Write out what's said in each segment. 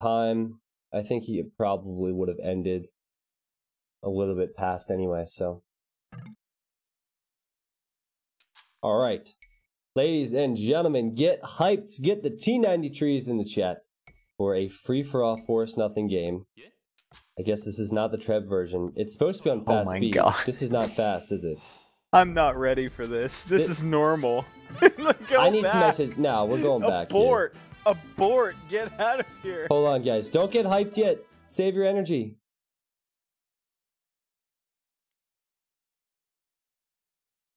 time, I think he probably would have ended a little bit past anyway, so. All right. Ladies and gentlemen, get hyped. Get the T90 trees in the chat for a free-for-all force nothing game. I guess this is not the Trev version. It's supposed to be on fast speed. God. This is not fast, is it? I'm not ready for this. This is normal. I need to message. No, we're going back. Abort. Abort. Get out of here. Hold on, guys. Don't get hyped yet. Save your energy.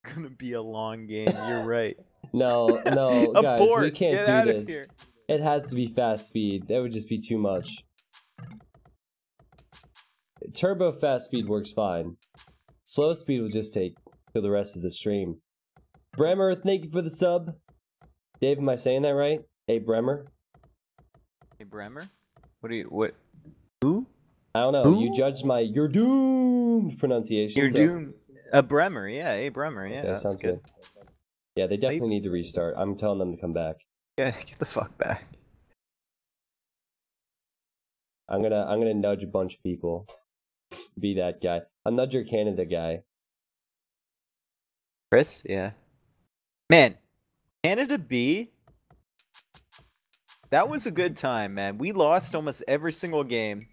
It's gonna be a long game. You're right. No, guys, Abort. we can't Get do out this. Of here. It has to be fast speed. That would just be too much. Turbo fast speed works fine. Slow speed will just take to the rest of the stream. Bremer, thank you for the sub. Dave, am I saying that right? Hey, Bremer? Hey, Bremer? What? Who? I don't know. Who? You judged my "you're doomed" pronunciation. You're doomed. Bremer, yeah. Hey, Bremer, yeah. Okay, that's sounds good. Yeah, they definitely need to restart. I'm telling them to come back. Yeah, get the fuck back. I'm gonna nudge a bunch of people. Be that guy. I'll nudge your Canada guy. Chris, yeah. Man, Canada B. That was a good time, man. We lost almost every single game.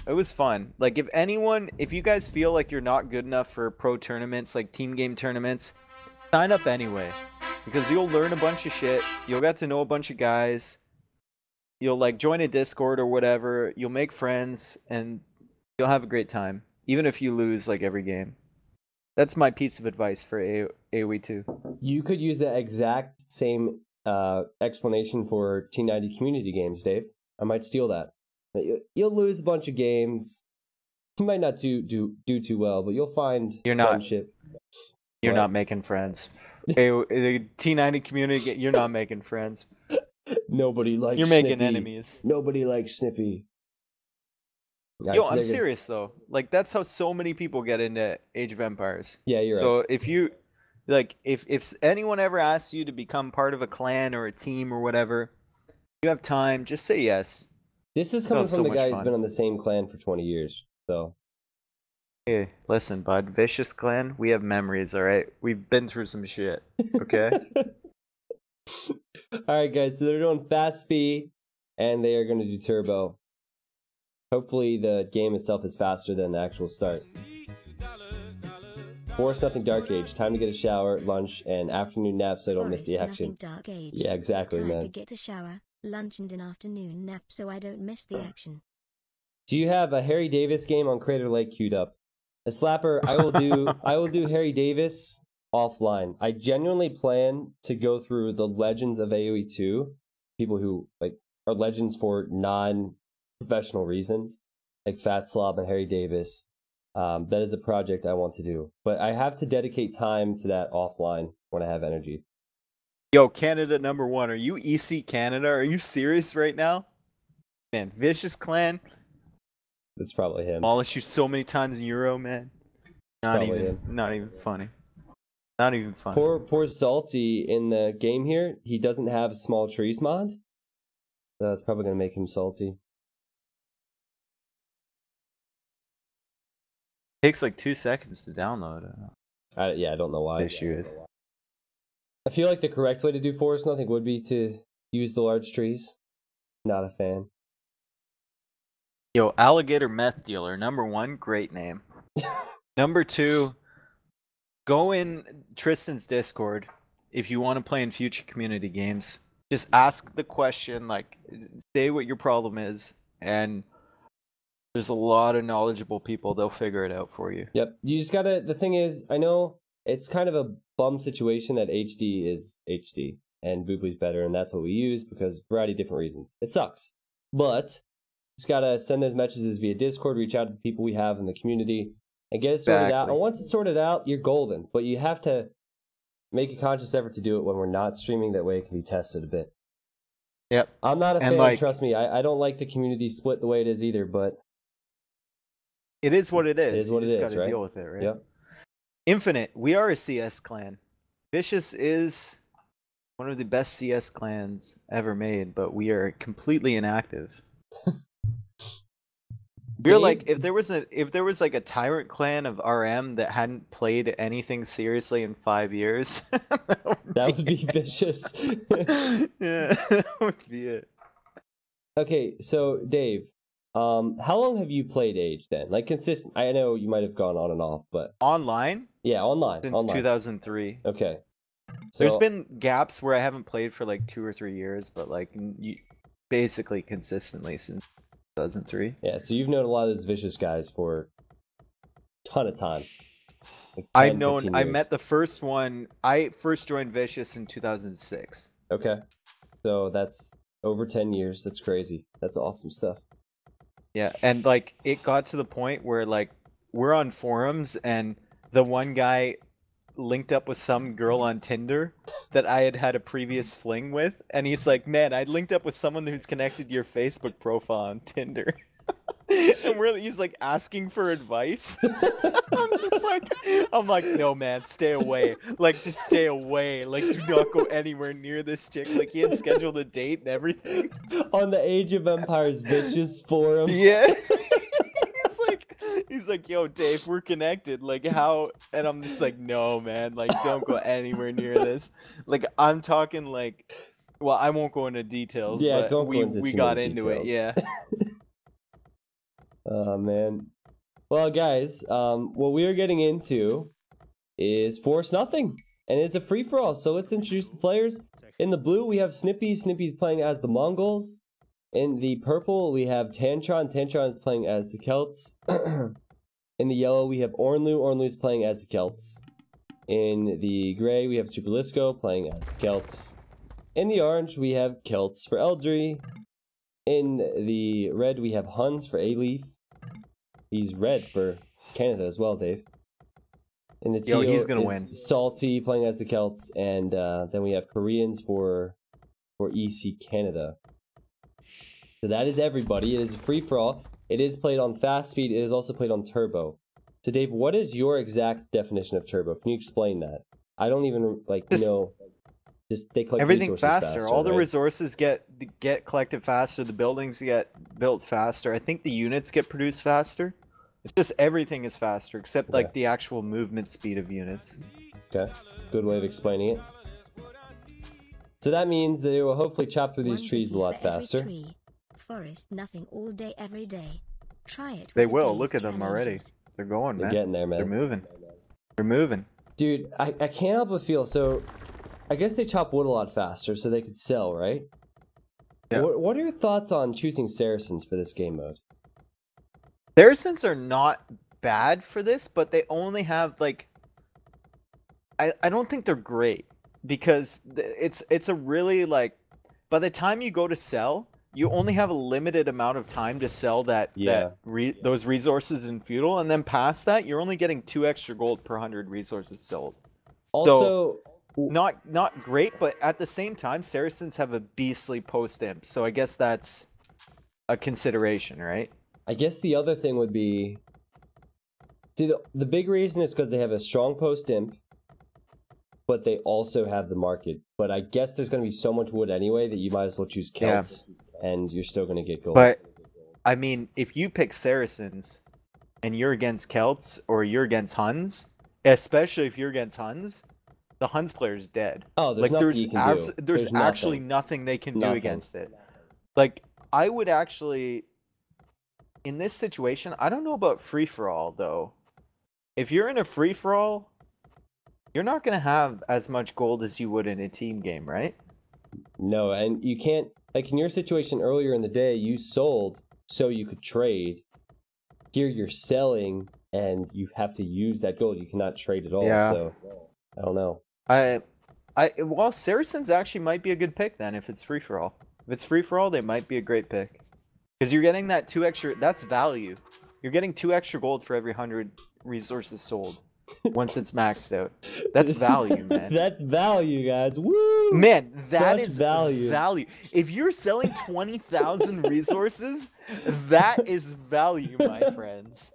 It was fun. Like, if you guys feel like you're not good enough for pro tournaments, like team game tournaments, sign up anyway. Because you'll learn a bunch of shit. You'll get to know a bunch of guys. You'll, like, join a Discord or whatever. You'll make friends, and you'll have a great time. Even if you lose, like, every game. That's my piece of advice for AoE 2. You could use the exact same explanation for T90 community games, Dave. I might steal that. You'll lose a bunch of games. You might not do too well, but you'll find friendship. You're not making friends. The T90 community, you're not making friends. Nobody likes You're Snippy. making enemies. Nobody likes Snippy. Yo, I'm serious though. Like, that's how so many people get into Age of Empires. Yeah, you're right. So if you, like, if anyone ever asks you to become part of a clan or a team or whatever, you have time, just say yes. This is coming from the guy who's been on the same clan for 20 years, so. Hey, listen, bud. Vicious clan, we have memories, alright? We've been through some shit, okay? Alright, guys, so they're doing fast speed, and they are going to do turbo. Hopefully the game itself is faster than the actual start. Force nothing Dark Age. Time to get a shower, lunch, and afternoon nap so I don't miss the action. Dark Age. Yeah, exactly, man. Time to get a shower, lunch, and an afternoon nap so I don't miss the action. Do you have a Harry Davis game on Crater Lake queued up? A slapper, I will do Harry Davis offline. I genuinely plan to go through the legends of AoE 2, people who like are legends for non-professional reasons, like Fat Slob and Harry Davis. That is a project I want to do, but I have to dedicate time to that offline when I have energy. Yo, Canada #1. Are you EC Canada? Are you serious right now? Man, Vicious Clan. That's probably him. Demolish you so many times in Euro, man. Not even funny. Not even funny. Poor Salty in the game here. He doesn't have small trees mod. So that's probably gonna make him salty. Takes like 2 seconds to download. Yeah, I don't know why. The issue is. I feel like the correct way to do forest nothing would be to use the large trees. Not a fan. Yo, Alligator Meth Dealer, #1, great name. #2, go in Tristan's Discord if you want to play in future community games. Just ask the question, like, say what your problem is, and there's a lot of knowledgeable people. They'll figure it out for you. Yep. You just gotta, the thing is, I know it's kind of a bum situation that HD is HD and Boobly's better, and that's what we use because of a variety of different reasons. It sucks. But just gotta send those messages via Discord, reach out to the people we have in the community, and get it sorted out. And once it's sorted out, you're golden. But you have to make a conscious effort to do it when we're not streaming. That way it can be tested a bit. Yep. I'm not a fan, trust me. I don't like the community split the way it is either, but it is what it is. It is what you just gotta deal with it, right? Yep. Infinite, we are a CS clan. Vicious is One of the best CS clans ever made, but we are completely inactive. We're like, if there was like a tyrant clan of RM that hadn't played anything seriously in 5 years, that would be vicious. Yeah, that would be it. Okay, so Dave, how long have you played Age then? Like consistent? I know you might have gone on and off, but Online? Yeah, online. Since 2003. Okay. So, there's been gaps where I haven't played for like 2 or 3 years, but like basically consistently since 2003. Yeah, so you've known a lot of those vicious guys for a ton of time. Like 10, I met the first one. I first joined Vicious in 2006. Okay. So that's over 10 years. That's crazy. That's awesome stuff. Yeah, and like it got to the point where like we're on forums and the one guy linked up with some girl on Tinder that I had had a previous fling with, and he's like, "Man, I linked up with someone who's connected to your Facebook profile on Tinder." And he's like asking for advice. I'm like, no man, stay away. Like, just stay away. Like, do not go anywhere near this chick. Like, he had scheduled a date and everything. On the Age of Empires Vicious forum. Yeah. He's like, yo, Dave, we're connected. Like, how? And I'm just like, no, man. Like, don't go anywhere near this. Like, I'm talking like, well, I won't go into details. Yeah, but don't go into we too got many into details. it. Yeah. Oh, man. Well, guys, what we are getting into is Force Nothing. And it's a free-for-all, so let's introduce the players. In the blue, we have Snippy. Snippy's playing as the Mongols. In the purple, we have Tantron. Tantron is playing as the Celts. In the yellow, we have Ornlu. Ornlu's playing as the Celts. In the gray, we have Superlisco playing as the Celts. In the orange, we have Celts for Eldry. In the red, we have Huns for A-Leaf. He's red for Canada as well, Dave. In the teal, he's gonna win. Salty playing as the Celts, and then we have Koreans for EC Canada. So that is everybody. It is a free-for-all. It is played on fast speed. It is also played on turbo. So Dave, what is your exact definition of turbo? Can you explain that? I don't even know. Just they collect everything faster. All the right? resources get collected faster. The buildings get built faster. I think the units get produced faster. It's just everything is faster except like the actual movement speed of units. Okay, good way of explaining it. So that means that it will hopefully chop through these trees a lot faster. Forest nothing all day every day. Try it. They will. Look at them already. They're going, man. They're getting there, man. They're moving. They're moving. Dude, I can't help but feel so. I guess they chop wood a lot faster so they could sell, right? Yeah. What are your thoughts on choosing Saracens for this game mode? Saracens are not bad for this, but they only have like I don't think they're great because it's a really like by the time you go to sell, you only have a limited amount of time to sell those resources in feudal, and then past that, you're only getting 2 extra gold per 100 resources sold. Also, not great, but at the same time, Saracens have a beastly post imp, so I guess that's a consideration, right? I guess the other thing would be, the big reason is because they have a strong post imp, but they also have the market. But I guess there's going to be so much wood anyway that you might as well choose Celts, and you're still going to get gold. But I mean, if you pick Saracens and you're against Celts or you're against Huns, especially if you're against Huns, the Huns player is dead. Oh, there's nothing you can do. There's actually nothing they can do against it. Like, I would actually, in this situation, I don't know about free-for-all, though. If you're in a free-for-all, you're not going to have as much gold as you would in a team game, right? No, and you can't, like in your situation earlier in the day, you sold so you could trade. Here you're selling, and you have to use that gold. You cannot trade at all, so I don't know. Well, Saracens actually might be a good pick then if it's free for all. If it's free for all, they might be a great pick because you're getting that 2 extra. That's value. You're getting 2 extra gold for every 100 resources sold once it's maxed out. That's value, man. That's value, guys. Woo! Man, that Such is value. If you're selling 20,000 resources, that is value, my friends.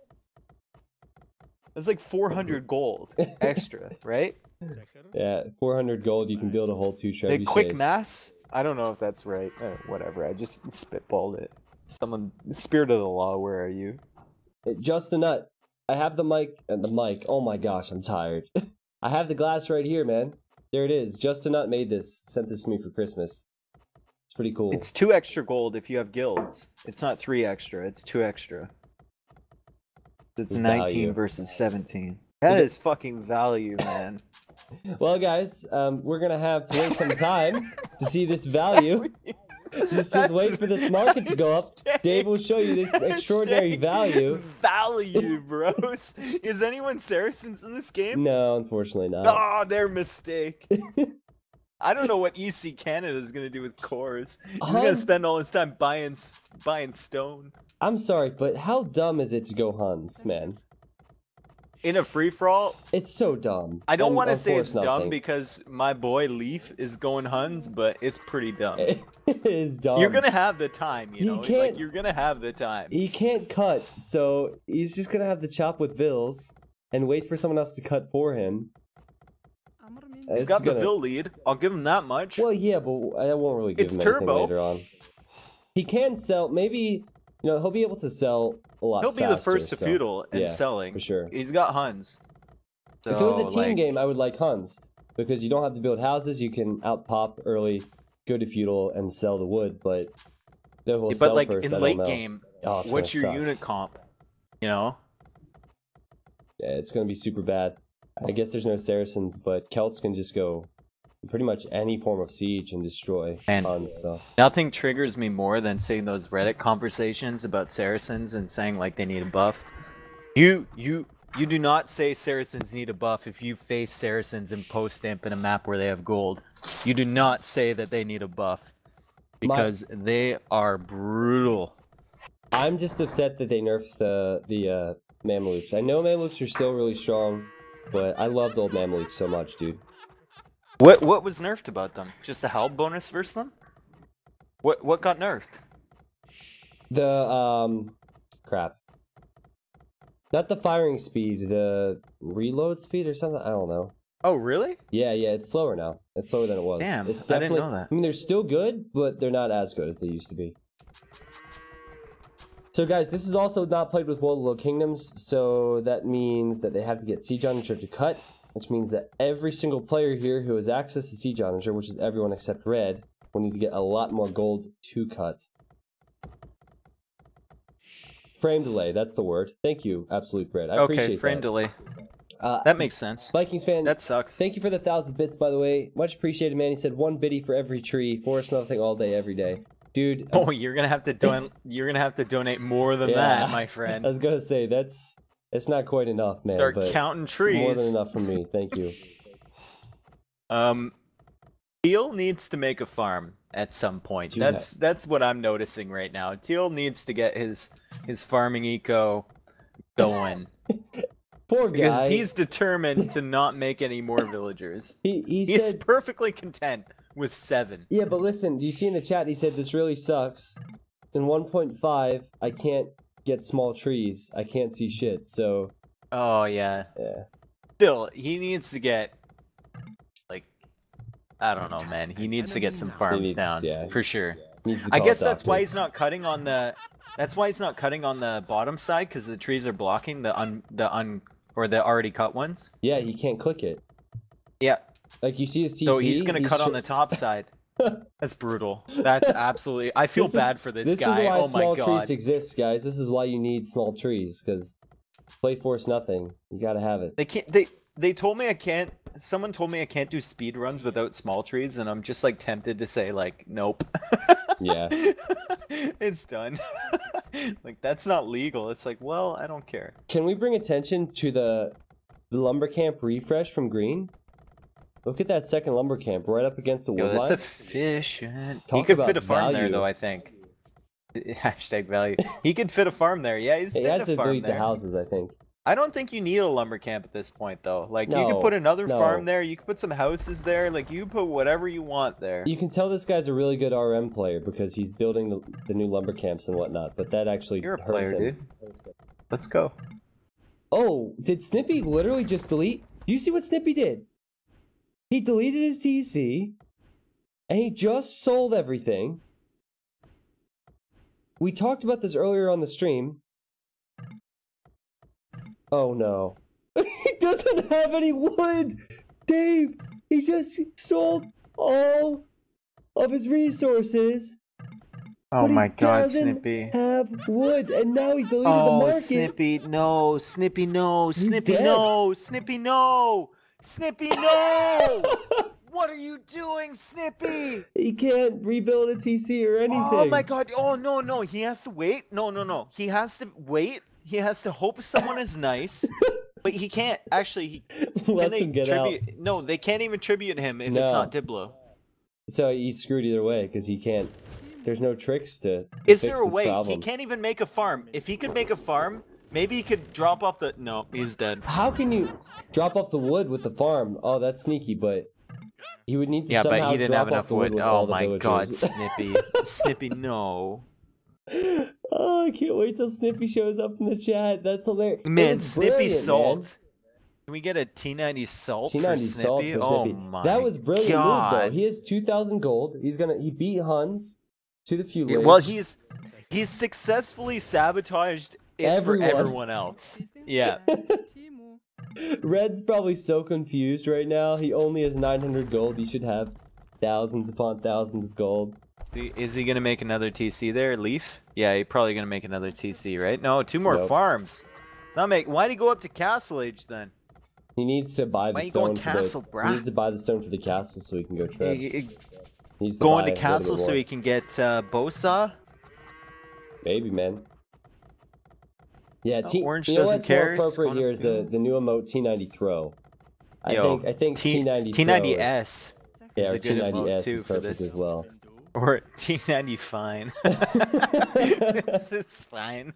That's like 400 gold extra, right? Yeah, 400 gold, you can build a whole 2 trebuchets. The quick mass? I don't know if that's right. Whatever, I just spitballed it. Someone, spirit of the law, where are you? Just a nut. I have the mic, oh my gosh, I'm tired. I have the glass right here, man. There it is. Just a nut made this, sent this to me for Christmas. It's pretty cool. It's 2 extra gold if you have guilds. It's not 3 extra, it's 2 extra. It's 19 value. Versus 17. That is fucking value, man. Well, guys, we're gonna have to wait some time to see this value. Just wait for this market to go up. Dave will show you this extraordinary value. Value, bros. Is anyone Saracens in this game? No, unfortunately not. Oh, their mistake. I don't know what EC Canada is gonna do with cores. He's gonna spend all his time buying stone. I'm sorry, but how dumb is it to go Huns, man? In a free-for-all? It's so dumb. I don't want to say it's dumb because my boy Leaf is going Huns, but it's pretty dumb. It is dumb. You're gonna have the time, you know? Like, you're gonna have the time. He can't cut, so he's just gonna have to chop with Vills and wait for someone else to cut for him. He's got the Vil lead. I'll give him that much. Well, yeah, but I won't really give him anything later on. He can sell, maybe, you know, he'll be able to sell a lot faster. He'll be the first to feudal and selling. For sure. He's got Huns. So, if it was a team game, I would like Huns. Because you don't have to build houses, you can out-pop early, go to feudal, and sell the wood, but... But like, in late game, what's your unit comp? You know? Yeah, it's gonna be super bad. I guess there's no Saracens, but Celts can just go pretty much any form of siege and destroy Huns, so... Nothing triggers me more than seeing those Reddit conversations about Saracens and saying, like, they need a buff. You do not say Saracens need a buff if you face Saracens and post-stamp in a map where they have gold. You do not say that they need a buff. Because they are brutal. I'm just upset that they nerfed the Mamelukes. I know Mamelukes are still really strong, but I loved old Mamelukes so much, dude. What was nerfed about them? Just the health bonus versus them? What got nerfed? The crap. Not the firing speed, the reload speed or something. I don't know. Oh really? Yeah, it's slower now. It's slower than it was. Damn, it's definitely, I didn't know that. I mean, they're still good, but they're not as good as they used to be. So guys, this is also not played with World of Little Kingdoms, so that means that they have to get Siege Onager to cut, which means that every single player here who has access to Siege Onager, which is everyone except Red, will need to get a lot more gold to cut. Frame delay, that's the word. Thank you, Absolute Bread. I appreciate that. Okay, frame delay. That makes sense. Vikings fan, that sucks. Thank you for the 1,000 bits, by the way. Much appreciated, man. He said 1 biddy for every tree. Forest nothing all day, every day. Dude. Oh, you're gonna have to donate more than that, my friend. I was gonna say it's not quite enough, man. Start counting trees. More than enough for me. Thank you. Teal needs to make a farm at some point. That's what I'm noticing right now. Teal needs to get his farming eco going. Poor guy. Because he's determined to not make any more villagers. He's said, perfectly content with 7. Yeah, but listen, do you see in the chat, he said, this really sucks. In 1.5, I can't get small trees. I can't see shit, so... Oh, yeah. Still, he needs to get... Like, I don't know, man. He needs to get some farms down, for sure. I guess that's why he's not cutting on the... That's why he's not cutting on the bottom side, because the trees are blocking the already cut ones. Yeah, he can't click it. Yeah. Like, you see his TC. So he's gonna cut on the top side. That's brutal. That's absolutely... I feel bad for this guy. This is why oh my god. small trees exist, guys. This is why you need small trees, because play force nothing. You gotta have it. They can't... They told me I can't... Someone told me I can't do speed runs without small trees, and I'm just, like, tempted to say, like, nope. Yeah. It's done. Like, that's not legal. It's like, well, I don't care. Can we bring attention to the lumber camp refresh from Green? Look at that second lumber camp right up against the wood line. That's efficient. He could fit a farm there, though, I think. Hashtag value. He could fit a farm there. Yeah, he's fitting a farm there. He has to delete the houses, I think. I don't think you need a lumber camp at this point, though. Like, you could put another farm there, you could put some houses there, like, you put whatever you want there. You can tell this guy's a really good RM player because he's building the new lumber camps and whatnot, but that actually You're a player, dude. Let's go. Oh, did Snippy literally just delete? Do you see what Snippy did? He deleted his TC, and he just sold everything. We talked about this earlier on the stream. Oh no. He doesn't have any wood! Dave, he just sold all of his resources. Oh my God, doesn't Snippy. have wood, and now he deleted the Oh, market. Snippy, no. Snippy, no. He's Snippy, dead. no. Snippy, no. Snippy, no. What are you doing, Snippy? He can't rebuild a TC or anything. Oh my God. Oh, no, no. He has to wait. No, no, no. He has to wait. He has to hope someone is nice. But he can't. Actually, Let him get out. No, they can't even tribute him if it's not Diblo. So he's screwed either way because he can't. There's no tricks to Is fix there a this way? problem. He can't even make a farm. If he could make a farm, maybe he could drop off the... No, he's dead. How can you drop off the wood with the farm? Oh, that's sneaky, but he would need to somehow but he didn't drop have off enough the wood wood. with Oh all the my God, villagers. Snippy. Snippy, no. Oh, I can't wait till Snippy shows up in the chat. That's hilarious. Man, It's Snippy brilliant, salt. man. Can we get a T90 salt for T90 Snippy? salt for Oh Snippy. my That was brilliant move, though. God. He has 2,000 gold. He beat Huns to the few Well, he's successfully sabotaged it for everyone else. Yeah. Red's probably so confused right now. He only has 900 gold. He should have thousands upon thousands of gold. Is he gonna make another TC there, Leaf? Yeah, he's probably gonna make another TC, right? No, 2 more farms. Why'd he go up to Castle Age then? He needs to buy the Why you stone going castle, he bruh? needs to buy the stone for the castle so he can go Trebs. He's Going to Castle so he can get Bosa? Maybe, man. Yeah, Orange you know doesn't what's care. more appropriate here is the new emote T90 throw. I think T90 T90S. Yeah, is or a good emote T90S too is for perfect this. as well. Or T90 fine. This is fine.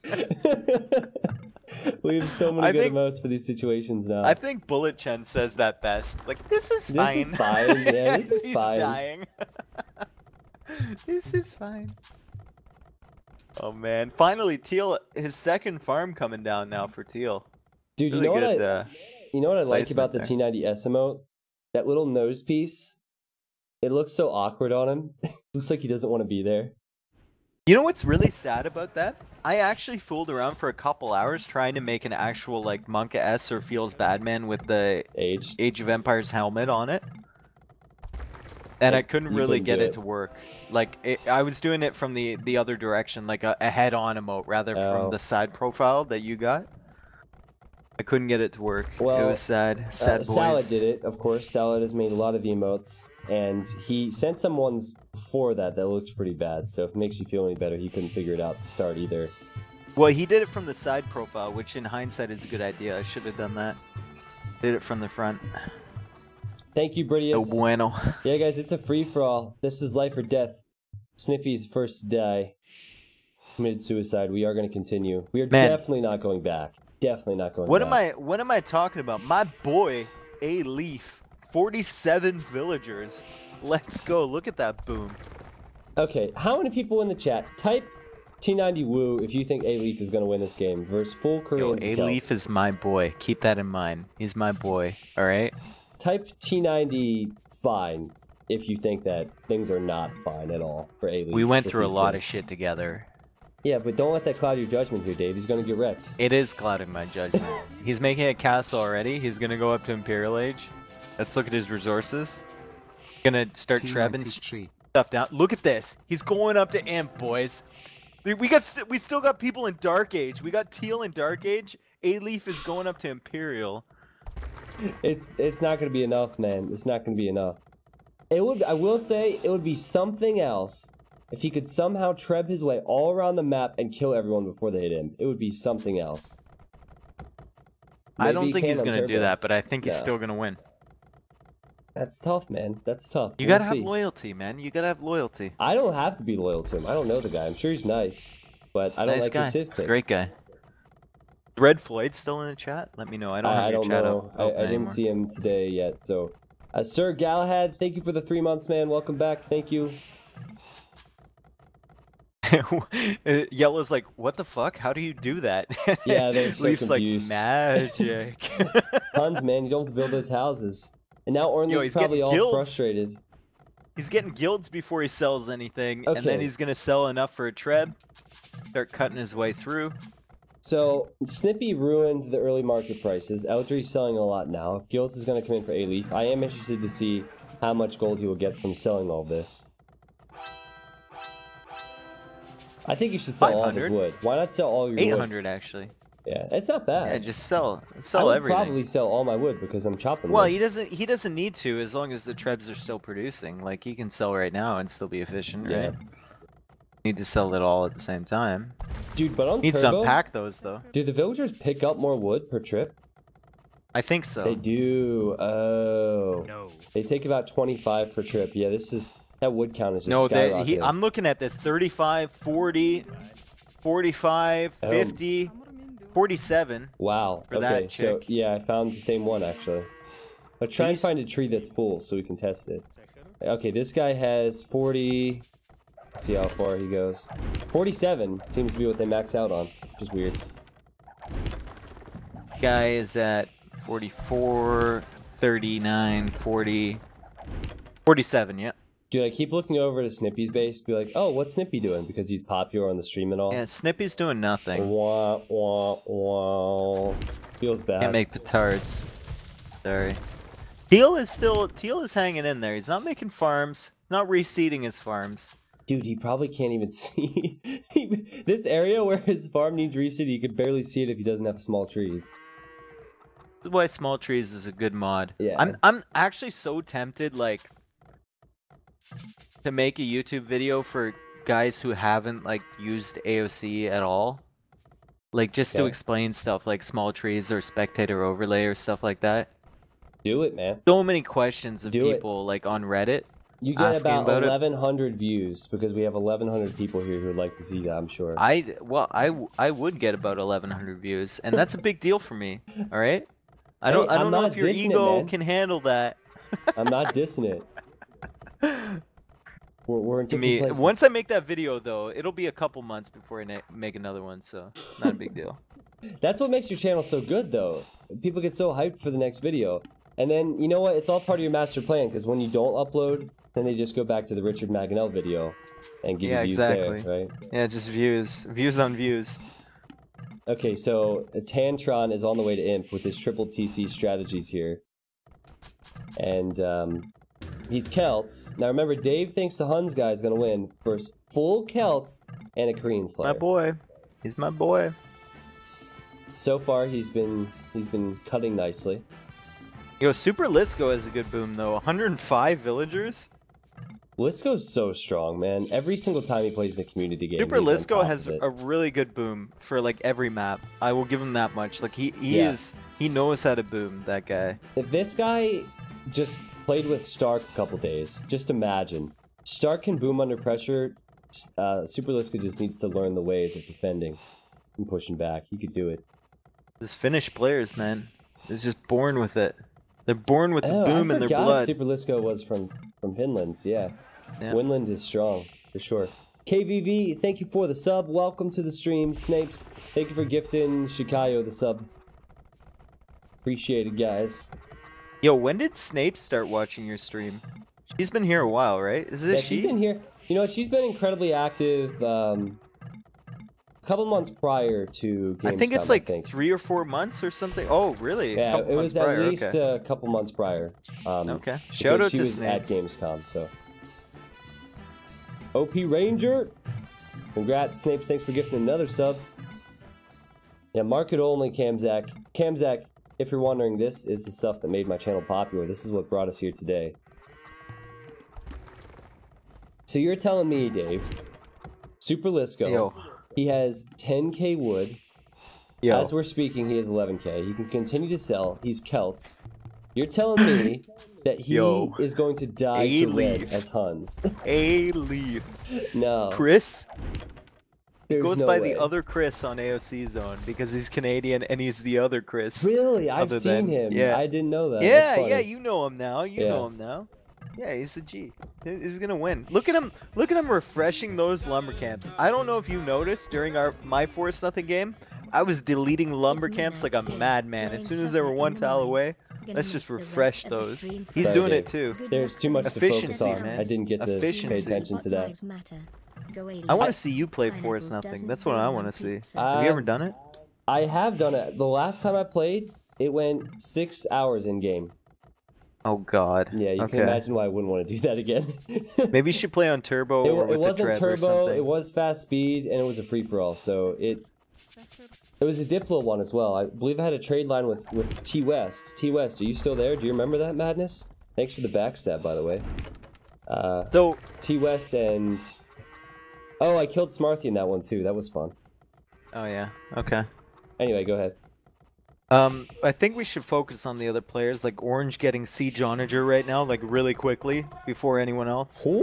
We have so many good think- emotes for these situations now. I think Bullet Chen says that best. Like, this is fine. This is fine. Yeah, this is He's fine. dying. This is fine. Oh man! Finally, Teal, his second farm coming down now for Teal. Dude, Really you know what I like about the placement T90S emote? That little nose piece. It looks so awkward on him. Looks like he doesn't want to be there. You know what's really sad about that? I actually fooled around for a couple hours trying to make an actual like Monka S or Feels Badman with the Age of Empires helmet on it. And I couldn't really get it to work. Like, I was doing it from the other direction, like a head-on emote, rather from the side profile that you got. I couldn't get it to work. Well, it was sad. Sad boys. Salad did it, of course. Salad has made a lot of the emotes, and he sent some ones before that looked pretty bad, so if it makes you feel any better, he couldn't figure it out to start either. Well, he did it from the side profile, which in hindsight is a good idea. I should have done that. Did it from the front. Thank you, Bridius. No bueno. Yeah, guys, it's a free-for-all. This is life or death. Snippy's first to die. Committed suicide. We are going to continue. We are definitely not going back. Definitely not going back. What am I talking about? My boy, A Leaf. 47 villagers. Let's go. Look at that boom. Okay, how many people in the chat? Type T90 Woo if you think A Leaf is going to win this game versus full Koreans. A Leaf is my boy. Keep that in mind. He's my boy. All right. Type T90 fine if you think that things are not fine at all for A Leaf. We went through a lot of shit together. Yeah, but don't let that cloud your judgment here, Dave. He's going to get wrecked. It is clouding my judgment. He's making a castle already. He's going to go up to Imperial Age. Let's look at his resources. Gonna start trebbing stuff down. Look at this. He's going up to Imp, boys. We still got people in Dark Age. We got Teal in Dark Age. A Leaf is going up to Imperial. It's not going to be enough, man. It's not going to be enough. I will say it would be something else if he could somehow treb his way all around the map and kill everyone before they hit him. It would be something else. I don't think he's going to do that, but I think he's still going to win. That's tough, man. That's tough. You gotta have loyalty, man. You gotta have loyalty. I don't have to be loyal to him. I don't know the guy. I'm sure he's nice, but I don't like his civ He's a great guy. Red Floyd still in the chat? Let me know. I don't have your chat know. I didn't see him today yet. So, Sir Galahad, thank you for the 3 months, man. Welcome back. Thank you. Yellow's like, what the fuck? How do you do that? Yeah, they're so Leaf's confused. like, magic. Huns, man, you don't have to build those houses. And now Ornley's he's probably getting all guilds. frustrated. He's getting guilds before he sells anything, and then Okay. he's gonna sell enough for a treb. Start cutting his way through. So, Snippy ruined the early market prices. Eldry's selling a lot now. Guilds is going to come in for A-Leaf. I am interested to see how much gold he will get from selling all this. I think you should sell all of his 500? wood. Why not sell all your 800 actually. Yeah, it's not bad. Yeah, just sell I would everything. probably sell all my wood because I'm chopping Well, wood. he doesn't need to as long as the trebs are still producing. Like he can sell right now and still be efficient, Yeah. right? Need to sell it all at the same time. Dude, but on Needs Turbo, to unpack those though. do the villagers pick up more wood per trip? I think so. They do. Oh. No. They take about 25 per trip. Yeah, that wood count is just No, skyrocketing. I'm looking at this 35, 40, 45, 50, 47. Wow. for Okay, that so chick. yeah, I found the same one actually. But try and These- find a tree that's full so we can test it. Okay, this guy has 40. Let's see how far he goes. 47 seems to be what they max out on, which is weird. Guy is at 44, 39, 40, 47, yeah. Dude, I keep looking over to Snippy's base to be like, oh, what's Snippy doing? Because he's popular on the stream and all. Yeah, Snippy's doing nothing. Wah, wah, wah. Feels bad. Can't make petards. Sorry. Teal is hanging in there. He's not making farms. He's not reseeding his farms. Dude, he probably can't even see. This area where his farm needs reseed, he could barely see it if he doesn't have small trees. That's why small trees is a good mod. Yeah. I'm actually so tempted, like, to make a YouTube video for guys who haven't like used AOC at all. Like just to Okay. explain stuff like small trees or spectator overlay or stuff like that. Do it, man. So many questions of Do it. people like on Reddit. You get Asking about about it. 1,100 views because we have 1,100 people here who would like to see that, I'm sure. I would get about 1,100 views, and that's a big deal for me. All right. I don't I'm know not if your dissing it, ego man. can handle that. I'm not dissing it. We're in To different me, places. once I make that video though, it'll be a couple months before I make another one, so not a big deal. That's what makes your channel so good, though. People get so hyped for the next video. And then, you know what? It's all part of your master plan, because when you don't upload, then they just go back to the Richard Maganel video and give Yeah, you views exactly. there, right? Yeah, just views on views. Okay, so Tantron is on the way to Imp with his triple TC strategies here. And he's Celts. Now remember, Dave thinks the Huns guy is going to win first full Celts and a Koreans player. My boy, he's my boy. So far, he's been cutting nicely. Yo, Super Lisco has a good boom though. 105 villagers. Lisco's so strong, man. Every single time he plays in the community game, Super he's on Lisco top has of it. a really good boom for like every map. I will give him that much. Like he Yeah. he knows how to boom, that guy. If this guy just played with Stark a couple days, just imagine. Stark can boom under pressure. Super Lisco just needs to learn the ways of defending and pushing back. He could do it. This Finnish players, man, is just born with it. They're born with the Oh, boom I in their forgot blood. Super Lisco was from Finland, yeah. Yeah. Winland is strong, for sure. KVV, thank you for the sub. Welcome to the stream. Snapes, thank you for gifting Shikayo the sub. Appreciate it, guys. Yo, when did Snape start watching your stream? She's been here a while, right? Is Yeah, this she's been here. You know, she's been incredibly active a couple months prior to Gamescom, I think it's like 3 or 4 months or something. Oh, really? A Yeah, couple it months was at prior. least Okay. a couple months prior. Okay. because Shout out she to was at Snapes. Gamescom, so. OP Ranger! Congrats, Snapes. Thanks for gifting another sub. Yeah, market only, Camzak. Camzak, if you're wondering, this is the stuff that made my channel popular. This is what brought us here today. So you're telling me, Dave, Super Lisco, Yo. he has 10k wood. Yo. As we're speaking, he has 11k. He can continue to sell. He's Celts. You're telling me that he Yo. is going to die to red A-Leaf. as Huns. A leaf. No. Chris there's goes no by way. the other Chris on AOC Zone because he's Canadian and he's the other Chris. Really? I've other seen than- him. yeah. I didn't know that. Yeah, That's yeah, funny. you know him now. You Yeah. know him now. Yeah, he's a G. He's gonna win. Look at him! Look at him refreshing those lumber camps. I don't know if you noticed during my 4-0 game, I was deleting lumber camps like a madman. As soon as they were 1 tile away, Let's just use the refresh rest of the those. stream for He's Sorry, doing Dave. it too. Good There's luck too much with to focus Efficiency, on. man. I didn't get to pay Efficiency. attention to that. Lives matter. Go I want aliens. to see you play Force Pineapple Nothing. doesn't That's what I belong want to on see. pizza. Have you ever done it? I have done it. The last time I played, it went 6 hours in game. Oh God. Yeah, you can Okay. imagine why I wouldn't want to do that again. Maybe you should play on turbo or it with the wasn't trev or turbo. something. It was fast speed, and it was a free for all. So it was a Diplo one as well. I believe I had a trade line with T West. T West, are you still there? Do you remember that madness? Thanks for the backstab, by the way. So T West and I killed Smarthy in that one too. That was fun. oh yeah. Okay. Anyway, go ahead. I think we should focus on the other players, like Orange getting Siege Onager right now, like really quickly before anyone else. Ooh,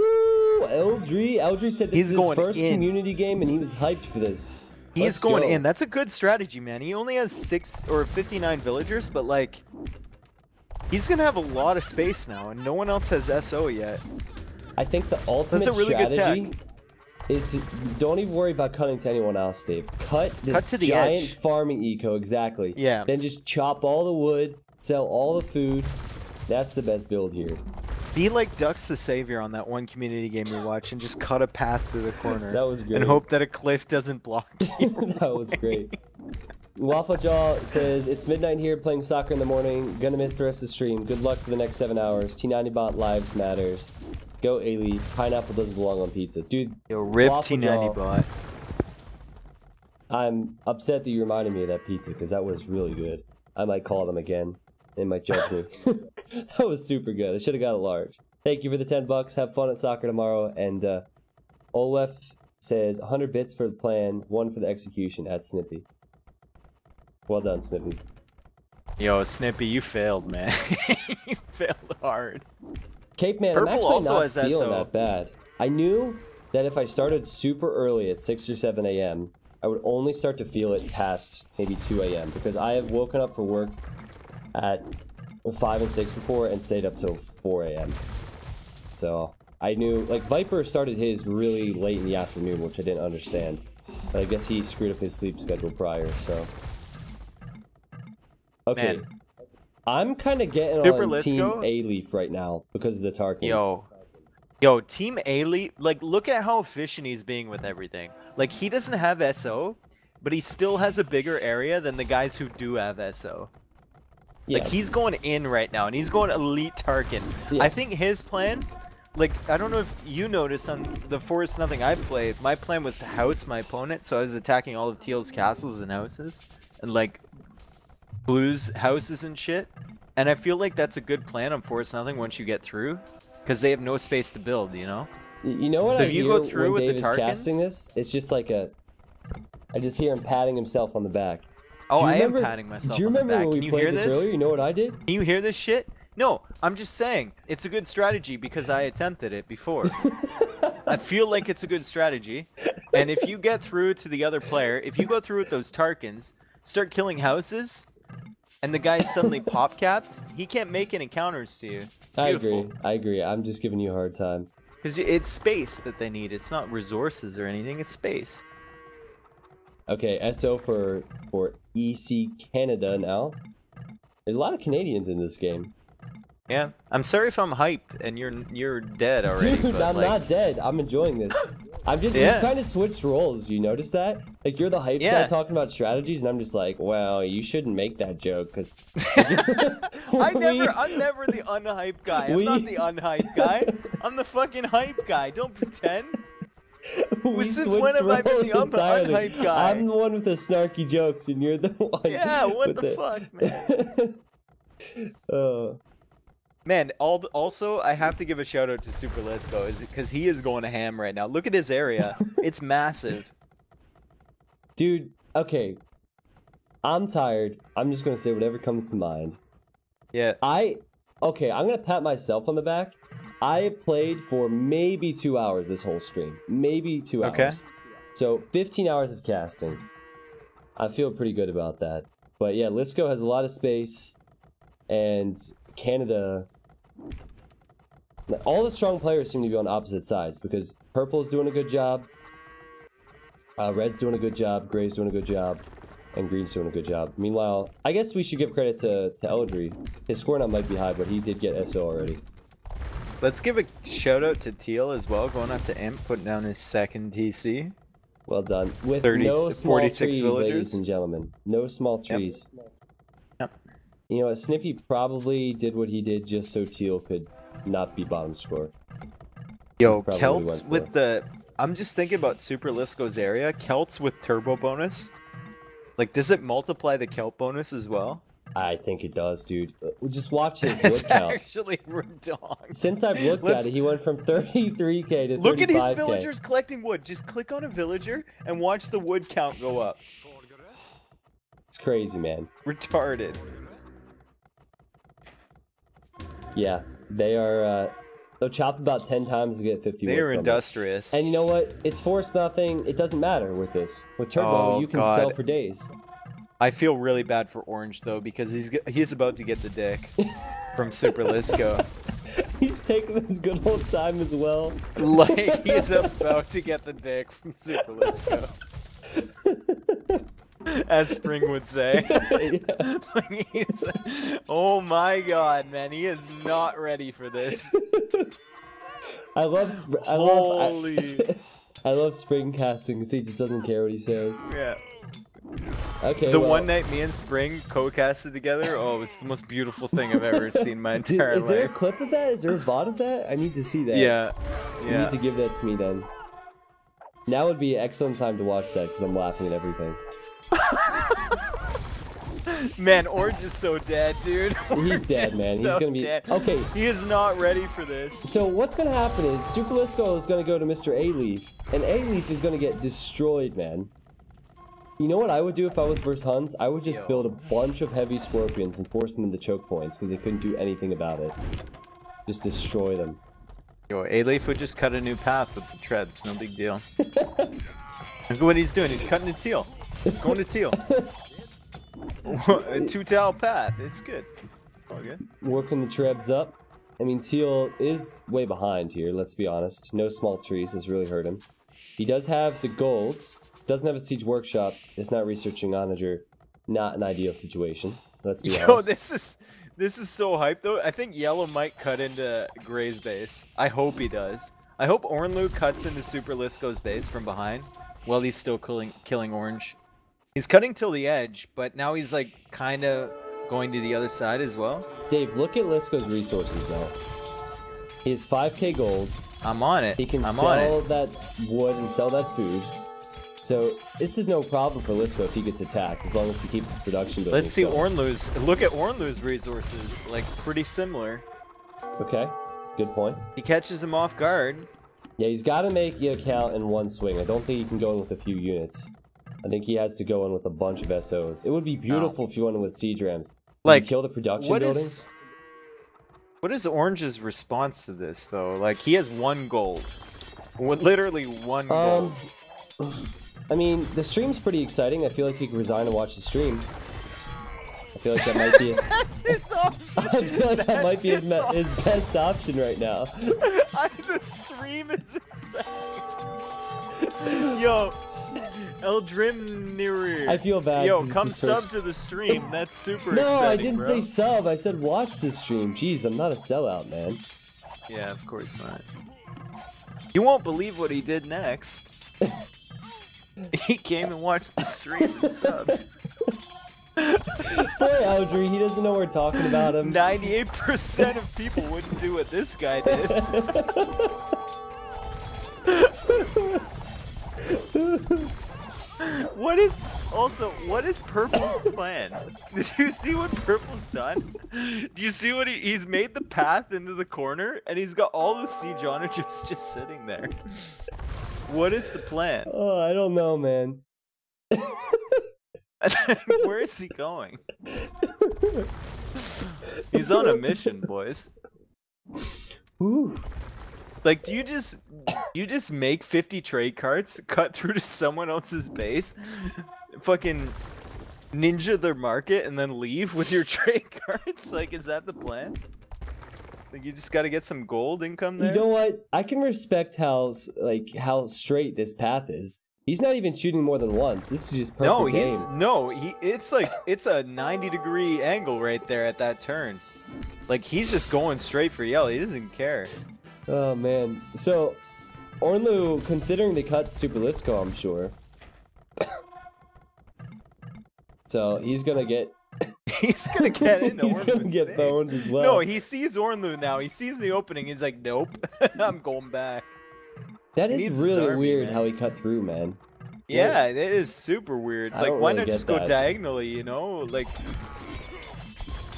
Eldry. Eldry said this He's is his going first in. community game, and he was hyped for this. He's Let's going go. in. That's a good strategy, man. He only has 6 or 59 villagers, but like, he's gonna have a lot of space now, and no one else has SO yet. I think the ultimate That's a really good strategy tech. is to don't even worry about cutting to anyone else, Dave. Cut this Cut to the giant edge. farming eco, exactly. Yeah. Then just chop all the wood, sell all the food. That's the best build here. Be like Ducks the Savior on that one community game we watched, and just cut a path through the corner. That was great. And hope that a cliff doesn't block you. That was great. Waffle Jaw says, it's midnight here playing soccer in the morning. Gonna miss the rest of the stream. Good luck for the next 7 hours. T90 bot lives matters. Go A-Leaf. Pineapple doesn't belong on pizza. Dude, Yo, rip Waffle T90 Jaw. bot. I'm upset that you reminded me of that pizza because that was really good. I might call them again. They might judge me. That was super good. I should have got it large. Thank you for the $10. Have fun at soccer tomorrow. And Olef says 100 bits for the plan, 1 for the execution at Snippy. Well done, Snippy. Yo, Snippy, you failed, man. You failed hard. Cape Man, Purple I'm actually also not has feeling SO. that bad. I knew that if I started super early at 6 or 7 a.m., I would only start to feel it past maybe 2 a.m. because I have woken up for work at 5 and 6 before and stayed up till 4 a.m. So I knew, like, Viper started his really late in the afternoon, which I didn't understand. But I guess he screwed up his sleep schedule prior, so. Okay. Man. I'm kind of getting Super on Team Lisco? A-Leaf right now because of the Tarkans. Yo, Team A-Leaf, like, look at how efficient he's being with everything. Like, he doesn't have SO, but he still has a bigger area than the guys who do have SO. Yeah. Like, he's going in right now, and he's going elite Tarkan. Yeah. I think his plan, like, I don't know if you noticed on the Forest Nothing I played, my plan was to house my opponent, so I was attacking all of Teal's castles and houses, and, like, Blue's houses and shit. And I feel like that's a good plan on Forest Nothing once you get through, because they have no space to build, you know? You know what So I if you hear go through when with the Dave is casting Tarkans- this? It's just like a... I just hear him patting himself on the back. Oh, Do you I am remember- patting myself Do you on the remember back. when Can we you played hear this this? earlier? You know what I did? Can you hear this shit? No, I'm just saying, it's a good strategy because I attempted it before. I feel like it's a good strategy. And if you get through to the other player, if you go through with those Tarkans, start killing houses, and the guy's suddenly pop capped, he can't make any counters to you. It's beautiful. I agree. I'm just giving you a hard time. Because it's space that they need. It's not resources or anything, it's space. Okay, SO for EC Canada now. There's a lot of Canadians in this game. Yeah. I'm sorry if I'm hyped and you're dead already. Dude, but, I'm like, not dead. I'm enjoying this. I'm just Yeah. we've kind of switched roles. You notice that? Like you're the hype guy Yeah. talking about strategies, and I'm just like, well, you shouldn't make that joke because I'm never the unhype guy. I'm not the unhype guy. I'm the fucking hype guy. Don't pretend. Since when have I been the unhype guy? I'm the one with the snarky jokes, and you're the one. Yeah, what with the fuck, man? Man, also, I have to give a shout out to Super Lisco, because he is going to ham right now. Look at his area. It's massive. Dude, okay. I'm tired. I'm just going to say whatever comes to mind. Yeah. Okay, I'm going to pat myself on the back. I played for maybe 2 hours this whole stream. Maybe 2 hours. Okay. So, 15 hours of casting. I feel pretty good about that. But yeah, Lisco has a lot of space. And Canada... All the strong players seem to be on opposite sides because Purple's doing a good job, Red's doing a good job, Gray's doing a good job, and green's doing a good job. Meanwhile, I guess we should give credit to Eldry. His score now might be high, but he did get SO already. Let's give a shout out to Teal as well, going up to Imp, putting down his second TC. Well done. With 30, no small 46 trees, villagers. ladies and gentlemen. No small trees. Yep. You know what, Snippy probably did what he did just so Teal could not be bottom score. Yo, Celts with the... I'm just thinking about Super Lisco's area. Celts with turbo bonus. Like, does it multiply the Celt bonus as well? I think it does, dude. Just watch his It's wood count. actually redonk. Since I've looked at it, he went from 33k to 35k. Look at his villagers collecting wood. Just click on a villager and watch the wood count go up. It's crazy, man. Retarded. Yeah, they are... they'll chop about 10 times to get 50 They wood are from industrious. it. And you know what? It's forced nothing. It doesn't matter with this. With Turbo, you can sell for days. I feel really bad for Orange though because he's about to get the dick from Super Lisco. He's taking his good old time as well. Like he's about to get the dick from Super Lisco. As Spring would say. Like oh my god, man, he is not ready for this. I love Spring casting because he just doesn't care what he says. Yeah. Okay. The one night me and Spring co-casted together, oh, it's the most beautiful thing I've ever seen in my entire life. Is there a clip of that? Is there a VOD of that? I need to see that. Yeah. You need to give that to me then. Now would be an excellent time to watch that because I'm laughing at everything. Man, Orange is so dead, dude. He's dead, man. He's gonna be dead. Okay. He is not ready for this. So what's gonna happen is Super Lisco is gonna go to Mr. A-Leaf, and A-Leaf is gonna get destroyed, man. You know what I would do if I was versus Huns? I would just build a bunch of heavy scorpions and force them into choke points because they couldn't do anything about it. Just destroy them. Yo, A-Leaf would just cut a new path with the treads. No big deal. Look at what he's doing. He's cutting to Teal. He's going to Teal. A two-tile path. It's good. It's all good. Working the trebs up. I mean, Teal is way behind here, let's be honest. No small trees has really hurt him. He does have the golds. Doesn't have a siege workshop. It's not researching onager. Not an ideal situation. Let's be honest. Yo, this is so hype though. I think Yellow might cut into Gray's base. I hope he does. I hope Ornlu cuts into Super Lisco's base from behind while he's still killing Orange. He's cutting till the edge, but now he's like kind of going to the other side as well. Dave, look at Lisco's resources now. He has 5k gold. I'm on it. He can sell that wood and sell that food. So this is no problem for Lisco if he gets attacked, as long as he keeps his production building. Let's see Ornlu's. Look at Ornlu's resources, like pretty similar. Okay, good point. He catches him off guard. Yeah, he's got to make it count in one swing. I don't think he can go in with a few units. I think he has to go in with a bunch of SOs. It would be beautiful if you went in with siege rams. Like, kill the production buildings. What is Orange's response to this though? Like he has 1 gold, literally 1 gold. I mean, the stream's pretty exciting. I feel like he could resign and watch the stream. I feel like that might be his... That's his option! I feel like that might be his best option right now. The stream is exciting. Yo, Eldrimnir. I feel bad. Yo, come sub to the stream. That's super exciting, bro. No, I didn't say sub. I said watch the stream. Jeez, I'm not a sellout, man. Yeah, of course not. You won't believe what he did next. He came and watched the stream and subbed. Poor Eldry, he doesn't know we're talking about him. 98% of people wouldn't do what this guy did. What is Purple's plan? Did you see what Purple's done? Do you see what he's made the path into the corner and he's got all those siege onagers just sitting there. What is the plan? Oh, I don't know, man. Where is he going? He's on a mission, boys. Ooh. Like, do you just make 50 trade carts, cut through to someone else's base, fucking ninja their market, and then leave with your trade carts? Like, is that the plan? Like, you just gotta get some gold income there? You know what? I can respect how straight this path is. He's not even shooting more than once. This is just perfect it's a 90-degree angle right there at that turn. Like, he's just going straight for yellow. He doesn't care. Oh, man. So, Ornlu, considering they cut Super Lisco, I'm sure. So, he's gonna get... He's gonna get into He's gonna get face. boned as well. No, he sees Ornlu now. He sees the opening. He's like, nope. I'm going back. That He is needs really his army, weird man. how he cut through, man. Yeah, it is super weird. I Like, don't why really not get just go that. diagonally, you know? Like...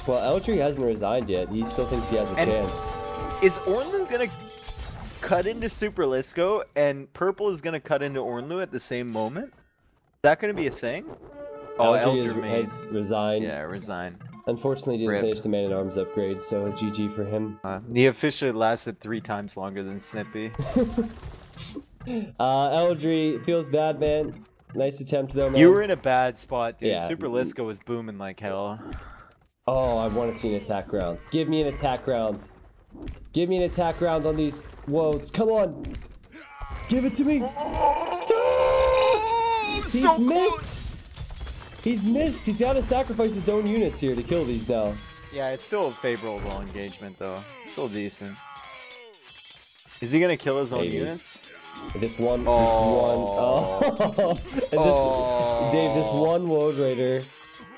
Well, Eldry hasn't resigned yet. He still thinks he has a chance. Is Ornlu gonna cut into Super Lisco and Purple is gonna cut into Ornlu at the same moment? Is that gonna be a thing? Oh, Eldry Eldry has resigned. Yeah, resign. Unfortunately, didn't Rip. finish the Man-at-Arms upgrade, so GG for him. He officially lasted 3 times longer than Snippy. Eldry, feels bad, man. Nice attempt, though, man. You were in a bad spot, dude. Yeah. Super Lisco was booming like hell. Oh, I want to see an attack round. Give me an attack round. Give me an attack round on these woads. Come on. Give it to me. He's so missed. close! He's missed. He's got to sacrifice his own units here to kill these now. Yeah, it's still a favorable engagement, though. Still decent. Is he gonna kill his own Maybe. units? This one. Oh. This one. Oh. And Dave, this one woad raider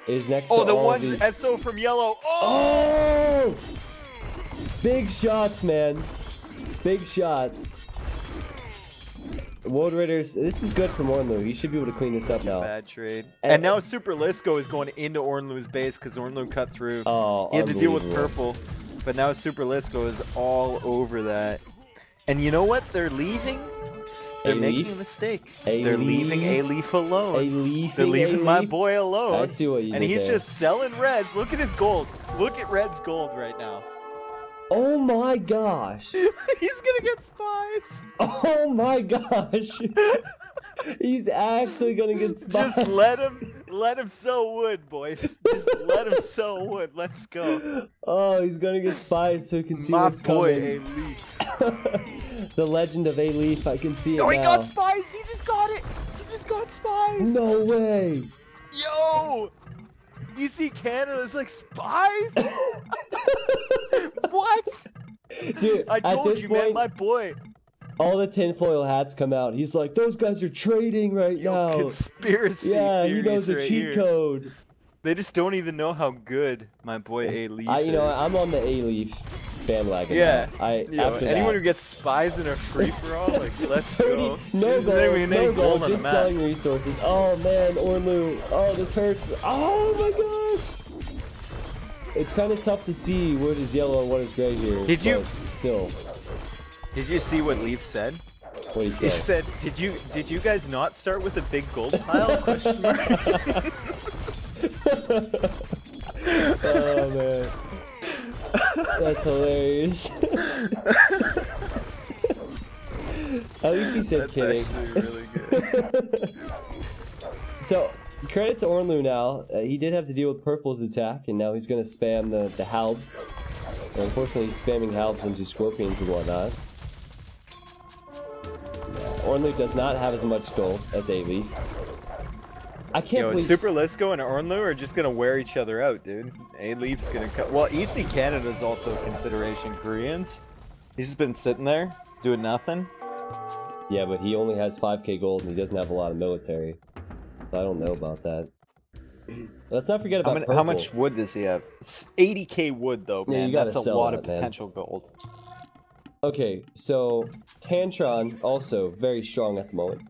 is next to the all one's of these. SO from yellow. Oh! Big shots, man. Big shots. Woad Raiders, this is good for Ornlu. He should be able to clean this up now. Bad trade. And now Super Lisco is going into Ornlu's base because Ornlu cut through. Oh, he had to deal with unbelievable. purple. But now Super Lisco is all over that. And you know what? They're leaving. They're making a mistake. They're leaving A-Leaf alone. They're leaving my boy alone. I see what you And did he's there. just selling Reds. Look at his gold. Look at Red's gold right now. Oh my gosh. He's gonna get spies. Oh my gosh. He's actually gonna get spies. Just let him sow wood, boys. Just let him sow wood. Let's go. Oh, he's gonna get spies so he can see My what's boy, coming. A-Leaf. The legend of A-Leaf, I can see it Oh, he now. got spies. He just got it. He just got spies. No way. Yo. You see Canada's like spies? What? Dude, I at told this you, point, man, my boy. all the tinfoil hats come out. He's like, those guys are trading right now. Conspiracy Yeah, he theories knows the right cheat here. code. They just don't even know how good my boy A-Leaf You know, is. I'm on the A-Leaf bandwagon. Yeah. now. After Anyone that. who gets spies in a free-for-all, like, let's go. No There's gold, not even any no gold, gold on the just map. selling resources. Oh man, Ornlu. Oh, this hurts. Oh my gosh. It's kind of tough to see what is yellow and what is gray here. Did you- but Still. Did you see what Leaf said? What he He said. said, "Did you guys not start with a big gold pile?" Question mark. Oh man. That's hilarious. At least he said That's kidding. actually really good. So, credit to Ornlu now. He did have to deal with Purple's attack, and now he's going to spam the halbs. And unfortunately, he's spamming halbs into scorpions and whatnot. Ornlu does not have as much gold as A-Leaf. I can't Yo, believe... Super Lisco and Ornlu are just gonna wear each other out, dude. A-Leaf's gonna cut. Well, EC Canada's also a consideration. Koreans. He's just been sitting there doing nothing. Yeah, but he only has 5k gold, and he doesn't have a lot of military. So I don't know about that. Let's not forget about How much wood does he have? 80k wood, though, Yeah, man. you gotta That's a sell lot that, of man. potential gold. Okay, so Tantron also very strong at the moment.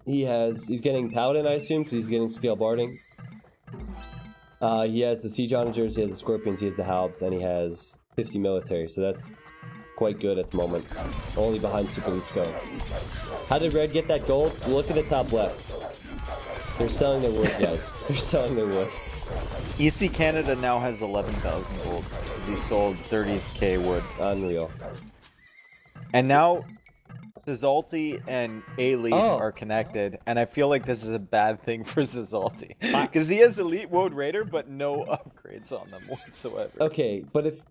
He's getting Paladin, I assume, because he's getting Scale Barding. He has the Siege Onagers, he has the Scorpions, he has the Halbs, and he has 50 military, so that's quite good at the moment. Only behind Super Lisco. How did Red get that gold? Look at the top left. They're selling their wood, guys. They're selling their wood. EC Canada now has 11,000 gold because he sold 30k wood. Unreal. And now Zizalti and A-Leaf are connected, and I feel like this is a bad thing for Zizalti. Because he has Elite Woad Raider, but no upgrades on them whatsoever. Okay, but if...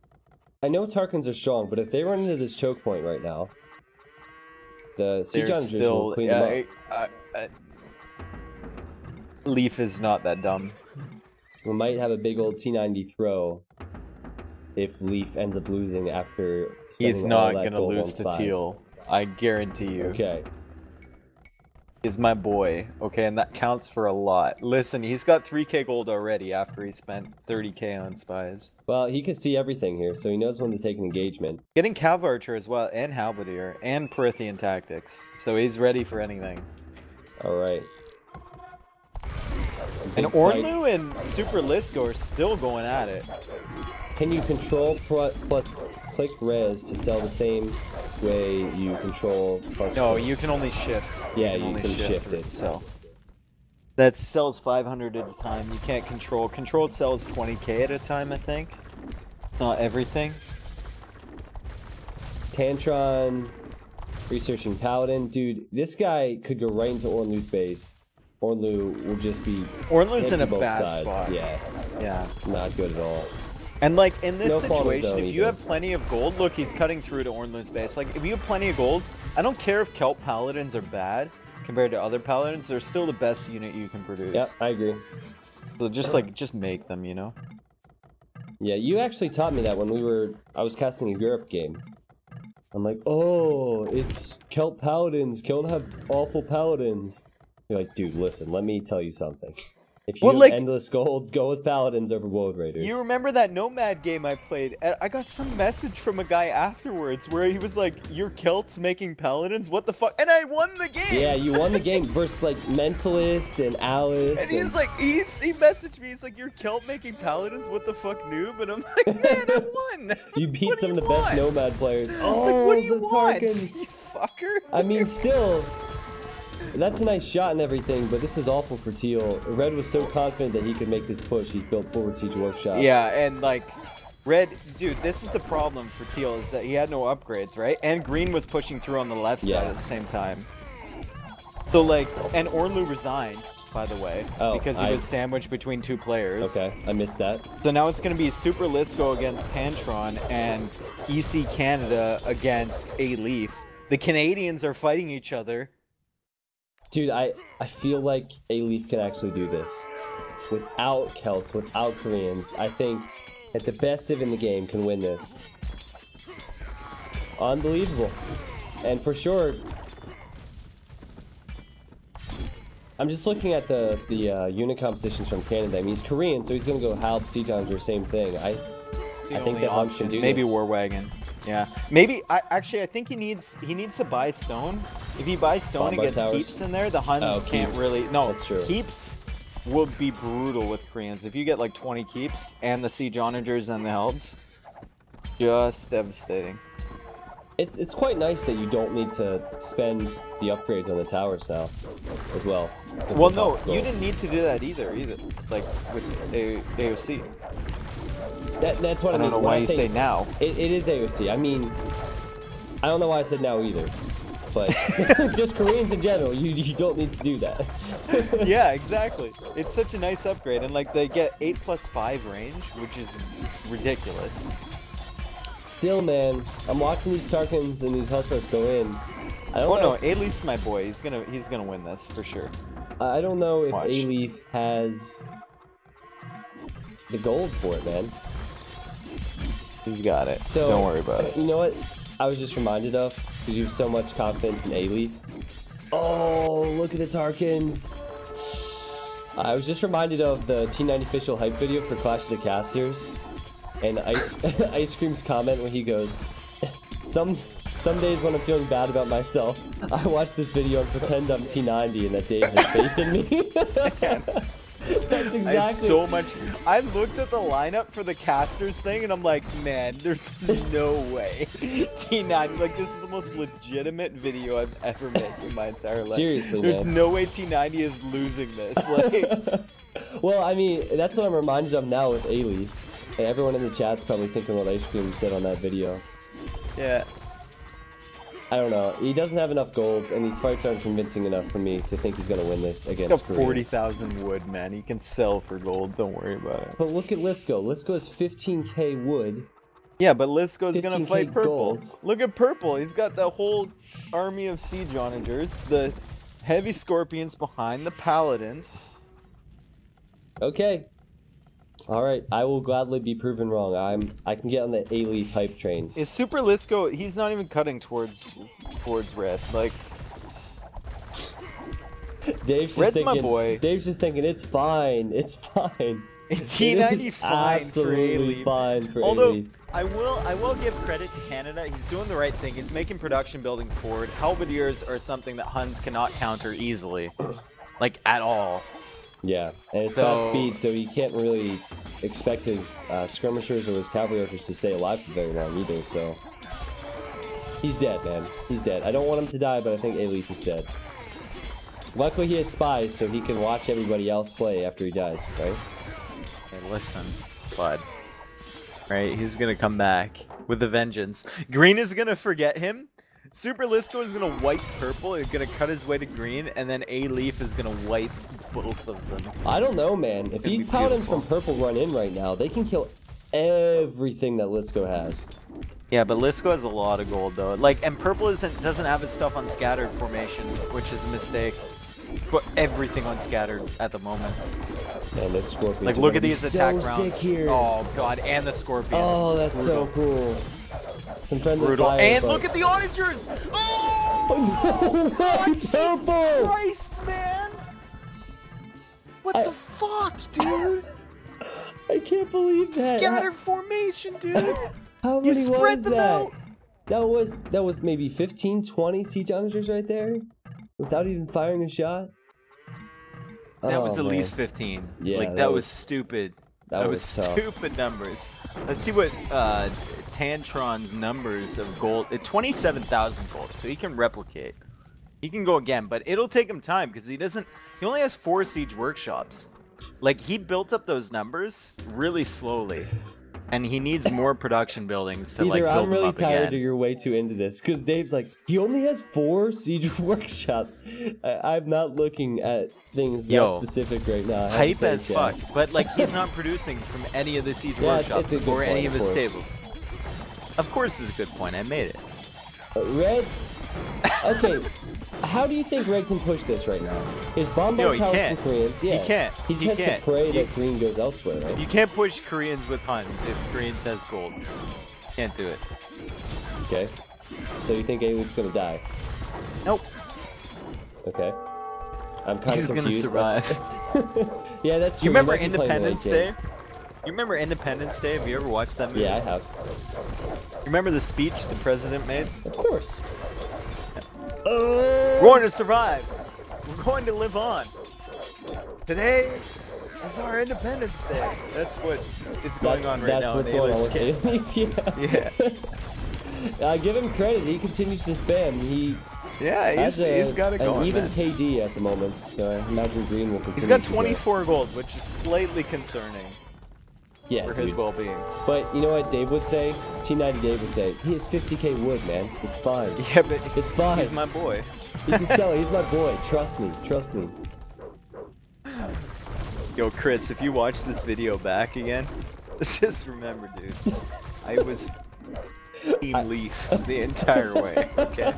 I know Tarkans are strong, but if they run into this choke point right now, the Siege Onagers will clean them up. Leaf is not that dumb. We might have a big old T90 throw if Leaf ends up losing after spending He's all not that gonna gold lose on to spies. Teal. I guarantee you. Okay. He's my boy. Okay, and that counts for a lot. Listen, he's got 3k gold already after he spent 30k on spies. Well, he can see everything here, so he knows when to take an engagement. Getting Cav Archer as well, and Halberdier, and Prithian Tactics. So he's ready for anything. Alright. And Ornlu and Super Lisco are still going at it. Can you control plus click res to sell the same way you control plus... No, click? you can only shift. Yeah, you you can shift it. Sell. That sells 500 at a time. You can't control. Control sells 20k at a time, I think. Not everything. Tantron, researching Paladin. Dude, this guy could go right into Ornlu's base. Ornlu will just be... Ornlu's in a both bad sides. spot. Yeah, Yeah. not good at all. And like in this No fault of his situation, own if you either. have plenty of gold, look, he's cutting through to Ornlu's base. Like if you have plenty of gold, I don't care if Kelp Paladins are bad compared to other Paladins, they're still the best unit you can produce. Yep, I agree. So just make them, you know? Yeah, you actually taught me that when I was casting a Europe game. I'm like, oh, it's Kelp Paladins. Kelp have awful Paladins. You're like, dude, listen, let me tell you something. If you have endless gold, go with Paladins over Woad Raiders. You remember that Nomad game I played? I got some message from a guy afterwards where he was like, "Your Celts making Paladins? What the fuck?" And I won the game! Yeah, you won the game versus like Mentalist and Alice. And he's like, he messaged me, he's like, "Your Celt making Paladins? What the fuck, noob?" And I'm like, man, I won! You beat some of the best Nomad players. Oh, like, what do you the want? Tarkans. You fucker! I mean, still... That's a nice shot and everything, but this is awful for Teal. Red was so confident that he could make this push. He's built forward siege workshop. Yeah, and like, Red, dude, this is the problem for Teal, is that he had no upgrades, right? And Green was pushing through on the left side at the same time. So like, and Ornlu resigned, by the way, because he was sandwiched between two players. Okay, I missed that. So now it's going to be Super Lisco against Tantron and EC Canada against A-Leaf. The Canadians are fighting each other. Dude, I feel like A-Leaf can actually do this. Without Celts, without Koreans, I think that the best Civ in the game can win this. Unbelievable. And for sure, I'm just looking at the unit compositions from Canada. I mean, he's Korean, so he's going to go Halb, Siege Hunter, same thing. I think that Huns can do maybe this. War Wagon. Yeah, maybe. I think he needs to buy stone. If he buys stone and gets keeps in there, the Huns can't really. No, that's true. Keeps would be brutal with Koreans. If you get like 20 keeps and the siege onagers and the helps, just devastating. It's quite nice that you don't need to spend the upgrades on the towers now, as well. Well, no, you didn't need to do that either. Like with AOC. That's what I mean. I don't know why you say now. It is AOC. I mean, I don't know why I said now either. But just Koreans in general, you don't need to do that. Yeah, exactly. It's such a nice upgrade, and like they get 8+5 range, which is ridiculous. Still, man, I'm watching these Tarkans and these Hustlers go in. I don't know. No, A-Leaf's my boy. He's gonna win this for sure. I don't know if A-Leaf has the gold for it, man. He's got it. So, don't worry about it. You know what I was just reminded of? Because you have so much confidence in A-Leaf. Oh, look at the Tarkans. I was just reminded of the T90 official hype video for Clash of the Casters. And Ice Cream's comment where he goes, some days when I'm feeling bad about myself, I watch this video and pretend I'm T90 and that Dave has faith in me. That's exactly. I looked at the lineup for the casters thing and I'm like, man, there's no way T90, like this is the most legitimate video I've ever made in my entire life. Seriously, there's man. no way T90 is losing this. Like, well, I mean, that's what I'm reminded of now with A-Leaf. And everyone in the chat's probably thinking what Ice Cream said on that video. Yeah. I don't know. He doesn't have enough gold, and these fights aren't convincing enough for me to think he's going to win this against Koreans. 40,000 wood, man. He can sell for gold. Don't worry about it. But look at Lisco. Lisco has 15k wood. Yeah, but Lisco's going to fight purple. Gold. Look at purple. He's got the whole army of siege onagers. The Heavy Scorpions behind the Paladins. Okay. All right, I will gladly be proven wrong. I can get on the A-Leaf hype train. Is Super Lisco? He's not even cutting towards red. Like Dave's just Red's thinking, my boy. Dave's just thinking it's fine. It's fine. T90 fine for A-Leaf. Fine for Although A-Leaf. I will give credit to Canada. He's doing the right thing. He's making production buildings forward. Halberdiers are something that Huns cannot counter easily, like at all. Yeah, and it's not speed, so you can't really expect his skirmishers or his cavalry archers to stay alive for very long either, so... He's dead, man. He's dead. I don't want him to die, but I think A-Leaf is dead. Luckily he has spies, so he can watch everybody else play after he dies, right? Hey, listen, bud. Right, he's gonna come back with a vengeance. Green is gonna forget him. Super Lisco is gonna wipe purple, he's gonna cut his way to green, and then A-Leaf is gonna wipe both of them. I don't know, man. If these paladins from purple run in right now, they can kill everything that Lisco has. Yeah, but Lisco has a lot of gold though. Like, and purple doesn't have his stuff on scattered formation, which is a mistake. But everything on scattered at the moment. And the scorpions. Like, look at these attack so rounds. Sick here. Oh god, and the scorpions. Oh, that's brutal. so cool. Some friendly Brutal. fire, And but... look at the onagers! Oh! God, Jesus Christ, man! What the fuck, dude? I can't believe that. Scattered formation, dude! How many you spread was them that? out! That was maybe 15, 20 siege onagers right there? Without even firing a shot? That was at man. least 15. Yeah, like, that was stupid. That was tough. stupid numbers. Let's see what Tantron's numbers of gold. 27,000 gold, so he can replicate. He can go again, but it'll take him time because he only has 4 siege workshops. Like, he built up those numbers really slowly. And he needs more production buildings to Either like build I'm really them up tired again. or you're way too into this. Because Dave's like, he only has 4 siege workshops. I'm not looking at things that specific right now. Hype as fuck. But like, he's not producing from any of the siege workshops or any of his stables. Of course it's a good point. I made it. Red... Okay, how do you think Red can push this right now? Is Bombard Tower from Koreans? Yeah. He can't. He just has to pray that Green goes elsewhere, right? You can't push Koreans with Huns if Koreans has gold. Can't do it. Okay. So you think A-Leaf's gonna die? Nope. Okay. I'm kind of confused. He's gonna survive. Yeah, that's true. You remember Independence Day? You remember Independence Day? Have you ever watched that movie? Yeah, I have. You remember the speech the president made? Of course. We're going to survive. We're going to live on. Today is our Independence Day. That's what is going on right now. That's what's going on with A-Leaf. Yeah. Give him credit. He continues to spam. He's got it going. An even man. KD at the moment. So I imagine Green will continue. He's got 24 gold, which is slightly concerning. Yeah, for his well-being. But you know what Dave would say? T90 Dave would say, he has 50k wood, man. It's fine. Yeah, but it's fine. He's my boy. He can sell it. He's my boy. Trust me. Trust me. Yo, Chris, if you watch this video back again, just remember, dude, I was Team Leaf the entire way, okay?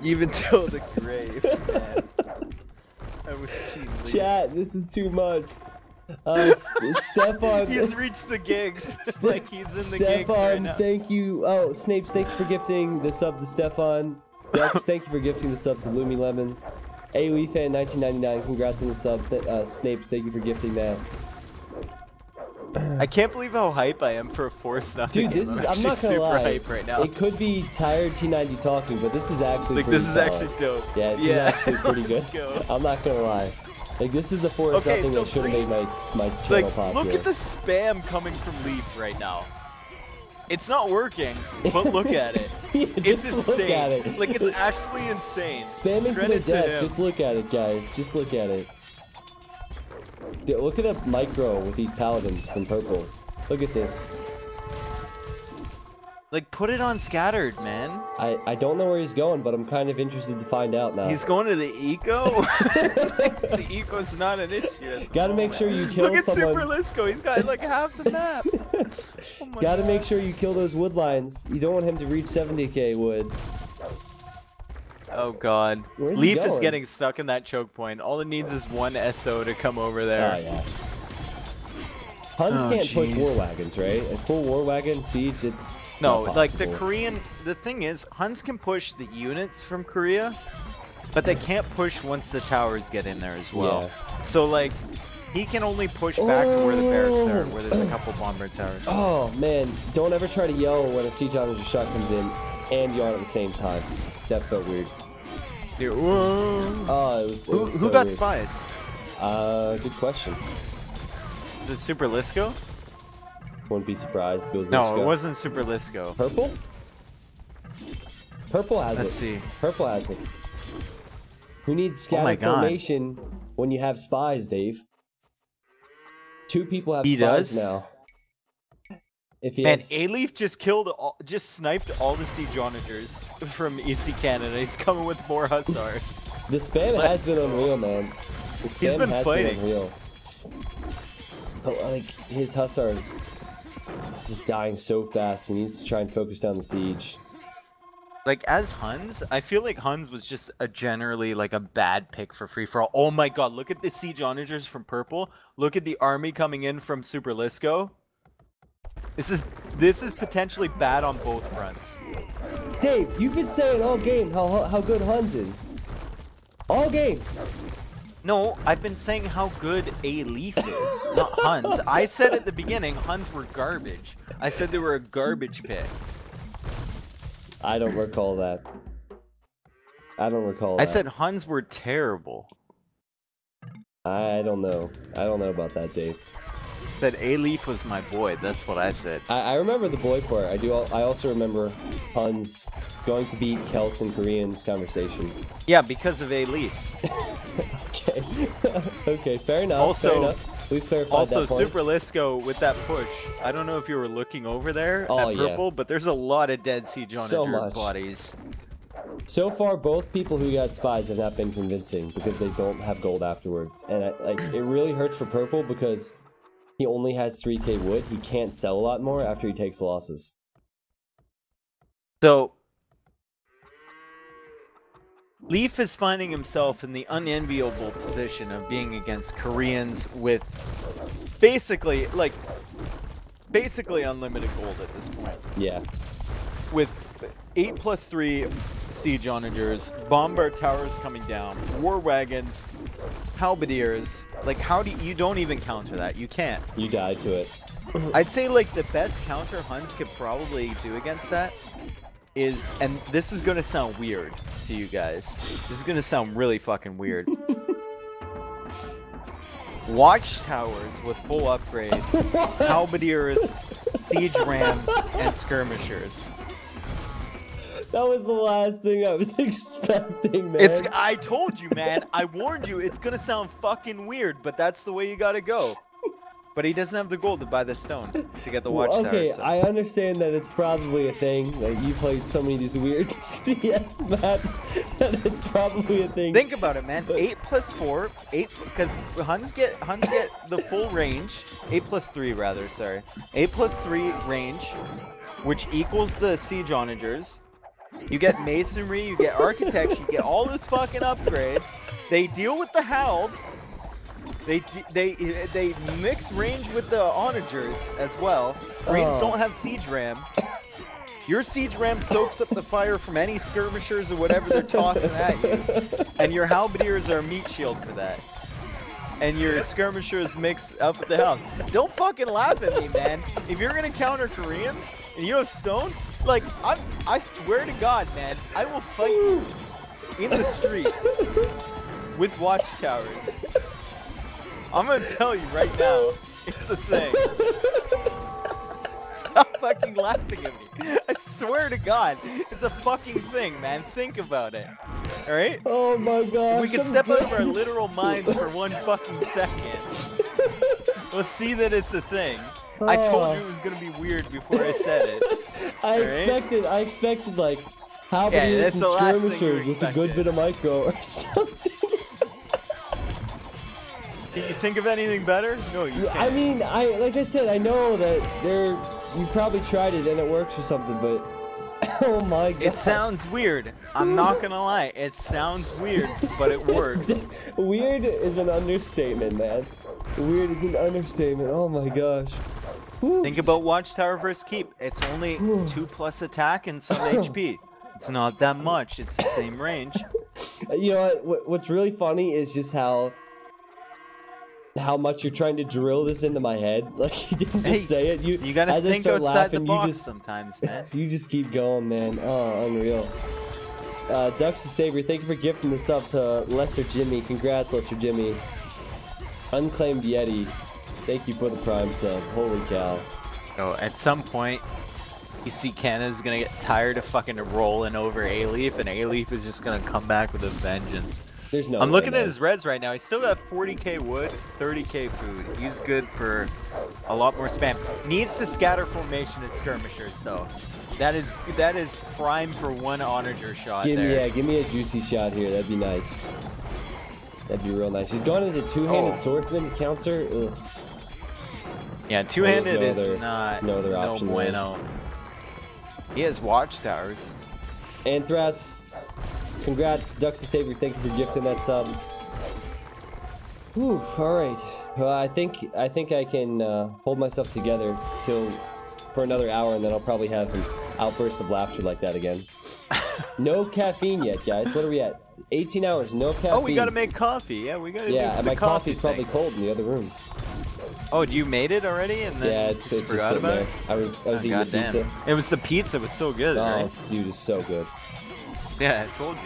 Even till the grave, man. I was Team Leaf. Chat, this is too much. Stefan. He's reached the gigs. Like he's in the gigs right now. Thank you. Oh, Snapes, thank you for gifting the sub to Stefan. Dex, thank you for gifting the sub to Loomy Lemons. A-Leaf fan 1999, congrats on the sub. Snapes, thank you for gifting that. I can't believe how hype I am for a 4-0 Dude, game. this is, I'm not gonna super lie. hype right now. It could be tired T90 talking, but this is actually like pretty this is solid. actually dope. Yeah, this is actually pretty good. Let's go. I'm not gonna lie. Like this is the 4-0 that should have made my channel pop. Look at the spam coming from Leaf right now. It's not working, but look at it. It's insane. Look at it. Like it's actually insane. Spamming Credit to the death. Just look at it, guys. Just look at it. Dude, look at the micro with these paladins from purple. Look at this. Like put it on scattered, man. I don't know where he's going, but I'm kind of interested to find out now. He's going to the eco? The eco's not an issue. Gotta make sure you kill Look at someone. Super Lisco. He's got like half the map. Oh my Gotta God. make sure you kill those wood lines. You don't want him to reach 70k wood. Oh God. Where's he Leaf is going? getting stuck in that choke point. All it needs is one SO to come over there. Oh, yeah. Huns Oh, can't push war jeez. wagons, right? A full war wagon siege, it's No, not like the possible. Korean. The thing is, Huns can push the units from Korea, but they can't push once the towers get in there as well. So like, he can only push back to where the barracks are, where there's a couple bomber towers. Oh man, don't ever try to yell when a siege onager shot comes in and yawn at the same time. That felt weird. Dude, whoa. Oh, it was Who so got weird. spies? Good question. Is it Super Lisco? Wouldn't be surprised if it was No, Lisco. it wasn't Super Lisco. Purple? Purple has Let's it. see. Purple has it. Who needs Oh my scattered God. formation when you have spies, Dave? 2 people have He spies does? now. If he Man, has... A-Leaf just just sniped all the siege onagers from EC Canada. He's coming with more hussars. The spam Let's has been go. unreal, man. The spam He's been has fighting. Been unreal. But like his hussars just dying so fast. He needs to try and focus down the siege. Like, as Huns, I feel like Huns was just a generally, like, a bad pick for free-for-all. Oh my God, look at the siege onagers from Purple. Look at the army coming in from Super Lisco. This is potentially bad on both fronts. Dave, you've been saying all game how good Huns is. All game. No, I've been saying how good A-Leaf is, not Huns. I said at the beginning, Huns were garbage. I said they were a garbage pick. I don't recall that. I don't recall that. I said Huns were terrible. I don't know. I don't know about that, Dave. Said A-Leaf was my boy. That's what I said. I remember the boy part. I also remember Huns going to beat Celts and Koreans conversation. Yeah, because of A-Leaf. Okay. Okay, fair enough. Also- fair enough. We've clarified Also, that point. Super Lisco with that push. I don't know if you were looking over there Oh, at yeah. Purple, but there's a lot of dead siege So onager much. bodies. So far, both people who got spies have not been convincing because they don't have gold afterwards, and it really hurts for Purple because he only has 3k wood. He can't sell a lot more after he takes losses. So, Leaf is finding himself in the unenviable position of being against Koreans with basically unlimited gold at this point. Yeah. With 8+3 siege onagers, bombard towers coming down, war wagons, halberdiers. Like, how do you don't even counter that? You can't. You die to it. I'd say like the best counter Huns could probably do against that is, and this is gonna sound weird to you guys. This is gonna sound really fucking weird. Watchtowers with full upgrades, halberdiers, siege rams, and skirmishers. That was the last thing I was expecting, man. I told you, man. I warned you. It's gonna sound fucking weird, but that's the way you gotta go. But he doesn't have the gold to buy the stone to get the watchtower. Okay, So. I understand that it's probably a thing. Like, you played so many of these weird CS maps that it's probably a thing. Think about it, man. But- 8+4, 8 because Huns get the full range. 8+3 rather, sorry. 8+3 range, which equals the siege onagers. You get masonry, you get architecture, you get all those fucking upgrades. They deal with the halbs. They mix range with the onagers as well. Koreans Oh. don't have siege ram. Your siege ram soaks up the fire from any skirmishers or whatever they're tossing at you, and your halberdiers are a meat shield for that. And your skirmishers mix up with the halbs. Don't fucking laugh at me, man. If you're gonna counter Koreans and you have stone, like I swear to God, man, I will fight you in the street with watchtowers. I'm gonna tell you right now, it's a thing. Stop fucking laughing at me. I swear to God, it's a fucking thing, man. Think about it. Alright? Oh my god. We can step out of our literal minds for 1 fucking second. We'll see that it's a thing. I told you it was gonna be weird before I said it. I expected like How about that's some the last thing you skirmishers with a good expected. bit of micro or something? Can you think of anything better? No, you can't. I mean, like I said, I know that you probably tried it and it works or something, but oh my god. It sounds weird. I'm not gonna lie. It sounds weird, but it works. Weird is an understatement, man. Weird is an understatement. Oh my gosh. Woo. Think about Watchtower vs. Keep. It's only 2+ attack and some HP. It's not that much. It's the same range. You know what's really funny is just how much you're trying to drill this into my head. Like, you didn't just say it. You gotta as I think start outside laughing, the box you just, sometimes, man. You just keep going, man. Oh, unreal. Ducks the Savior, thank you for gifting this up to Lesser Jimmy. Congrats, Lesser Jimmy. Unclaimed Yeti, thank you for the Prime sub. Holy cow. Oh, at some point, you see Canada's gonna get tired of fucking rolling over A-Leaf, and A-Leaf is just gonna come back with a vengeance. There's no I'm way, looking man. at his reds right now. He's still got 40k wood, 30k food. He's good for a lot more spam. Needs to scatter formation as skirmishers, though. That is prime for one onager shot there. Give me a juicy shot here. That'd be nice. That'd be real nice. He's going into two-handed swordsman counter. Ugh. Yeah, two-handed is no other option bueno. He has watchtowers. Anthras, congrats, Ducks the Savior. Thank you for gifting that sub. Whew, all right. Well, I think I can hold myself together for another hour, and then I'll probably have an outburst of laughter like that again. No caffeine yet, guys. What are we at? 18 hours, no caffeine. Oh, we gotta make coffee. Yeah, we gotta do the and my coffee coffee's probably thing. cold in the other room. Oh, you made it already, and then Yeah, it's just just forgot sitting about there. it. I was eating the Goddamn. pizza. It was the pizza. It was so good, Oh, right? dude, it's so good. Yeah, I told you.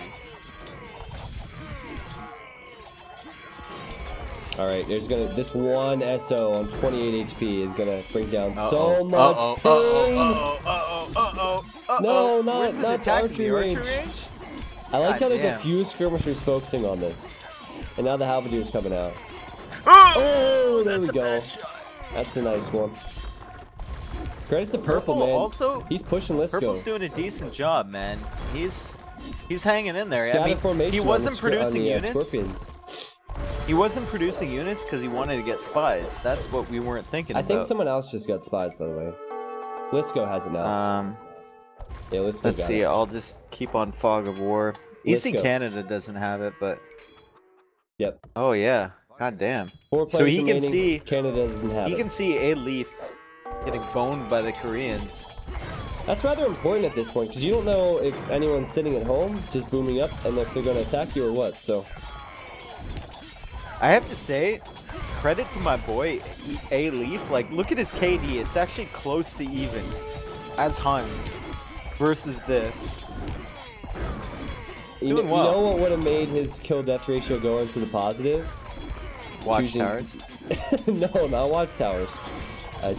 All right, this one SO on 28 HP is gonna bring down so much pain. No, Where's not it attacking archery the archery range. range? I like how there's a Goddamn. few skirmishers focusing on this, and now the halberdier's coming out. Oh, there we that's a go. bad shot. That's a nice one. Credit to Purple, man. Also, He's pushing Lisco. Purple's doing a decent job, man. He's hanging in there. Scatter I mean, formation he on wasn't the producing units. Scorpions. He wasn't producing units because he wanted to get spies. That's what we weren't thinking I about. think someone else just got spies, by the way. Lisco has it now. Yeah, Lisco Let's got see. it. I'll just keep on Fog of War. Easy Lisco. Canada doesn't have it, but Yep. oh yeah, god damn. 4 So players he can remaining. see. Canada doesn't have He it. can see a leaf getting boned by the Koreans. That's rather important at this point because you don't know if anyone's sitting at home just booming up and if they're going to attack you or what. So I have to say, credit to my boy A Leaf. Like, look at his KD. It's actually close to even as Huns versus this. you Doing know well. what would have made his kill-death ratio go into the positive? Watchtowers. No, not watchtowers.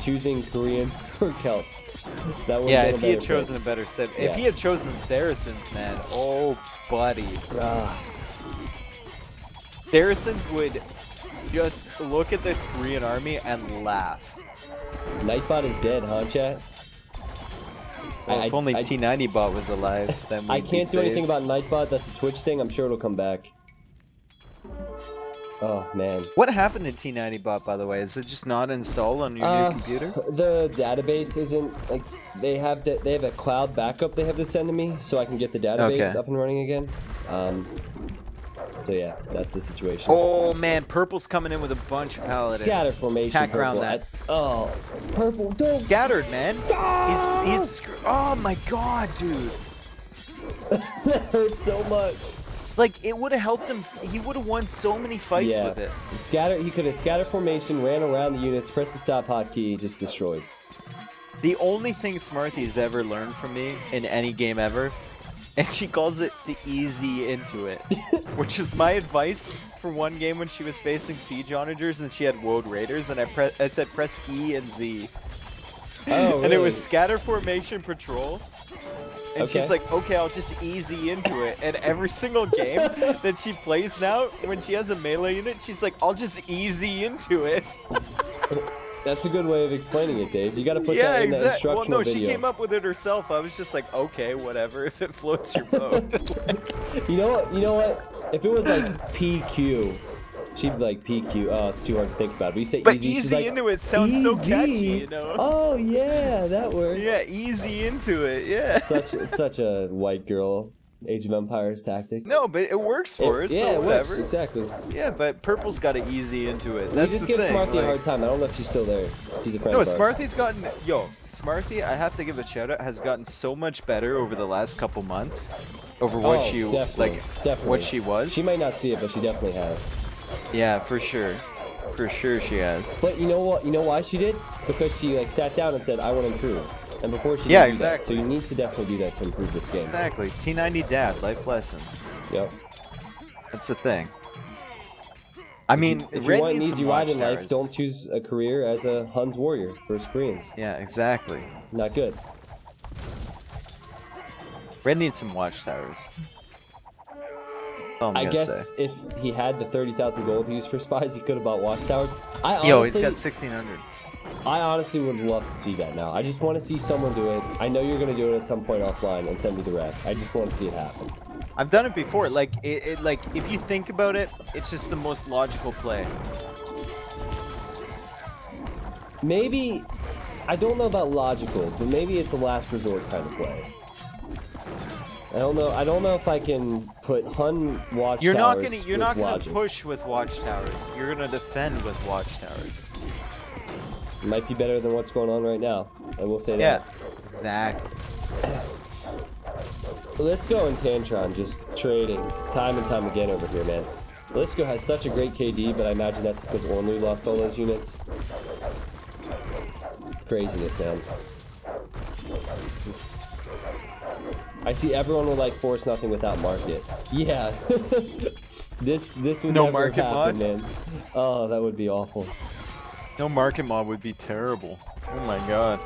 Choosing Koreans or Celts. That would Yeah, have if been he a had better chosen a better set. If Yeah. he had chosen Saracens, man, oh buddy. pick. Ah, Saracens would just look at this Korean army and laugh. Nightbot is dead, huh, chat? Well, if only T90 bot was alive, then we'd I be can't do anything saved. about Nightbot. That's a Twitch thing. I'm sure it'll come back. Oh man. What happened to T90 bot, by the way? Is it just not installed on your new computer? The database isn't like they have a cloud backup they have to send to me so I can get the database Okay. up and running again. So yeah, that's the situation. Oh man, Purple's coming in with a bunch of paladins. Scatter formation. Attack around Purple. that. Oh, Purple, don't. Scattered, man. He's oh my god, dude. That hurts so much. Like, it would have helped him. He would have won so many fights Yeah. with it. Scatter. He could have scatter formation, ran around the units, pressed the stop hotkey, just destroyed. The only thing Smarthy's ever learned from me in any game ever, and she calls it to easy into it, which is my advice for one game when she was facing siege onagers and she had woad raiders, and I said press E and Z, Oh, and it really? was scatter formation patrol. And Okay. she's like, okay, I'll just easy into it. And every single game that she plays now, when she has a melee unit, she's like, I'll just easy into it. That's a good way of explaining it, Dave. You got to put Yeah, that in the exactly. Well, instructional no, video. she came up with it herself. I was just like, okay, whatever. If it floats your boat. You know what? You know what? If it was like PQ, she'd be like PQ. Oh, it's too hard to think about. But you say But easy, she's easy like, into it sounds so easy? catchy, you know? Oh yeah, that works. Yeah, easy into it. Yeah. Such a white girl Age of Empires tactic. No, but it works for her, so yeah, it whatever. works, exactly. Yeah, but Purple's got to easy into it. We That's just the give thing. Smarthy like... a hard time. I don't know if she's still there. She's a friend No, of ours. Smarthy's gotten... Yo, Smarthy, I have to give a shout out, has gotten so much better over the last couple months. Over what she... definitely, definitely. What she was. She might not see it, but she definitely has. Yeah, for sure. For sure she has. But you know what? You know why she did? Because she like sat down and said, "I want to improve." And before she yeah, did that. exactly. So you need to definitely do that to improve this game. Exactly. T90 Dad, life lessons. Yep. That's the thing. I mean, if Red you want an needs easy some ride in life, watchtowers. don't choose a career as a Huns warrior versus Koreans. Yeah, exactly. Not good. Red needs some watchtowers. I guess if he had the 30,000 gold he used for spies, he could have bought watchtowers. Yo, he's got 1,600. I honestly would love to see that now. I just want to see someone do it. I know you're going to do it at some point offline and send me the rec. I just want to see it happen. I've done it before. Like, like if you think about it, it's just the most logical play. Maybe, I don't know about logical, but maybe it's a last resort kind of play. I don't know. I don't know if I can put Hun watchtowers. You're not gonna logic. push with watchtowers. You're gonna defend with watchtowers. It might be better than what's going on right now. I will say that. Yeah, exactly. Let's go in Tantron, just trading time and time again over here, man. Lisko has such a great KD, but I imagine that's because Ormlu lost all those units. Craziness, man. I see everyone would like force nothing without market. Yeah. this would No never market happen, mod? man. Oh, that would be awful. No market mod would be terrible. Oh my god.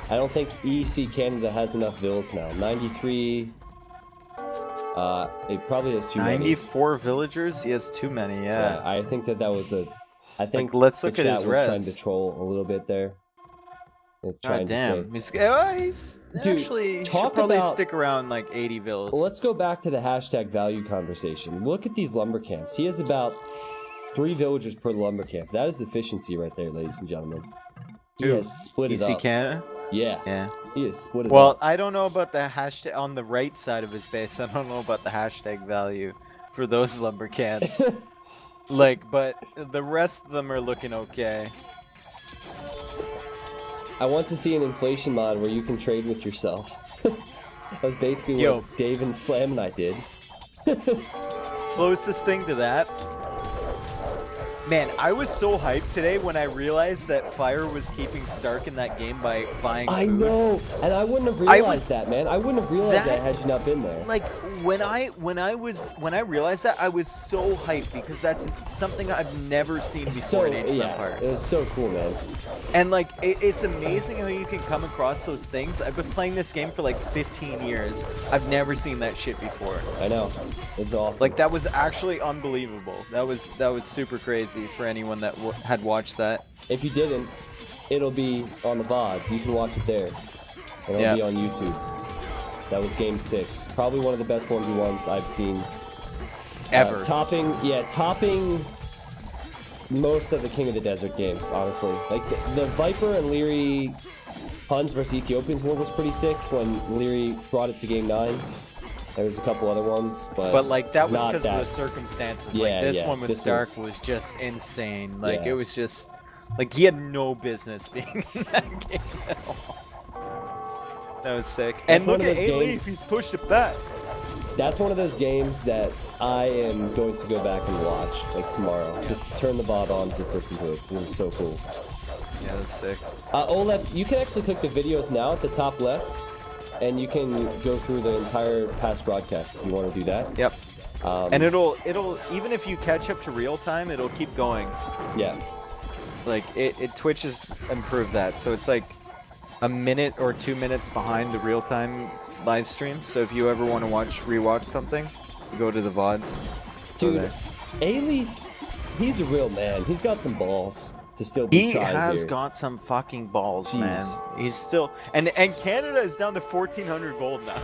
I don't think EC Canada has enough vills now. 93. It probably has too many. 94 villagers? He has too many, yeah. I think that was a. I think like, let's the look at chat his was res. trying to troll a little bit there. God damn. He's Dude, actually talk should probably about- stick around like 80 vills. Well, let's go back to the hashtag value conversation. Look at these lumber camps. He has about 3 villagers per lumber camp. That is efficiency right there, ladies and gentlemen. He has split it EC up. Canada? Yeah. Yeah. He has split it Well, up. I don't know about the hashtag on the right side of his base. I don't know about the hashtag value for those lumber camps. Like, but the rest of them are looking okay. I want to see an inflation mod where you can trade with yourself. That's basically Yo. what Dave and Slam and I did. Closest thing to that. Man, I was so hyped today when I realized that Fire was keeping Stark in that game by buying food. I know, and I wouldn't have realized that, man. I wouldn't have realized that had you not been there. Like when I realized that, I was so hyped because that's something I've never seen before in Age of Empires. It was so cool, man. And like it's amazing how you can come across those things. I've been playing this game for like 15 years. I've never seen that shit before. I know, it's awesome. Like that was actually unbelievable. That was super crazy for anyone that had watched that. If you didn't, it'll be on the VOD. You can watch it there. And it'll be on YouTube. That was game 6. Probably one of the best 1v1s I've seen. Ever. Topping most of the King of the Desert games, honestly. Like, the Viper and Leary Huns versus Ethiopians war was pretty sick when Leary brought it to game 9. There was a couple other ones, but like that was not because of that- the circumstances. Yeah, Like this yeah, one with this Stark was- was just insane. Like Yeah. it was just like he had no business being in that game at all. That was sick. And one look of at those A-Leaf, games- he's pushed it back. That's one of those games that I am going to go back and watch, like tomorrow. Just turn the VOD on, just listen to it. It was so cool. Yeah, that's sick. Olaf, you can actually click the videos now at the top left, and you can go through the entire past broadcast if you want to do that. Yep. And it'll even if you catch up to real time, it'll keep going. Yeah. Like Twitch has improved that, so it's like a minute or 2 minutes behind the real time live stream. So if you ever want to rewatch something, you go to the VODs. Dude, A-Leaf he's a real man. He's got some balls to still be He trying has here. got some fucking balls, Jeez. man. He's still and Canada is down to 1,400 gold now.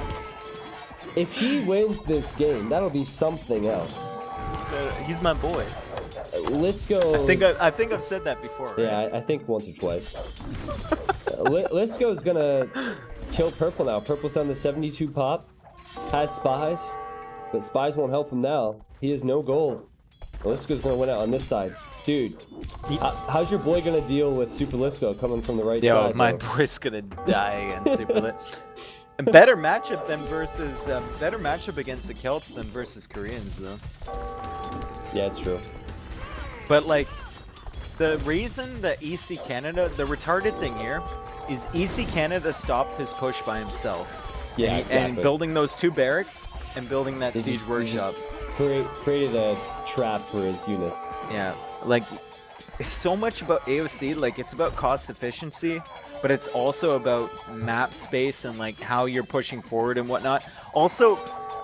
If he wins this game, that'll be something else. He's my boy. Lisco. I think I've said that before. Right? Yeah, I think once or twice. Lisco's gonna kill Purple now. Purple's down to 72 pop. Has spies, but spies won't help him now. He has no gold. Lisco's gonna win out on this side. Dude, how's your boy gonna deal with Super Lisco coming from the right side? Yo, my boy's gonna die against Super Lit. And better matchup against the Celts than versus Koreans though. Yeah, it's true. But like, the reason that EC Canada, the retarded thing here, is EC Canada stopped his push by himself. Yeah, exactly. And building those 2 barracks and building that siege workshop. Created a trap for his units. Yeah, like, it's so much about AOC, like, it's about cost efficiency, but it's also about map space and, like, how you're pushing forward and whatnot. Also,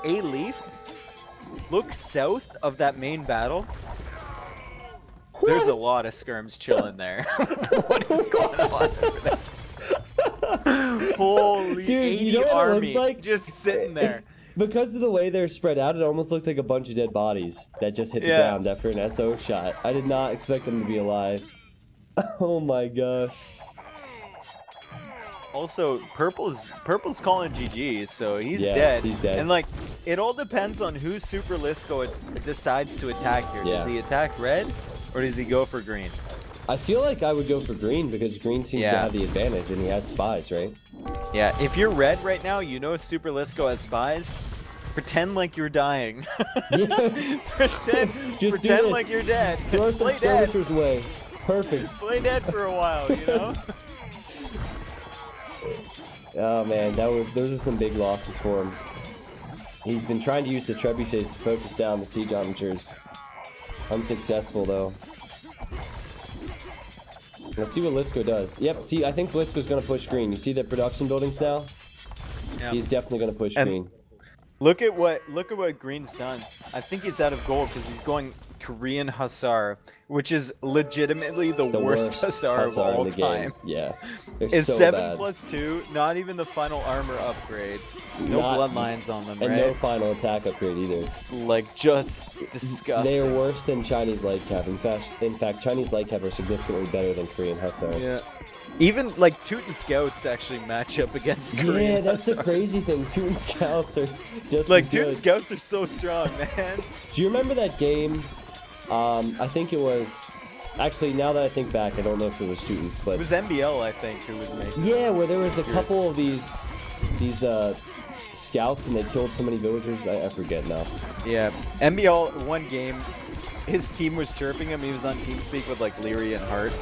A-Leaf, look south of that main battle. What? There's a lot of skirms chilling there. What is going on over there? Holy, Dude, 80 you know what army it looks like? just sitting there. Because of the way they're spread out, it almost looked like a bunch of dead bodies that just hit the ground after an SO shot. I did not expect them to be alive. Oh my gosh. Also, Purple's calling GG, so he's Yeah, dead. he's dead. And like, it all depends on who Super Lisco decides to attack here. Yeah. Does he attack red, or does he go for green? I feel like I would go for green because green seems to have the advantage and he has spies, right? Yeah, if you're red right now, you know Super Lisco has spies. Pretend like you're dying. pretend like you're dead. Throw some Play dead. skirmishers away. Perfect. Play dead for a while, you know? Oh man, those are some big losses for him. He's been trying to use the trebuchets to focus down the siege onagers. Unsuccessful though. Let's see what Lisco does. Yep, see, I think Lisco's gonna push green. You see the production buildings now? Yeah. He's definitely gonna push green. Look at what Green's done. I think he's out of gold because he's going Korean Hussar, which is legitimately the worst Hussar of all time. Yeah. It's so 7 bad. + 2, not even the final armor upgrade. No bloodlines on them, and right? no final attack upgrade either. Like, just disgusting. They are worse than Chinese light cap. In fact, Chinese light cap are significantly better than Korean Hussar. Yeah. Even like Teuton Scouts actually match up against Korean Yeah, that's Hussars. the crazy thing. Teuton Scouts are just like as good. Teuton Scouts are so strong, man. Do you remember that game? I think it was. Actually, now that I think back, I don't know if it was Teutons, but It was MBL, I think, who was making. yeah, where there was a couple of these scouts and they killed so many villagers. I forget now. Yeah, MBL one game, his team was chirping him. He was on TeamSpeak with like Leary and Hart,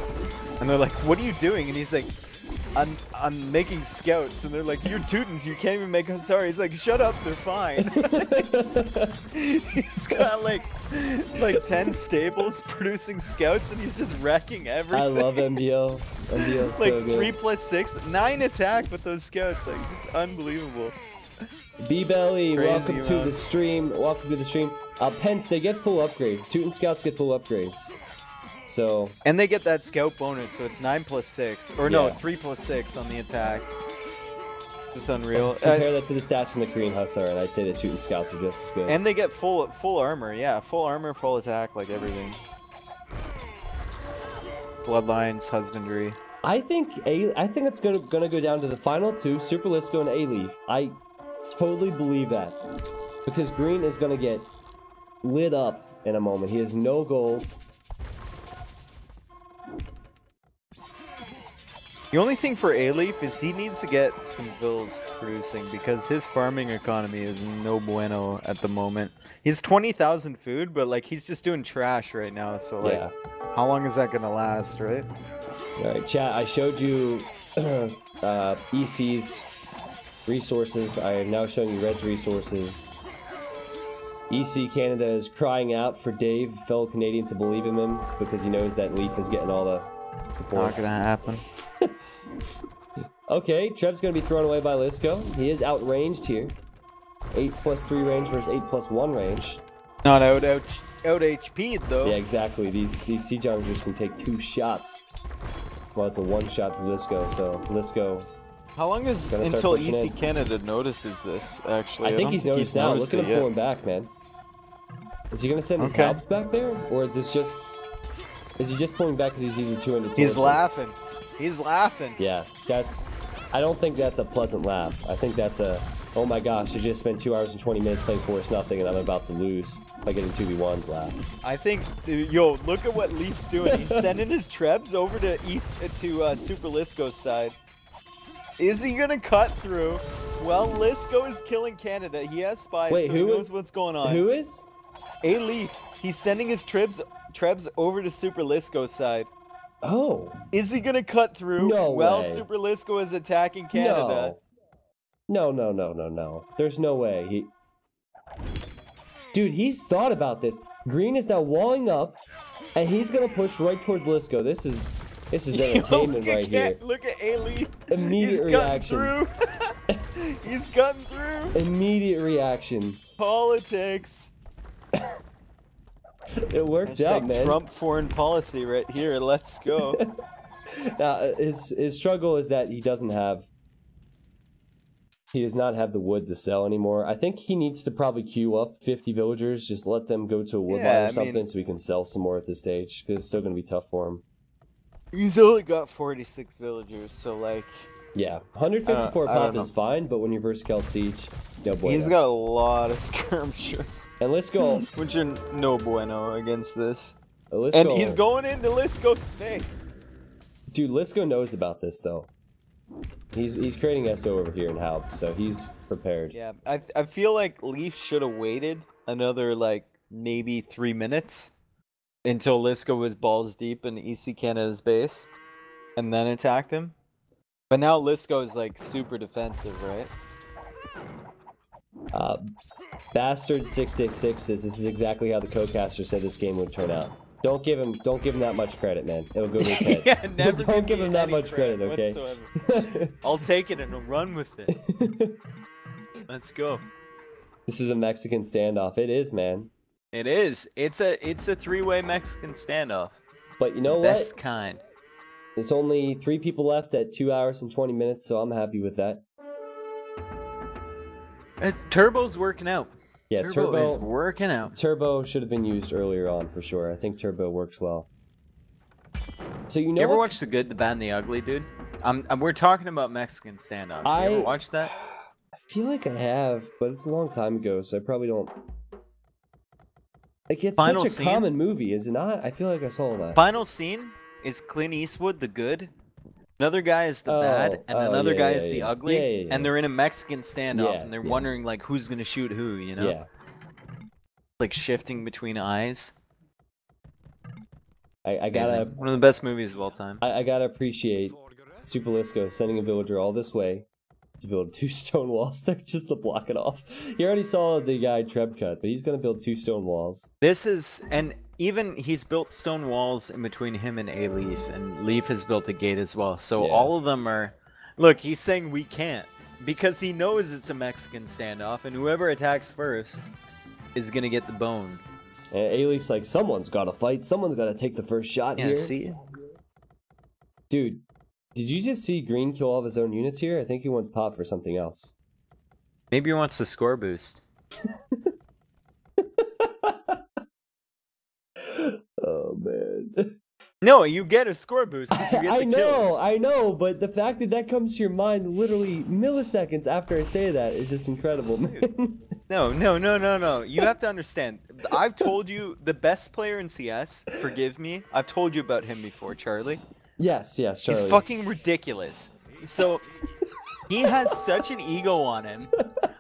and they're like, "What are you doing?" And he's like, I'm making scouts," and they're like, "You're Teutons, you can't even make Hussar." He's like, "Shut up, they're fine." He's got like 10 stables producing scouts, and he's just wrecking everything. I love MBL. MBL's like so good. 3 + 6, 9 attack with those scouts, like just unbelievable. B-Belly, Crazy, welcome to man. the stream. Welcome to the stream. Pence, they get full upgrades. Teuton Scouts get full upgrades. So. And they get that scout bonus, so it's 9 + 6, or no, Yeah. 3 + 6 on the attack. Just unreal. Compare that to the stats from the Korean Hussar, and I'd say the Teuton Scouts are just as good. And they get full armor, yeah, full armor, full attack, like everything. Bloodlines, husbandry. I think it's gonna go down to the final two, Super Lisco and A-Leaf. I totally believe that. Because green is gonna get lit up in a moment. He has no golds. The only thing for A-Leaf is he needs to get some bills producing because his farming economy is no bueno at the moment. He's 20,000 food, but like he's just doing trash right now, so like Yeah. how long is that gonna last, right? Alright, chat, I showed you EC's resources. I am now showing you Red's resources. EC Canada is crying out for Dave, fellow Canadian, to believe in him because he knows that Leaf is getting all the support. Not gonna happen. Okay, Trev's gonna be thrown away by Lisco. He is outranged here. 8 + 3 range versus 8 + 1 range. Not out HP'd though. Yeah, exactly. These siege archers can take 2 shots. Well, it's a 1 shot for Lisco, so Lisco. How long is until EC Canada notices this? Actually, I think he's noticed now. Look at him pulling back, man. Is he gonna send his helps back there, or is this just? Is he just pulling back because he's using 200? He's laughing. He's laughing. Yeah, that's. I don't think that's a pleasant laugh. I think that's a. Oh my gosh! I just spent 2 hours and 20 minutes playing Force Nothing, and I'm about to lose by getting 2v1s laugh. I think, yo, look at what Leaf's doing. He's sending his trebs over to Super Lisco's side. Is he gonna cut through? Well, Lisco is killing Canada. He has spies, so he knows what's going on. Who is? A Leaf. He's sending his trebs over to Super Lisco's side. Oh. Is he gonna cut through? No Well, way. Super Lisco is attacking Canada. No. There's no way. Dude, he's thought about this. Green is now walling up, and he's gonna push right towards Lisco. This is entertainment right here. Look at A-Leaf. Immediate reaction. He's cutting through. Immediate reaction. Politics. It worked out, man. Trump foreign policy right here. Let's go. Now, his struggle is that he does not have the wood to sell anymore. I think he needs to probably queue up 50 villagers, just let them go to a wood line or something so he can sell some more at this stage, because it's still going to be tough for him. He's only got 46 villagers, so like... Yeah, 154 pop is fine, but when you're versus Celt Siege, no bueno. He's got a lot of skirmishers. And Lisco... Which are no bueno against this. Lisco, and he's going into Lisco's face. Dude, Lisco knows about this, though. He's creating SO over here in Halb, so he's prepared. Yeah, I feel like Leaf should have waited another, like, maybe 3 minutes until Lisco was balls deep in EC Canada's base, and then attacked him. But now Lisco is, like, super defensive, right? Bastard 666 says this is exactly how the co-caster said this game would turn out. Don't give him that much credit, man. It'll go to his head. Yeah, never don't give him that much credit, okay? Whatsoever. I'll take it and run with it. Let's go. This is a Mexican standoff. It is, man. It is. It's a 3-way Mexican standoff. But you know what? Best kind. There's only 3 people left at 2 hours and 20 minutes, so I'm happy with that. Turbo's working out. Yeah, Turbo is working out. Turbo should have been used earlier on for sure. I think Turbo works well. So you ever watch The Good, the Bad, and the Ugly, dude? We're talking about Mexican standoffs. You ever watch that? I feel like I have, but it's a long time ago, so I probably don't. Like, it's such a common movie, is it not? I feel like I saw that. Final scene is Clint Eastwood, the good. Another guy is the bad, and another guy is the ugly, and they're in a Mexican standoff, and they're wondering like who's gonna shoot who, you know? Yeah. Like shifting between eyes. I gotta one of the best movies of all time. I gotta appreciate Super Lisco sending a villager all this way to build 2 stone walls there just to block it off. You already saw the guy Treb cut, but he's gonna build 2 stone walls. This is, and even he's built stone walls in between him and A-Leaf, and Leaf has built a gate as well. So all of them are, look, he's saying we can't, because he knows it's a Mexican standoff, and whoever attacks first is gonna get the bone. And A-Leaf's like, someone's gotta fight, someone's gotta take the first shot here. Yeah, see? Dude, did you just see Green kill all of his own units here? I think he wants pop for something else. Maybe he wants the score boost. Oh, man. No, you get a score boost because you get the kills. I know, but the fact that that comes to your mind literally milliseconds after I say that is just incredible, man. No. You have to understand. I've told you the best player in CS, forgive me, I've told you about him before, Charlie. Yes, Charlie. He's fucking ridiculous. So, he has such an ego on him.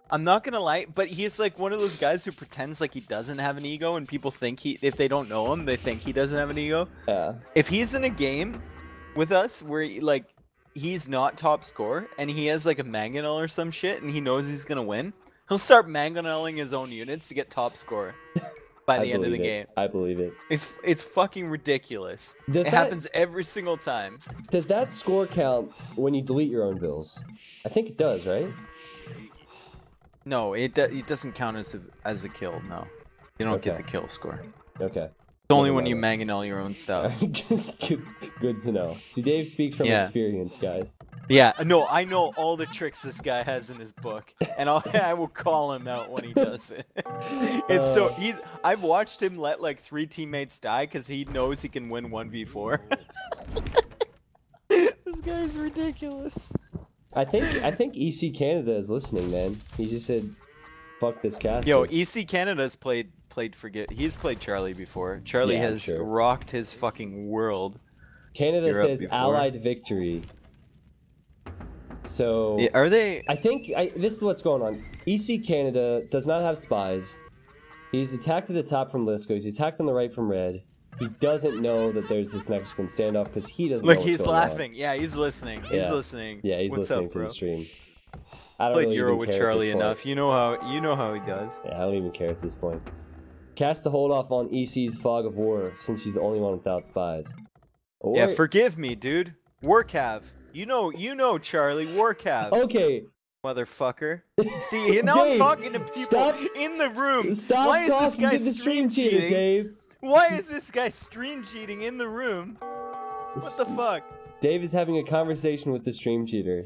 I'm not gonna lie, but he's like one of those guys who pretends like he doesn't have an ego, and people think if they don't know him, they think he doesn't have an ego. Yeah. If he's in a game with us where he's not top score, and he has like a mangonel or some shit, and he knows he's gonna win, he'll start mangoneling his own units to get top score by the end of the game. I believe it. It's fucking ridiculous. It happens every single time. Does that score count when you delete your own bills? I think it does, right? No, it doesn't count as a kill, no. You don't get Okay. the kill score. Okay. It's only Never when mind you that. mangan all your own stuff. Good to know. See, Dave speaks from Yeah. experience, guys. Yeah, no, I know all the tricks this guy has in his book, and I will call him out when he does it. It's so I've watched him let like 3 teammates die because he knows he can win 1v4. This guy's ridiculous. I think EC Canada is listening, man. He just said, "Fuck this caster." Yo, EC Canada's played he's played Charlie before. Charlie Yeah, I'm has sure. rocked his fucking world. Canada Europe says before. Allied victory. So Yeah, are they? I think this is what's going on. EC Canada does not have spies. He's attacked at the top from Lisco. He's attacked on the right from Red. He doesn't know that there's this Mexican standoff because he doesn't know Look, what's he's going laughing. Yeah, he's listening. He's Yeah. listening. Yeah, he's What's listening up, to bro? the stream. I don't Played really Euro even with care at Charlie this point. enough. You know how he does. Yeah, I don't even care at this point. Cast the hold off on EC's Fog of War since she's the only one without spies. Yeah, Or- forgive me, dude. Warcav. You know, Charlie. Warcav. Okay, Motherfucker. See, now I'm Dave, talking to people stop- in the room. stop Why is this talking guy to the stream cheater, cheating? Dave. Why is this guy stream cheating in the room? What the fuck? Dave is having a conversation with the stream cheater.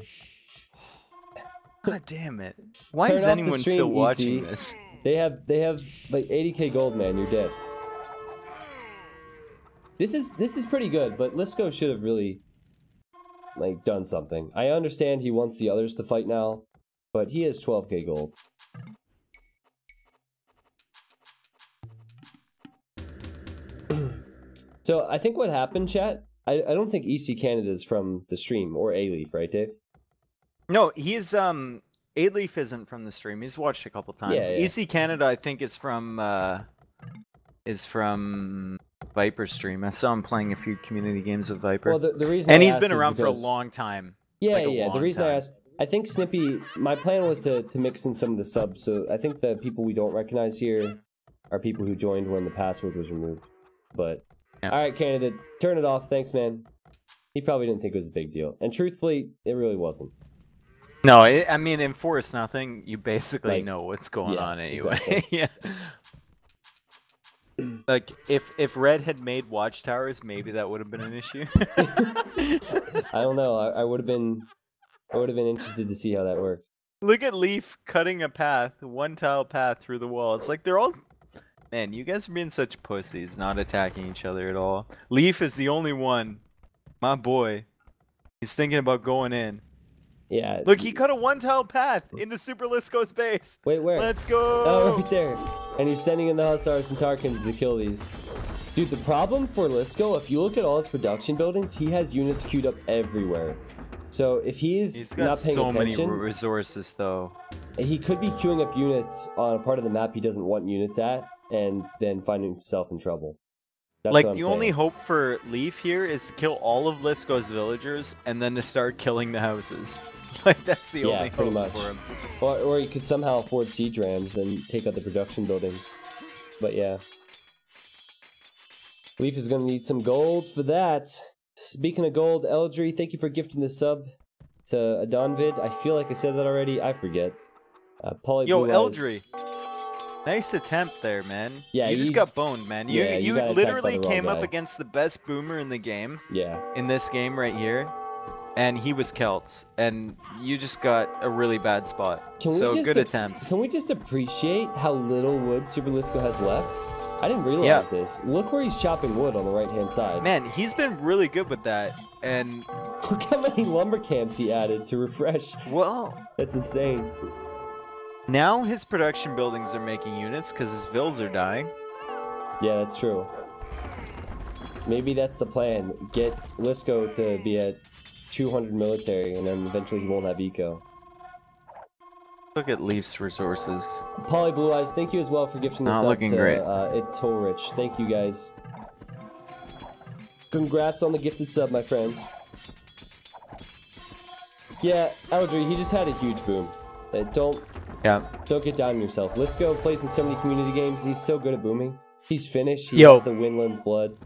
God damn it. Why Turn is off the anyone stream, still EC. watching this? They have like 80k gold, man. You're dead. This is pretty good, but Lisco should have really like done something. I understand he wants the others to fight now, but he has 12k gold. So I think what happened, chat. I don't think EC Canada is from the stream or A-Leaf, right, Dave? No, he's A-Leaf isn't from the stream. He's watched a couple times. Yeah, yeah. EC Canada, I think, is from Viper stream. I saw him playing a few community games with Viper. Well, the reason and I he's asked been is around for a because- long time. Yeah, Like a yeah. The long reason I time. asked, I think Snippy, my plan was to mix in some of the subs, so I think the people we don't recognize here are people who joined when the password was removed. But, Yeah. alright, Canada, turn it off. Thanks, man. He probably didn't think it was a big deal. And truthfully, it really wasn't. No, I mean, in Force Nothing, you basically Like, know what's going yeah, on anyway. exactly. Yeah. Like, if Red had made watchtowers, maybe that would have been an issue. I don't know. I would have been interested to see how that worked. Look at Leaf cutting a path, one tile path through the wall. It's like they're all... Man, you guys are being such pussies, not attacking each other at all. Leaf is the only one. My boy. He's thinking about going in. Yeah. Look, he cut a one tile path into Super Lisco's base. Wait, where? Let's go! Oh, right there. And he's sending in the Hussars and Tarkans to kill these. Dude, the problem for Lisco, if you look at all his production buildings, he has units queued up everywhere. So if He's he's got not paying so attention, many resources, though. he could be queuing up units on a part of the map he doesn't want units at, and then finding himself in trouble. That's Like, what I'm the only saying. hope for Leaf here is to kill all of Lisco's villagers and then to start killing the houses. Like, that's the Yeah, only pretty hope much. for him. Or he could somehow afford siege rams and take out the production buildings. But yeah. Leaf is going to need some gold for that. Speaking of gold, Eldry, thank you for gifting the sub to Adonvid. I feel like I said that already. I forget. Poly Yo, Blue Eyes- Eldry. Nice attempt there, man. Yeah, you just you- got boned, man. You yeah, you you got attacked by literally the wrong came up guy. against the best boomer in the game, Yeah. in this game right here, and he was Celts, and you just got a really bad spot. Can we So just good attempt. Can we just appreciate how little wood Super Lisco has left? I didn't realize Yeah. this. Look where he's chopping wood on the right-hand side. Man, he's been really good with that, and Look how many lumber camps he added to refresh. well, That's insane. now his production buildings are making units because his vills are dying. Yeah, that's true. Maybe that's the plan. Get Lisco to be at 200 military, and then eventually he won't have eco. Look at Leaf's resources. Poly Blue Eyes, thank you as well for gifting this Not up looking to great. It's Tolrich. Thank you guys. Congrats on the gifted sub, my friend. Yeah, Eldry, he just had a huge boom. Don't get down on yourself. Lisco plays in so many community games. He's so good at booming. He's Finnish. He Yo. has the Winland blood.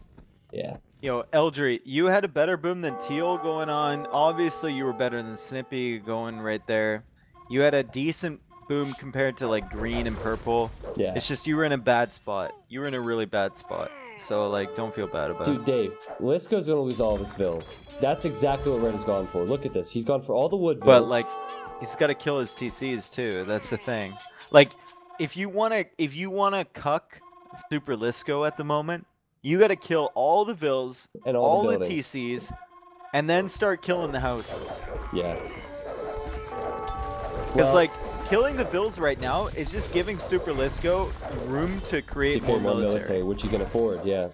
Yeah. Yo, Eldry, you had a better boom than Teal going on. Obviously, you were better than Snippy going right there. You had a decent boom compared to like green and purple. Yeah. It's just you were in a bad spot. You were in a really bad spot. So like, don't feel bad about Dude, it. Dave, Lisko's gonna lose all of his vills. That's exactly what Red has gone for. Look at this. He's gone for all the wood vills. But like, he's got to kill his TCs too. That's the thing. Like, if you wanna cuck Super Lisko at the moment, you got to kill all the vills and all the buildings. TCs, and then start killing the houses. Yeah. Because like killing the vills right now is just giving Super Lisko room to create more military, which you can afford. Yeah.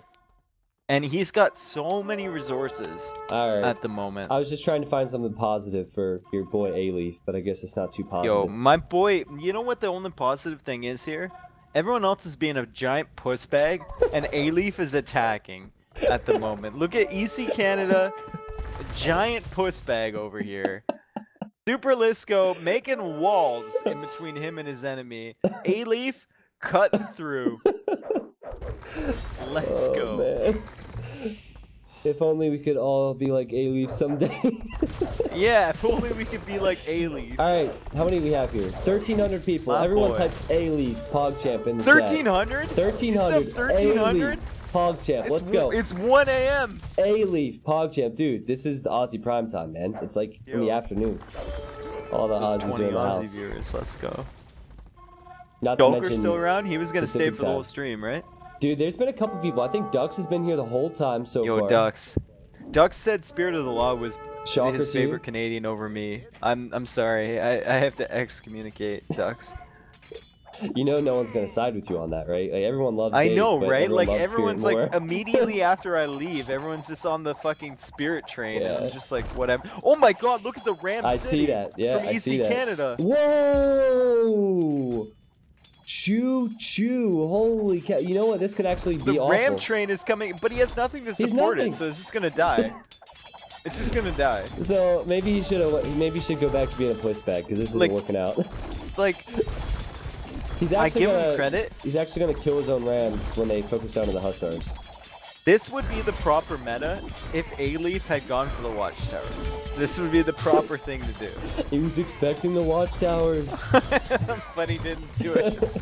And he's got so many resources at the moment. I was just trying to find something positive for your boy A-Leaf, but I guess it's not too positive. Yo, my boy, you know what the only positive thing is here? Everyone else is being a giant puss bag, and A-Leaf is attacking at the moment. Look at EC Canada, giant puss bag over here. Super Lisko making walls in between him and his enemy. A-Leaf cutting through. Let's go. Man. If only we could all be like A-Leaf someday. Yeah, if only we could be like A-Leaf. Alright, how many we have here? 1,300 people. Everyone type A-Leaf, PogChamp in the 1,300? chat. 1,300? 1,300? PogChamp, let's go. It's 1 a.m. A-Leaf, PogChamp. Dude, this is the Aussie prime time, man. It's like in the afternoon. All the Aussies are in the house. Viewers, let's go. Not to mention Shulker's still around? He was going to stay for the whole time. stream, right? Dude, there's been a couple people. I think Dux has been here the whole time so far. Yo, Dux. Dux said Spirit of the Law was Shocker his to you? favorite Canadian over me. I'm sorry. I have to excommunicate Dux. You know no one's gonna side with you on that, right? Like everyone loves I Dave, know, but right? everyone Like loves everyone's Spirit like more. immediately after I leave, everyone's just on the fucking Spirit train, and Yeah. I'm just like, whatever. Oh my God! Look at the Ram I City see that. Yeah, from I see EC that. Canada. Whoa! Choo choo! Holy cow! You know what? This could actually be The awful. Ram train is coming, but he has nothing to support nothing. it, so it's just gonna die. It's just gonna die. So maybe he should go back to being a push bag because this isn't Like- working out. Like, He's I actually give gonna, him credit. He's actually gonna kill his own Rams when they focus down on the Hussars. This would be the proper meta if A-Leaf had gone for the watchtowers. This would be the proper thing to do. He was expecting the watchtowers. But he didn't do it.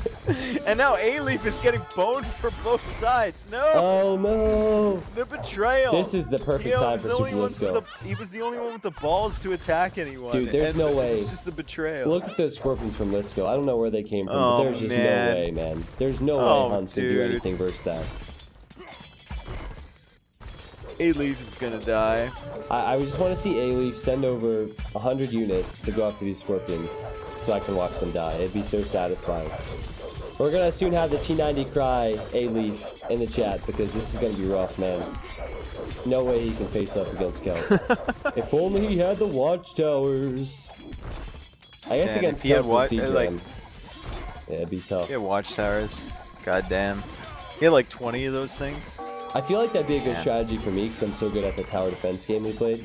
And now A-Leaf is getting boned for both sides. No! Oh no! The betrayal! This is the perfect time for Super Lisko. He was the only one with the balls to attack anyone. Dude, there's no way. It's just the betrayal. Look at those scorpions from Lisko. I don't know where they came from, Oh, but there's just man. no way, man. There's no Oh, way Huns can do dude. anything versus that. A-Leaf is gonna die. I just want to see A-Leaf send over 100 units to go after these scorpions so I can watch them die. It'd be so satisfying. We're gonna soon have the T90 cry A-Leaf in the chat because this is gonna be rough, man. No way he can face up against Celts. If only he had the watchtowers. I guess Man, against if he had Celts and like- CJM. Yeah, it'd be tough. He had watchtowers. God damn. He had like 20 of those things. I feel like that'd be a good Yeah. strategy for me because I'm so good at the tower defense game we played.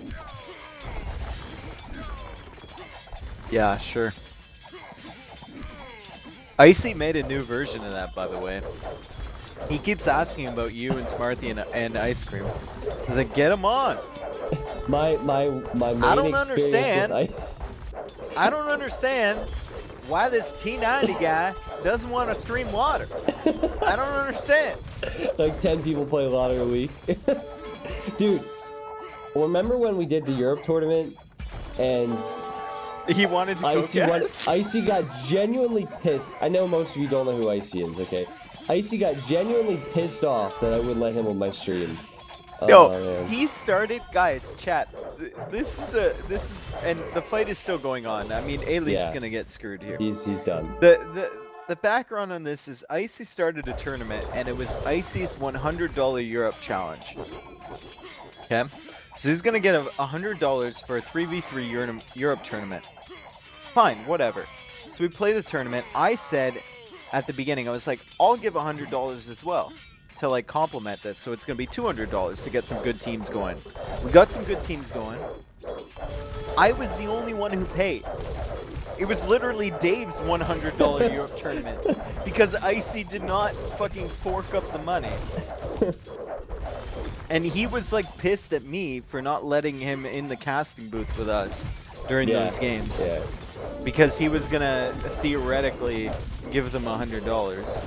Yeah, sure. Icy made a new version of that, by the way. He keeps asking about you and Smarthy and Ice Cream. He's like, get him on. My main I don't experience understand. with I don't understand why this T90 guy doesn't want to stream water. I don't understand. like 10 people play Lottery a week. Dude, remember when we did the Europe tournament and He wanted to go guess. Icy got genuinely pissed. I know most of you don't know who Icy is, okay? Icy got genuinely pissed off that I wouldn't let him on my stream. Yo, man. he started, guys, chat. This is, and the fight is still going on. I mean, A-Leaf's Yeah. gonna get screwed here. He's done. The background on this is Icy started a tournament, and it was Icy's $100 Europe challenge. Okay, so he's gonna get $100 for a 3v3 Europe tournament. Fine, whatever. So we play the tournament. I said at the beginning, I was like, I'll give $100 as well to like complement this, so it's gonna be $200 to get some good teams going. We got some good teams going. I was the only one who paid. It was literally Dave's $100 Europe tournament because Icy did not fucking fork up the money. And he was like pissed at me for not letting him in the casting booth with us during those games. Yeah. because he was gonna theoretically give them $100.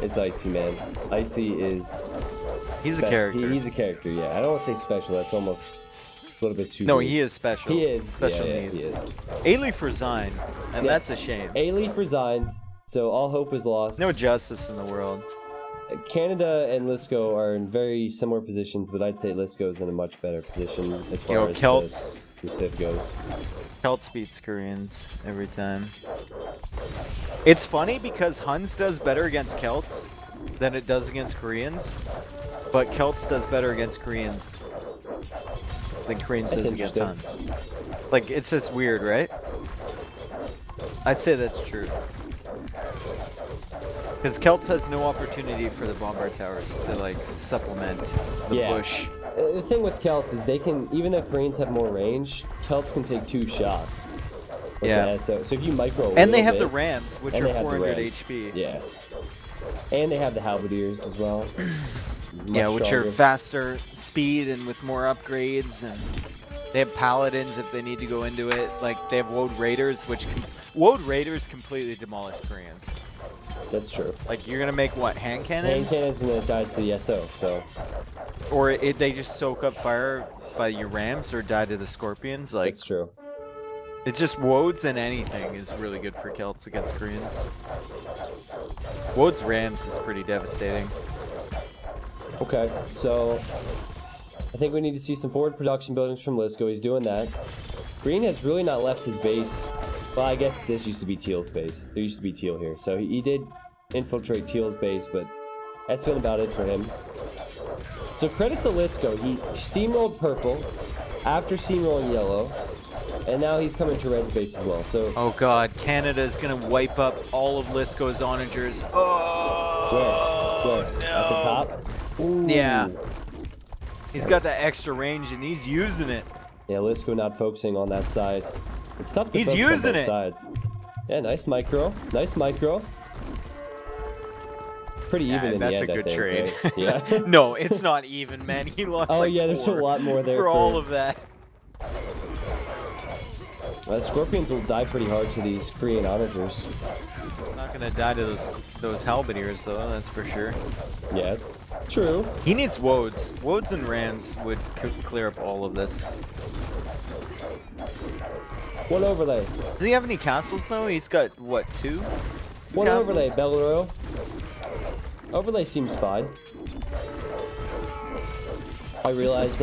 It's Icy, man. Icy is... He's a character. He's a character, yeah. I don't want to say special, that's almost a little bit too... No, rude. he is special. He is. Special yeah, needs. He is. A-Leaf resigned, and that's a shame. A-Leaf resigned, so all hope is lost. No justice in the world. Canada and Lisco are in very similar positions, but I'd say Lisco's in a much better position as far as Celts. the Civ goes. Celts beats Koreans every time. It's funny because Huns does better against Celts than it does against Koreans, but Celts does better against Koreans than Koreans does against Huns. Like, it's just weird, right? I'd say that's true. Because Celts has no opportunity for the bombard towers to, like, supplement the push. The thing with Celts is they can, even though Koreans have more range, Celts can take 2 shots. Yeah. So if you micro and they have the Rams, which are 400 HP. Yeah. And they have the Halberdiers as well. Yeah, which are faster speed and with more upgrades, and they have Paladins if they need to go into it. Like, they have Woad Raiders, which... Woad Raiders completely demolish Koreans. That's true. Like, you're gonna make what, hand cannons? Hand cannons, and then it dies to the SO, so... Or they just soak up fire by your Rams or die to the Scorpions. Like, that's true. It's just Woads and anything is really good for Celts against Koreans. Woads Rams is pretty devastating. Okay, so... I think we need to see some forward production buildings from Lisco. He's doing that. Green has really not left his base. Well, I guess this used to be Teal's base. There used to be Teal here. So he did infiltrate Teal's base, but that's been about it for him. So credit to Lisco. He steamrolled purple after steamrolling yellow, and now he's coming to red's base as well. So oh god, Canada's gonna wipe up all of Lisco's onagers. Oh, where? No. At the top? Ooh. Yeah. He's got that extra range and he's using it. Yeah, Lisco not focusing on that side. It's tough to focus on both sides. Yeah, nice micro. Nice micro. Pretty even in the end, that's a good trade. Right? Yeah. No, it's not even, man. He lost like there's a lot more there for all of that. Scorpions will die pretty hard to these Korean onagers. Not gonna die to those halberdiers though, that's for sure. Yeah, it's true. He needs Woads. Woads and Rams would clear up all of this. One overlay. Does he have any castles though? He's got what, 2? One castles? Overlay, Battle Royal. Overlay seems fine. I realize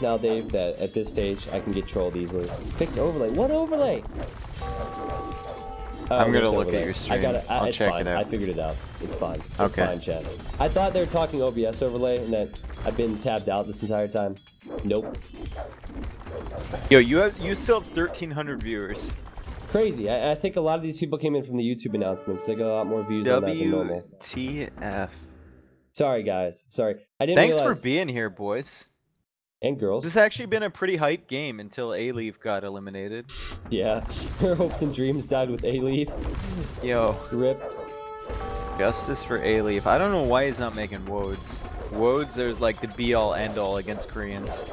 now, Dave, that at this stage I can get trolled easily. Fix overlay. What overlay? I'm gonna look at your stream. I'll check it out. I figured it out. It's fine. It's okay. fine, chat. I thought they were talking OBS overlay and that I've been tabbed out this entire time. Nope. Yo, you still have 1,300 viewers. Crazy. I think a lot of these people came in from the YouTube announcements. They got a lot more views on that than normal. WTF. Sorry, guys. Sorry. I didn't Thanks realize... for being here, boys. And girls. This has actually been a pretty hype game until A-Leaf got eliminated. Yeah. Her hopes and dreams died with A-Leaf. Yo. Rip. Justice for A-Leaf. I don't know why he's not making Woads. Woads are like the be-all, end-all against Koreans.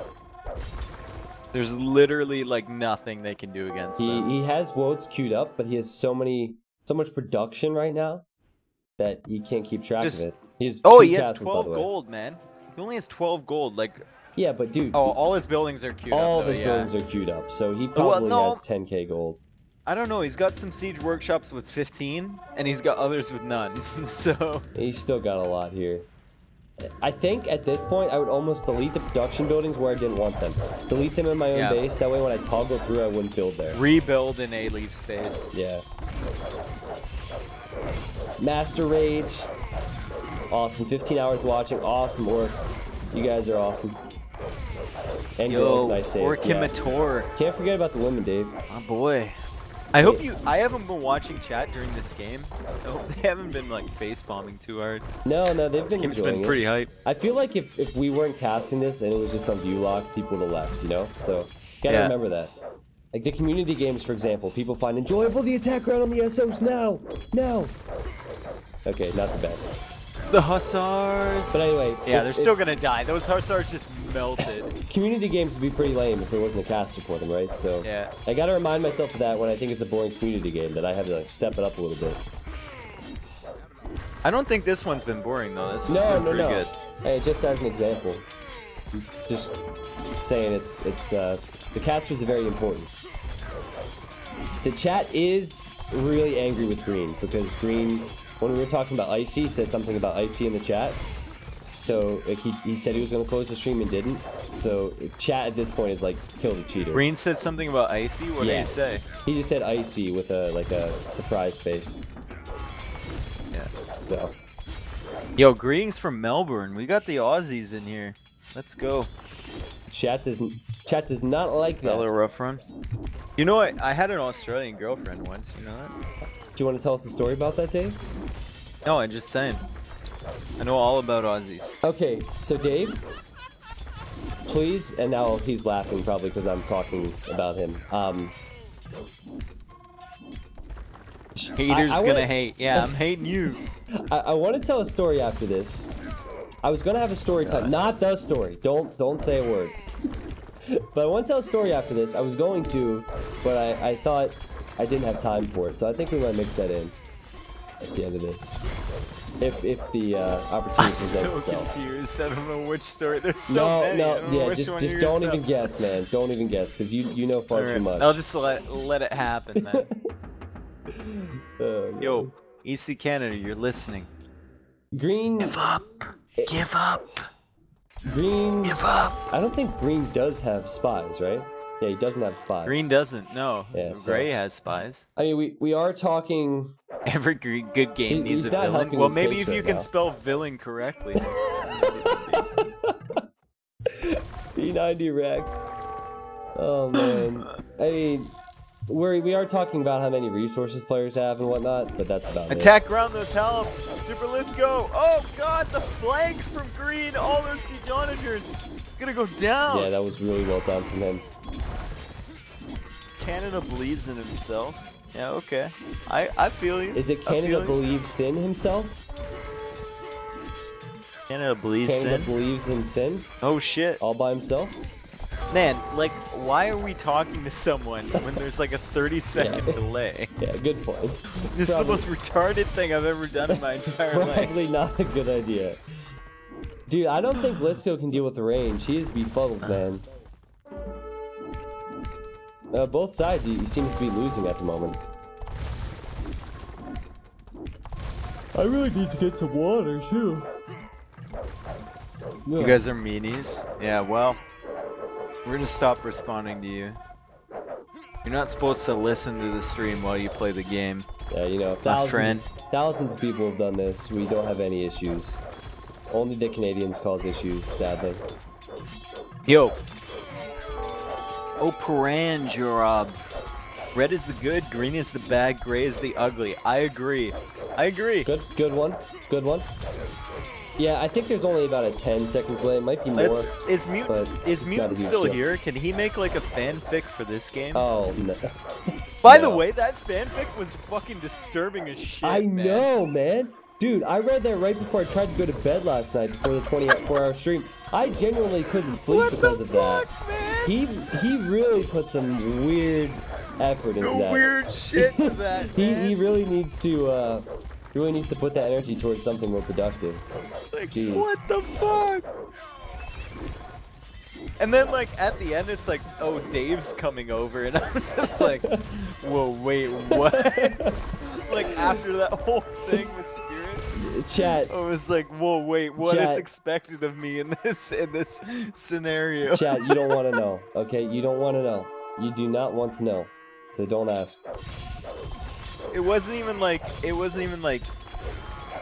There's literally like nothing they can do against them. He has Woads queued up, but he has so much production right now that he can't keep track of it. He has he has 12 gold, man. He only has 12 gold. Like, yeah, but dude. Oh, all his buildings are queued up. All his buildings are queued up, so he probably has 10k gold. I don't know. He's got some siege workshops with 15, and he's got others with none. So he's still got a lot here. I think at this point I would almost delete the production buildings where I didn't want them. Delete them in my own base. That way, when I toggle through, I wouldn't build there. Rebuild in A-Leaf space. Yeah. Master Rage. Awesome. 15 hours watching. Awesome work. You guys are awesome. And girls, nice save. Orkimator. Can't forget about the women, Dave. Oh boy. I hope I haven't been watching chat during this game. I hope they haven't been like face bombing too hard. No, they've been enjoying it. It's been pretty hype. I feel like if we weren't casting this and it was just on view lock, people would have left, you know? So, gotta remember that. Like the community games, for example, people find enjoyable the attack round on the SOs now! Now! Okay, not the best. The Hussars. But anyway, yeah, they're still gonna die. Those Hussars just melted. Community games would be pretty lame if there wasn't a caster for them, right? So yeah, I gotta remind myself of that when I think it's a boring community game, that I have to like step it up a little bit. I don't think this one's been boring though. This one's been pretty good. Hey, just as an example, just saying it's the casters are very important. The chat is really angry with Green because Green, when we were talking about Icy, said something about Icy in the chat. So like, he said he was going to close the stream and didn't. So chat at this point is like, kill the cheater. Green said something about Icy? What did he say? He just said Icy with a surprise face. Yeah. So. Yo, greetings from Melbourne. We got the Aussies in here. Let's go. Chat does not like that. Another rough run. You know what? I had an Australian girlfriend once. You know that? Do you want to tell us a story about that, Dave? No, I'm just saying. I know all about Aussies. Okay, so Dave, please, and now he's laughing probably because I'm talking about him. Haters gonna hate. Yeah, I'm hating you. I want to tell a story after this. I was gonna have a story time, not the story. Don't say a word. But I want to tell a story after this. I was going to, but I thought I didn't have time for it. So I think we might mix that in at the end of this, if the opportunity presents itself. I'm so confused. I don't know which story. There's so many. Yeah, just don't even guess, man. Don't even guess, because you know far too much. I'll just let it happen, man. Yo, EC Canada, you're listening. Green. Give up. Give up. Green. Give up. I don't think Green does have spies, right? Yeah, he doesn't have spies. Green doesn't. No. Yeah, Gray has spies. I mean, we are talking. Every good game needs a villain. Well, maybe if you can spell villain correctly. T90 wrecked. Oh man. I mean, we are talking about how many resources players have and whatnot, but that's about it. Attack ground those helps. Super, let's go. Oh god, the flank from Green. All those siege onagers gonna go down. Yeah, that was really well done from him. Canada believes in himself. Yeah, okay. I feel you. Is it Canada believes in himself? Canada believes Canada believes in sin? Oh shit. All by himself? Man, like, why are we talking to someone when there's like a 30-second delay? Yeah, good point. This is the most retarded thing I've ever done in my entire life. Probably not a good idea. Dude, I don't think Blisco can deal with the range. He is befuddled, man. Both sides, he seems to be losing at the moment. I really need to get some water, too. You guys are meanies? Yeah, well, we're gonna stop responding to you. You're not supposed to listen to the stream while you play the game. Yeah, you know, thousands of people have done this. We don't have any issues. Only the Canadians cause issues, sadly. Yo. Oh, Paranjurab. Red is the good, green is the bad, gray is the ugly. I agree. I agree. Good one. Good one. Yeah, I think there's only about a 10-second delay. It might be more. Is Mutant still here? Can he make like a fanfic for this game? Oh no. By the way, that fanfic was fucking disturbing as shit. I know, man. Dude, I read that right before I tried to go to bed last night before the 24-hour stream. I genuinely couldn't sleep because of that. Man? He really put some weird effort into that. Weird shit to that, man. He really needs to put that energy towards something more productive. Like, jeez. What the fuck? And then, like, at the end, it's like, oh, Dave's coming over, and I was just like, whoa, wait, what? Like, after that whole thing with Spirit, Chat. I was like, whoa, wait, what is expected of me in this scenario? Chat, you don't want to know, okay? You don't want to know. You do not want to know, so don't ask. It wasn't even like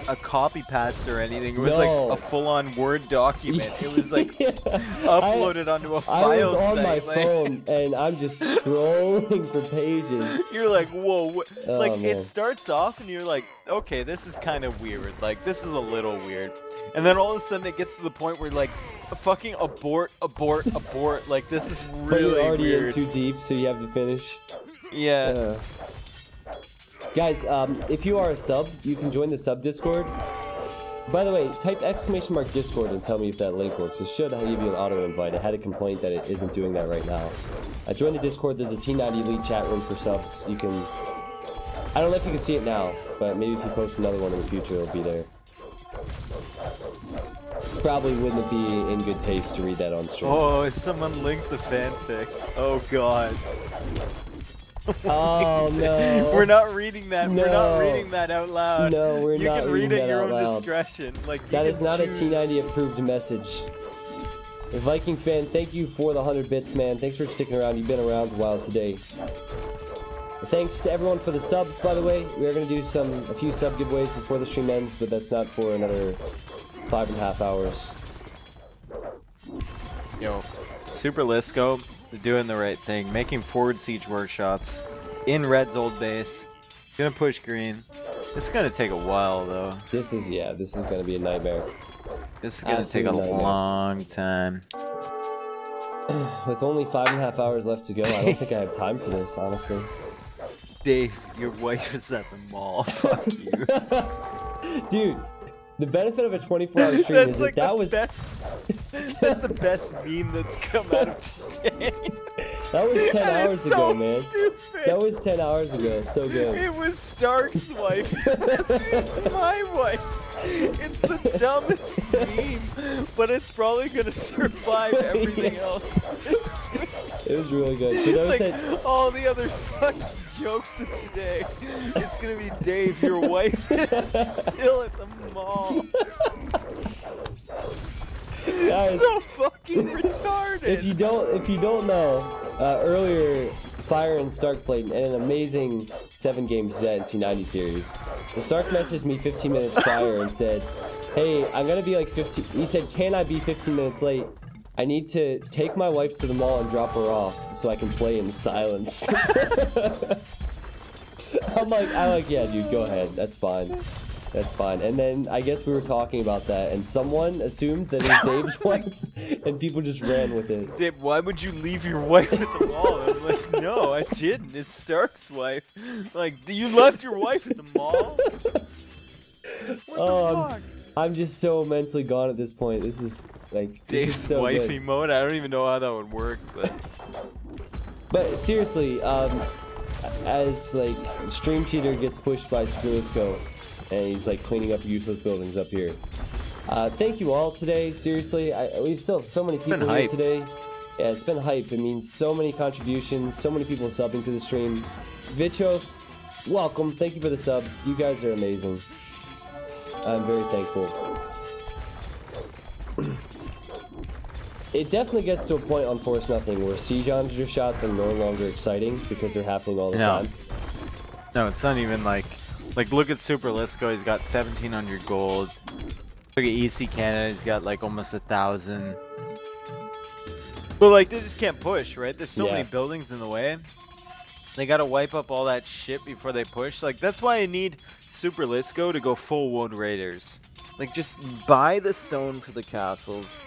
a copy paste or anything. It was like a full-on Word document. It was like uploaded onto a file I was on site, my phone and I'm just scrolling for pages. You're like, whoa, what? Like, man. It starts off and you're like, okay, this is kind of weird. Like, this is a little weird. And then all of a sudden it gets to the point where like, fucking abort. Like, this is really but you're already weird. in too deep, so you have to finish. Yeah. Guys, if you are a sub, you can join the sub Discord. By the way, type !Discord and tell me if that link works. It should give you an auto invite. I had a complaint that it isn't doing that right now. I joined the Discord. There's a T90 Elite chat room for subs. You can... I don't know if you can see it now, but maybe if you post another one in the future, it'll be there. Probably wouldn't be in good taste to read that on stream. Oh, someone linked the fanfic. Oh god. Oh no. We're not reading that. No. We're not reading that out loud. No, we're you not can reading read at that your out own loud. discretion. Like you That is not choose. a T90 approved message. The Viking fan, thank you for the 100 bits, man. Thanks for sticking around. You've been around a while today. Thanks to everyone for the subs, by the way. We are going to do a few sub giveaways before the stream ends, but that's not for another 5.5 hours. Yo, Super Lisco, they're doing the right thing. Making forward siege workshops in Red's old base. Gonna push green. It's gonna take a while though. This is gonna be a nightmare. This is gonna take a long time. With only 5.5 hours left to go, I don't think I have time for this, honestly. Dave, your wife is at the mall. Fuck you. Dude, the benefit of a 24-hour stream is like that was best. That's the best meme that's come out of today. That was 10 hours ago, man. Stupid. That was 10 hours ago. So good. It was Stark's wife. This is my wife. It's the dumbest meme, but it's probably gonna survive everything else. It was really good. But Like all the other fucking jokes of today, it's gonna be Dave. Your wife is still at the mall. Guys, So fucking retarded. if you don't know, earlier Fire and Stark played an amazing 7-game Zed T90 series. The Stark messaged me 15 minutes prior and said, "Hey, I'm gonna be like 15." He said, "Can I be 15 minutes late? I need to take my wife to the mall and drop her off so I can play in silence." I'm like, yeah, dude, go ahead. That's fine. That's fine. And then I guess we were talking about that, and someone assumed that it was Dave's wife, and people just ran with it. Dave, why would you leave your wife at the mall? I'm like, no, I didn't. It's Stark's wife. Like, you left your wife at the mall? What the fuck? I'm just so mentally gone at this point. This is like Dave's this is so wifey good. mode. I don't even know how that would work, But seriously, as like Stream Cheater gets pushed by Skrulisco, and he's like cleaning up useless buildings up here. Thank you all today. Seriously, we still have so many people here today. Yeah, it's been hype. It means so many contributions, so many people subbing to the stream. Vichos, welcome. Thank you for the sub. You guys are amazing. I'm very thankful. It definitely gets to a point on Force Nothing where siege onager shots are no longer exciting because they're happening all the time. No, it's not even like look at Super Lisco, he's got 1700 gold. Look at EC Canada, he's got like almost 1,000. But like they just can't push, right? There's so many buildings in the way. They gotta wipe up all that shit before they push. Like that's why I need Super Lisco to go full Wood Raiders. Like just buy the stone for the castles.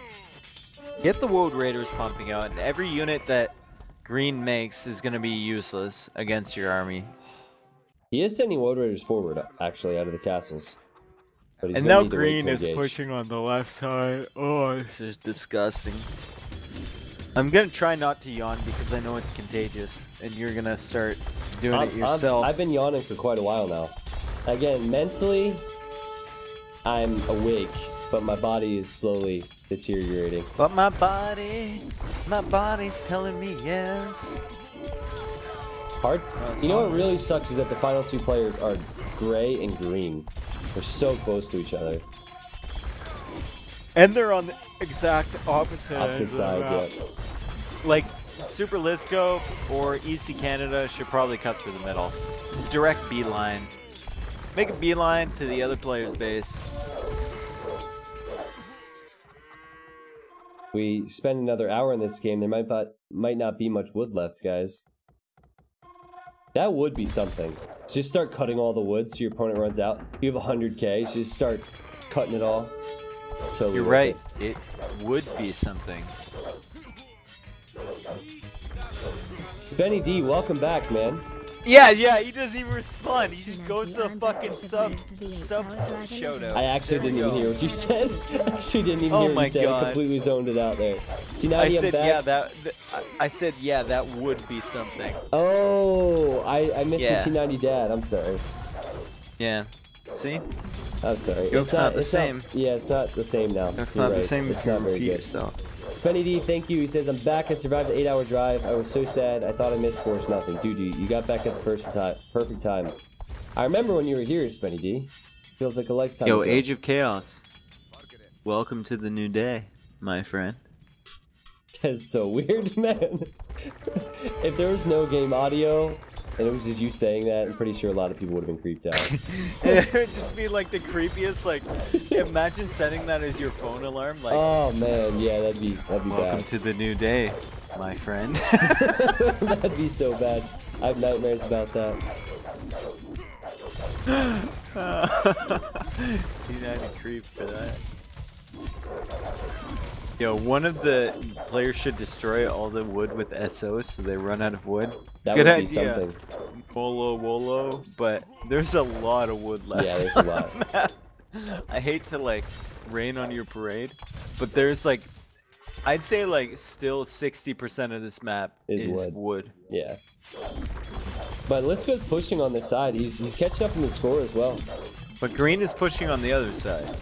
Get the Woad Raiders pumping out, and every unit that green makes is gonna be useless against your army. He is sending Woad Raiders forward, actually, out of the castles. But And now green is pushing on the left side. Oh, this is disgusting. I'm gonna try not to yawn because I know it's contagious, and you're gonna start doing it yourself. I've been yawning for quite a while now. Again, mentally, I'm awake, but my body is slowly deteriorating. But my body's telling me yes. Hard. You know what really sucks is that the final two players are gray and green. They're so close to each other. And they're on the exact opposite side, yeah. Like, Super Lisco or EC Canada should probably cut through the middle. Direct beeline. Make a beeline to the other player's base. We spend another hour in this game, there might not be much wood left, guys. That would be something. Just start cutting all the wood so your opponent runs out. You have 100k, so just start cutting it all. Totally. You're right. It would be something. Spenny D, welcome back, man. Yeah, he doesn't even respond. He just goes to the fucking sub showdown. I actually didn't even hear what you said. I actually didn't even hear what you said. God. I completely zoned it out there. I said, I said, yeah, that would be something. Oh, I missed the T90 dad. I'm sorry. Yeah. See? I'm sorry. It's not the same. Yeah, it's not the same now. It's not the same if you repeat yourself. Spenny D, thank you. He says, I'm back. I survived the 8-hour drive. I was so sad. I thought I missed Force Nothing. Dude, you got back at the perfect time. I remember when you were here, Spenny D. Feels like a lifetime ago. Age of Chaos. Welcome to the new day, my friend. That's so weird, man. If there was no game audio and it was just you saying that, I'm pretty sure a lot of people would have been creeped out. It would just be like the creepiest. Like, imagine setting that as your phone alarm. Like, oh man, yeah, that'd be welcome bad. to the new day, my friend. That'd be so bad. I have nightmares about that. See that creep for that. Yo, one of the players should destroy all the wood with SOs so they run out of wood. That Good would be idea. something. Wolo, but there's a lot of wood left. Yeah, there's a lot. I hate to like rain on your parade, but there's like, I'd say like still 60% of this map is wood. Yeah. But Lisko's pushing on this side. He's catching up in the score as well. But green is pushing on the other side.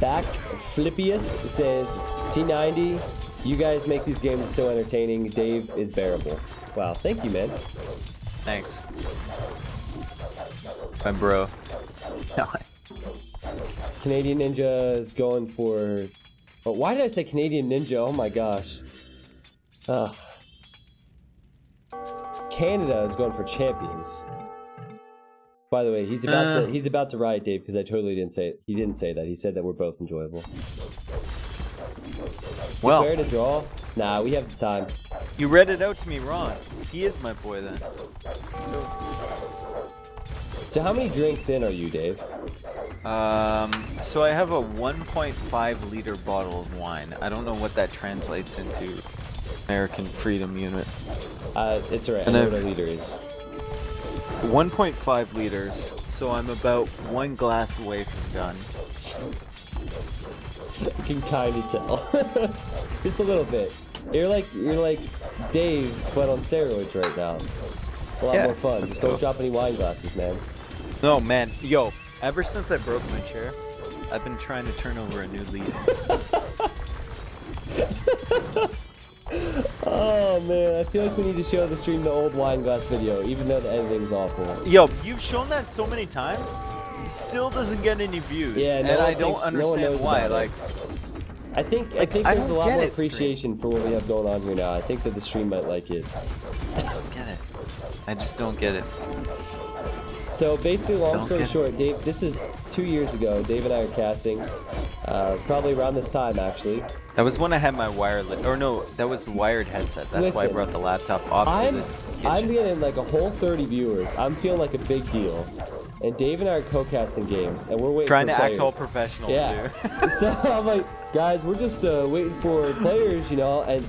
Back Flippius says, T90, you guys make these games so entertaining. Dave is bearable. Wow, thank you, man. Thanks. My bro. Canadian Ninja is going for... Oh, why did I say Canadian Ninja? Oh my gosh. Ugh. Canada is going for champions. By the way, he's about to riot Dave because I totally didn't say it. He didn't say that. He said that we're both enjoyable. Well, fair to draw? Nah, we have the time. You read it out to me wrong. He is my boy then. So how many drinks in are you, Dave? So I have a 1.5 liter bottle of wine. I don't know what that translates into American freedom units. It's alright. I know what a liter is. 1.5 liters, so I'm about 1 glass away from done. I can kind of tell. Just a little bit. You're like Dave, but on steroids right now. A lot more fun. Just don't drop any wine glasses, man. No, man. Yo, ever since I broke my chair, I've been trying to turn over a new leaf. Oh man, I feel like we need to show the stream the old wine glass video, even though the editing's awful. Yo, you've shown that so many times, it still doesn't get any views. Yeah, and I don't understand why. Like, I think there's a lot more appreciation for what we have going on here now. I think that the stream might like it. I don't get it. I just don't get it. So basically, long story short, Dave, this is 2 years ago. Dave and I are casting, probably around this time actually. That was when I had my wireless, or no, that was the wired headset. That's why I brought the laptop off to the kitchen. I'm getting like a whole 30 viewers. I'm feeling like a big deal. And Dave and I are co-casting games, and we're waiting trying for to act all professional too. So I'm like, guys, we're just waiting for players, you know, and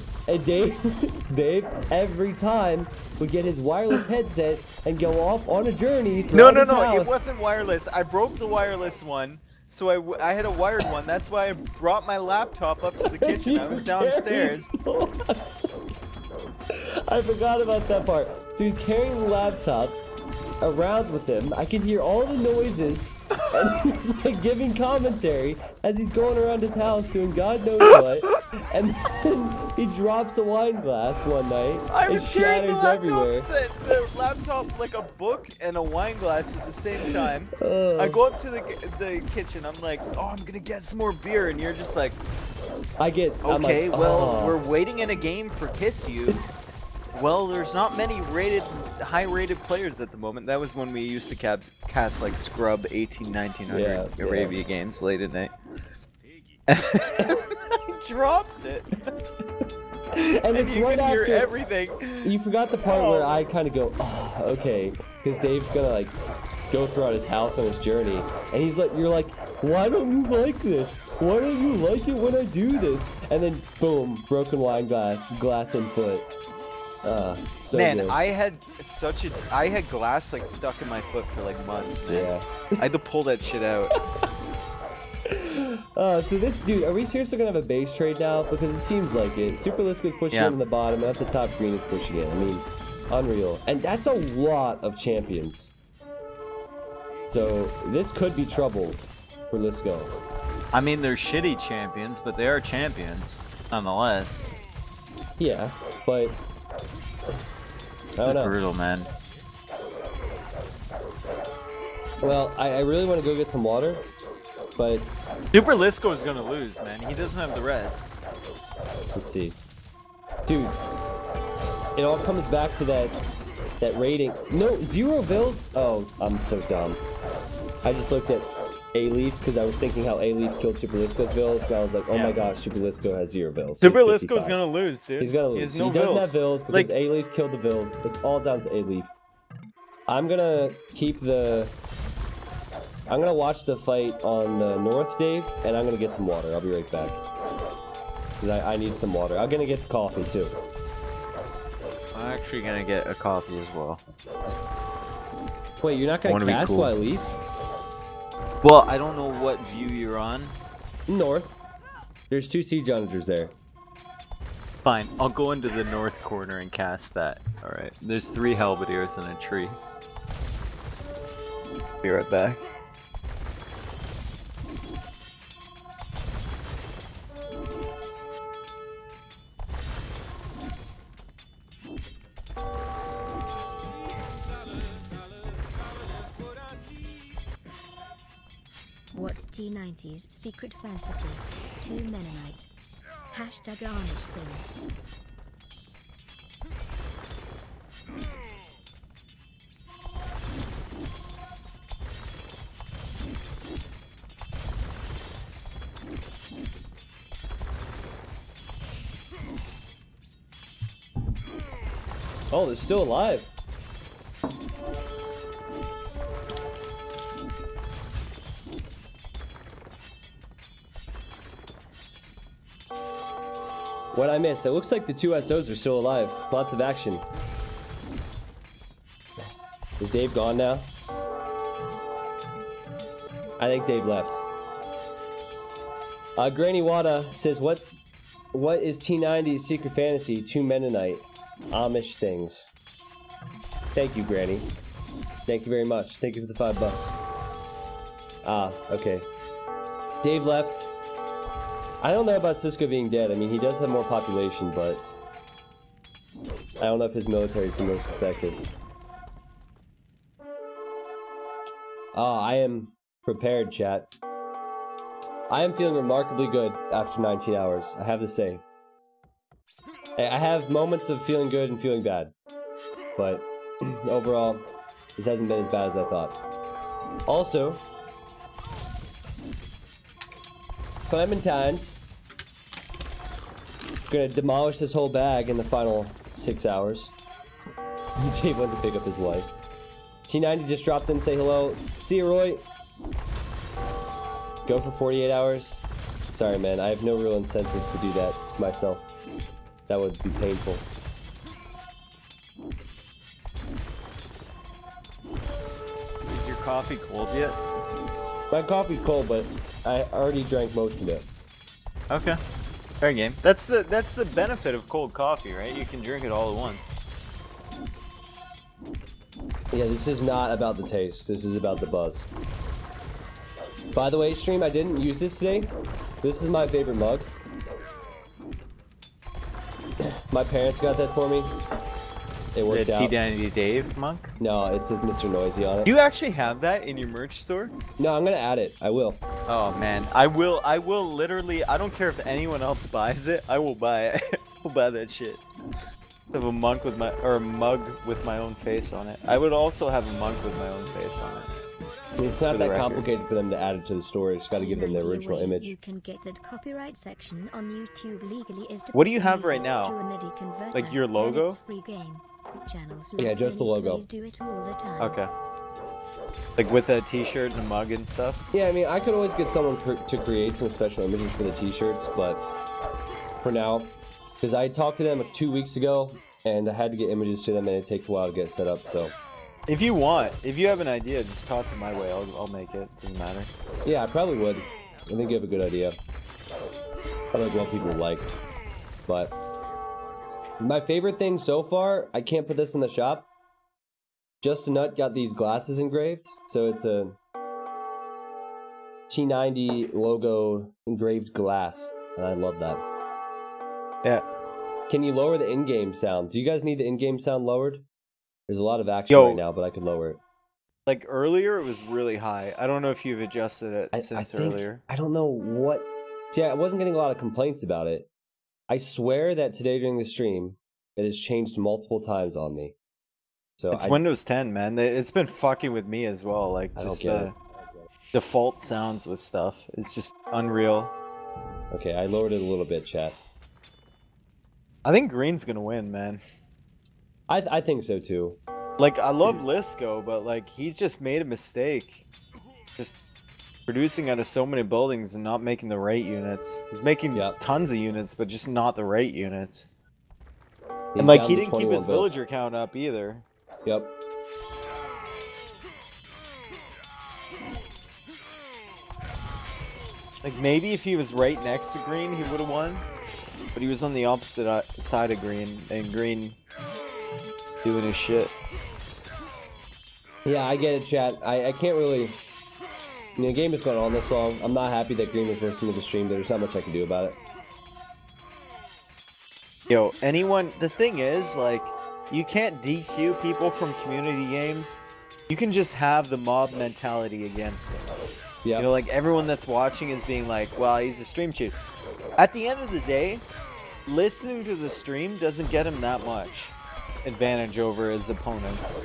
Dave every time would get his wireless headset and go off on a journey. No, it wasn't wireless. I broke the wireless one, so I had a wired one. That's why I brought my laptop up to the kitchen. I was downstairs. I forgot about that part. So he's carrying the laptop around with him. I can hear all the noises, and he's like giving commentary as he's going around his house doing God knows what. And then he drops a wine glass one night. I was carrying the everywhere. The laptop like a book and a wine glass at the same time. I go up to the kitchen. I'm like, oh, I'm gonna get some more beer, and you're just like, okay, like, well, we're waiting in a game for Kiss You. Well, there's not many high-rated players at the moment. That was when we used to cast like Scrub 1900 Arabia games late at night. I dropped it. And it's you right can hear after everything. You forgot the part where I kind of go, oh, okay, because Dave's gonna like go throughout his house on his journey, and he's like, you're like, why don't you like this? Why don't you like it when I do this? And then boom, broken wine glass in foot. So man, good. I had glass like stuck in my foot for like months, man. Yeah. I had to pull that shit out. So this dude, are we seriously gonna have a base trade now? Because it seems like it. Super Lisco's pushing in the bottom, and at the top, green is pushing it. I mean, unreal. And that's a lot of champions. So this could be trouble for Lisco. I mean, they're shitty champions, but they are champions, nonetheless. Yeah, but I don't know. It's brutal, man. Well, I really want to go get some water, but Super Lisco is gonna lose, man. He doesn't have the res. let's see. Dude, it all comes back to that rating. No, 0 vills? Oh, I'm so dumb. I just looked at A-Leaf because I was thinking how A-Leaf killed Super Lisco's vills, and I was like, oh my gosh, Super Lisco has 0 vills. Super Lisco's gonna lose, dude. He's gonna lose. He has He no doesn't vills. have vills because Like, A-Leaf killed the vills. It's all down to A-Leaf. I'm gonna keep the... I'm gonna watch the fight on the north, Dave, and I'm gonna get some water. I'll be right back. 'Cause I need some water. I'm gonna get the coffee, too. I'm actually gonna get a coffee as well. Wait, you're not gonna cast while I leave? Well, I don't know what view you're on. North. There's 2 siege onagers there. Fine, I'll go into the north corner and cast that. Alright, there's 3 halberdiers in a tree. Be right back. What's T90's secret fantasy? 2 Mennonite. Hashtag Amish things. Oh, they're still alive. What I missed? It looks like the 2 SOs are still alive. Lots of action. Is Dave gone now? I think Dave left. Granny Wada says, what is T90's secret fantasy? 2 Mennonite. Amish things. Thank you, Granny. Thank you very much. Thank you for the $5. Ah, okay. Dave left. I don't know about Cisco being dead. I mean, he does have more population, but I don't know if his military is the most effective. Ah, I am prepared, chat. I am feeling remarkably good after 19 hours, I have to say. I have moments of feeling good and feeling bad, but overall, this hasn't been as bad as I thought. Also, Clementines gonna demolish this whole bag in the final 6 hours. Dave went to pick up his wife. T90 just dropped in and say hello. See you, Roy. Go for 48 hours. Sorry, man. I have no real incentive to do that to myself. That would be painful. Is your coffee cold yet? My coffee's cold, but I already drank most of it. Okay. Fair game. That's the benefit of cold coffee, right? You can drink it all at once. Yeah, this is not about the taste. This is about the buzz. By the way, stream, I didn't use this today. This is my favorite mug. My parents got that for me. It worked The out. T90 Dave monk? No, it says Mr. Noisy on it. Do you actually have that in your merch store? No, I'm gonna add it. I will. Oh man, I will literally, I don't care if anyone else buys it, I will buy it. I'll buy that shit. I have a monk with my, or a mug with my own face on it. I would also have a monk with my own face on it. I mean, it's not that complicated for them to add it to the story. Just gotta give them the original image. You can get that copyright section on YouTube legally is to What do you have right now? through a MIDI converter, Like your and logo? it's free game. Channels Yeah, just the logo. please do it all the time. Okay. Like with a t-shirt and a mug and stuff? Yeah, I mean, I could always get someone to create some special images for the t-shirts, but for now, because I talked to them 2 weeks ago, and I had to get images to them, and it takes a while to get set up. So, if you have an idea, just toss it my way. I'll make it. Doesn't matter. yeah, I probably would. I think you have a good idea. I like what people like, but my favorite thing so far, I can't put this in the shop. Just a Nut got these glasses engraved, so it's a T90 logo engraved glass, and I love that. Yeah. Can you lower the in-game sound? Do you guys need the in-game sound lowered? There's a lot of action right now, but I could lower it. Like earlier, it was really high. I don't know if you've adjusted it since earlier. I don't know what. See, I wasn't getting a lot of complaints about it. I swear that today during the stream, it has changed multiple times on me. So it's Windows 10, man. It's been fucking with me as well. Like just the default sounds with stuff. It's just unreal. Okay, I lowered it a little bit, chat. I think green's gonna win, man. I think so too. Like, I love Lisco, but like he's just made a mistake. Just producing out of so many buildings and not making the right units. He's making tons of units, but just not the right units. And like he didn't keep his villager count up either. Yep. Like maybe if he was right next to green, he would have won. But he was on the opposite side of green, and green doing his shit. Yeah, I get it, chat. I can't really... You know, the game has gone on this long. I'm not happy that green is listening to the stream. There's not much I can do about it. Yo, the thing is, like, you can't DQ people from community games. You can just have the mob mentality against them. Yeah. You know, like, everyone that's watching is being like, well, he's a stream cheat. At the end of the day, listening to the stream doesn't get him that much advantage over his opponents.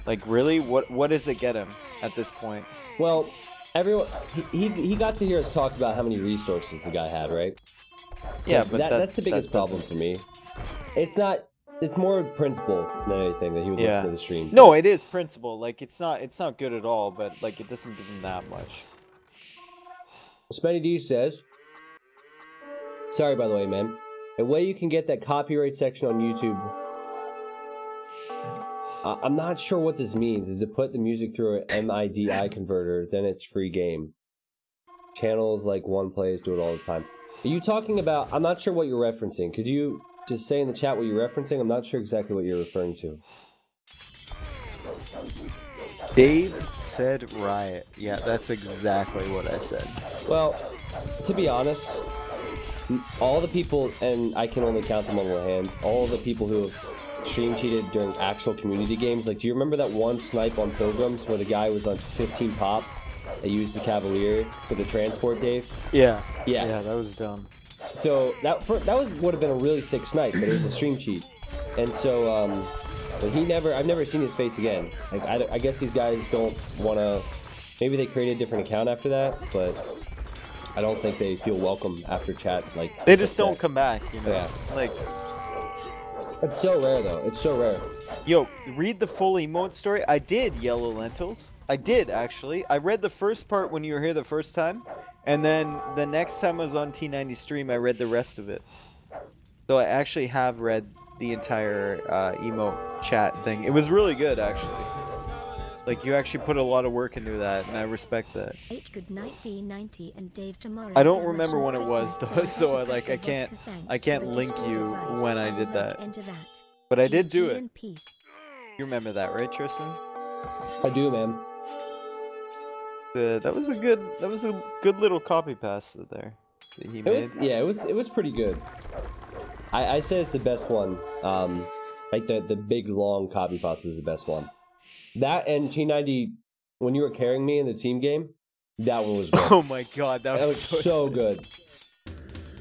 Like, really? What does it get him at this point? Well, everyone... He got to hear us talk about how many resources the guy had, right? So yeah, but that's the biggest problem for me. It's not... It's more principle than anything that he would listen to the stream. No, it is principle. Like, it's not good at all, but, like, it doesn't give him that much. Spenny D says... Sorry, by the way, man. A way you can get that copyright section on YouTube... I'm not sure what this means. Is to put the music through an MIDI converter, then it's free game. Channels like One Plays do it all the time. Are you talking about... I'm not sure what you're referencing. Could you just say in the chat what you're referencing? I'm not sure exactly what you're referring to. Dave said riot. Yeah, that's exactly what I said. Well, to be honest, all the people, and I can only count them on one hand, all the people who have stream cheated during actual community games. Like, do you remember that one snipe on Pilgrims where the guy was on 15 pop that used the Cavalier for the transport, Dave? Yeah, that was dumb. So that would have been a really sick snipe, but it was a stream cheat. And so, but I've never seen his face again. Like, I guess these guys don't want to, maybe they created a different account after that, but I don't think they feel welcome after chat. Like, they just don't come back, you know? Yeah. Like, it's so rare, though. It's so rare. Yo, read the full emote story. I did, Yellow Lentils. I did, actually. I read the first part when you were here the first time, and then the next time I was on T90 stream, I read the rest of it. So I actually have read the entire emote chat thing. It was really good, actually. Like, you actually put a lot of work into that, and I respect that. Good night, D90 and Dave tomorrow. I don't remember when it was, though, so I can't link you when I did that. But I did do it. You remember that, right, Tristan? I do, man. That was a good little copy pass there that he made. It was pretty good. I say it's the best one. Like the big long copy pass is the best one. That and T90, when you were carrying me in the team game, that one was good. Oh my god, that was so good.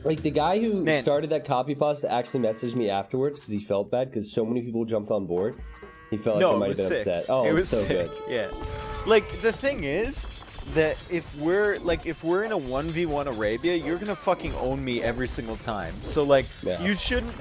Like, the guy who started that copy pasta actually messaged me afterwards because he felt bad because so many people jumped on board. He felt like he might have been upset. Oh, it was so good. Yeah. Like, the thing is, that if we're in a 1v1 Arabia, you're gonna fucking own me every single time. So like, you shouldn't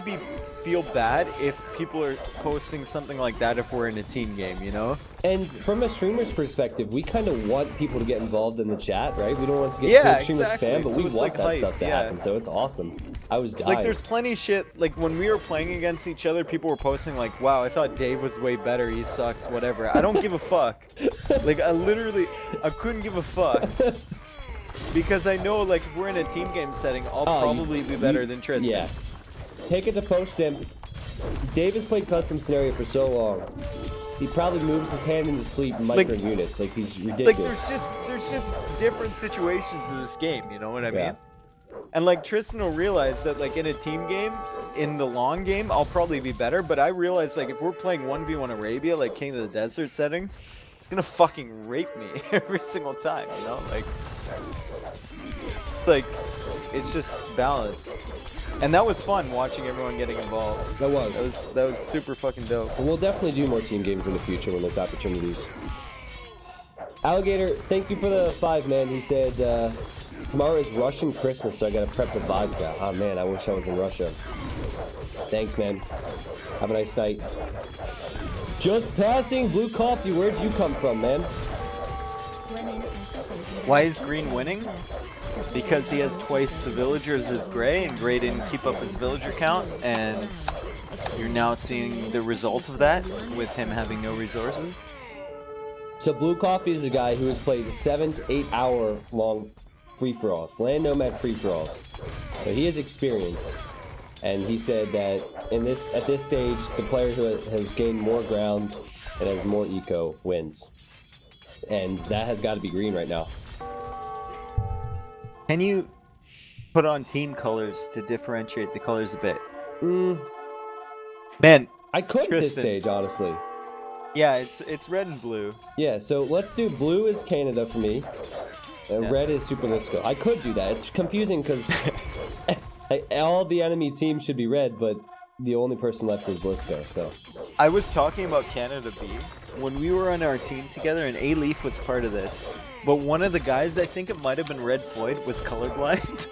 be feel bad if people are posting something like that if we're in a team game, you know? And from a streamer's perspective, we kind of want people to get involved in the chat, right? We don't want to get streamer spam, but we want that stuff to happen, so it's awesome. I was dying. Like, there's plenty of shit, like, when we were playing against each other, people were posting like, wow, I thought Dave was way better, he sucks, whatever. I don't give a fuck. Like, I couldn't give a fuck. Because I know, like, if we're in a team game setting, I'll probably be better than Tristan. Yeah. Take it to post-stamp. Dave has played custom scenario for so long. He probably moves his hand into sleep in micro units. Like, he's ridiculous. Like, there's just different situations in this game, you know what I mean? And, like, Tristan will realize that, like, in a team game, in the long game, I'll probably be better, but I realize, like, if we're playing 1v1 Arabia, like King of the Desert settings, it's gonna fucking rape me every single time, you know? Like, it's just balance. And that was fun watching everyone getting involved. That was super fucking dope. We'll definitely do more team games in the future when there's opportunities. Alligator, thank you for the 5, man. He said tomorrow is Russian Christmas, so I gotta prep the vodka. Oh man, I wish I was in Russia. Thanks, man. Have a nice night. Just passing blue coffee. Where'd you come from, man? Why is green winning? Because he has twice the villagers as Gray, and Gray didn't keep up his villager count, and you're now seeing the result of that with him having no resources. So Blue Coffee is a guy who has played 7 to 8 hour long free-for-alls, land nomad free-for-alls. So he has experience, and he said that at this stage, the player who has gained more ground and has more eco wins, and that has got to be green right now. Can you put on team colors to differentiate the colors a bit? Man, I could at this stage, honestly. Yeah, it's red and blue. Yeah, so let's do blue is Canada for me, and red is Super Lisco. I could do that. It's confusing because all the enemy teams should be red, but the only person left is Lisco, so. I was talking about Canada B when we were on our team together, and A-Leaf was part of this. But one of the guys, I think it might have been Red Floyd, was colorblind.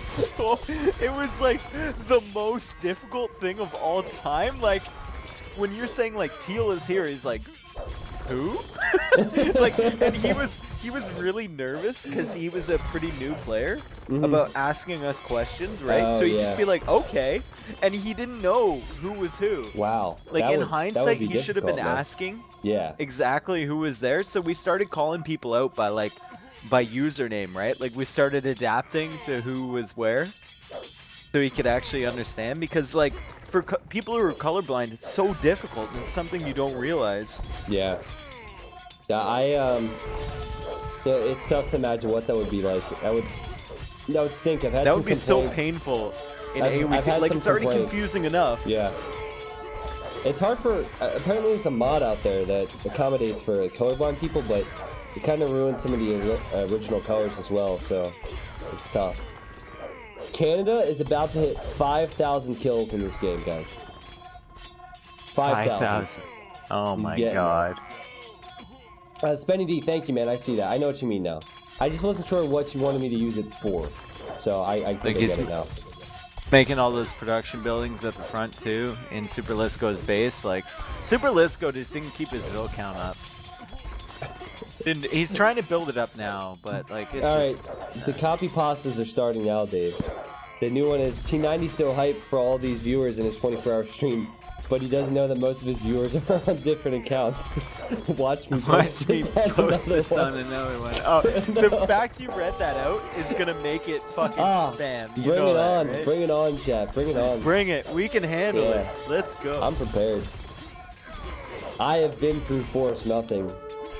So it was like the most difficult thing of all time. Like, when you're saying like teal is here, he's like, who? Like, and he was really nervous because he was a pretty new player about asking us questions, right? So he'd just be like, okay, and he didn't know who was who. Wow. Like, in hindsight, he should have been asking exactly who was there. So we started calling people out by username, right? Like, we started adapting to who was where so he could actually understand, because like for people who are colorblind, it's so difficult, and it's something you don't realize. Yeah, yeah, it's tough to imagine what that would be like. That would stink. I've had that would be so painful in AOE. Like, it's already confusing enough. Yeah, it's hard for. Apparently, there's a mod out there that accommodates for colorblind people, but it kind of ruins some of the original colors as well. So it's tough. Canada is about to hit 5,000 kills in this game, guys. 5,000. Oh my god. Spenny D, thank you, man. I see that. I know what you mean now. I just wasn't sure what you wanted me to use it for. So I think I get it now. Making all those production buildings at the front, too, in Super Lisco's base. Like, Super Lisco just didn't keep his vill count up. He's trying to build it up now, but like, it's Alright, the copy pastas are starting now, Dave. The new one is T90 so hyped for all these viewers in his 24-hour stream, but he doesn't know that most of his viewers are on different accounts. Watch me post this on another one. Oh, the fact you read that out is gonna make it fucking spam. You bring it on, right? Bring it on, chat. Bring it on. Bring it. We can handle it. Let's go. I'm prepared. I have been through force nothing.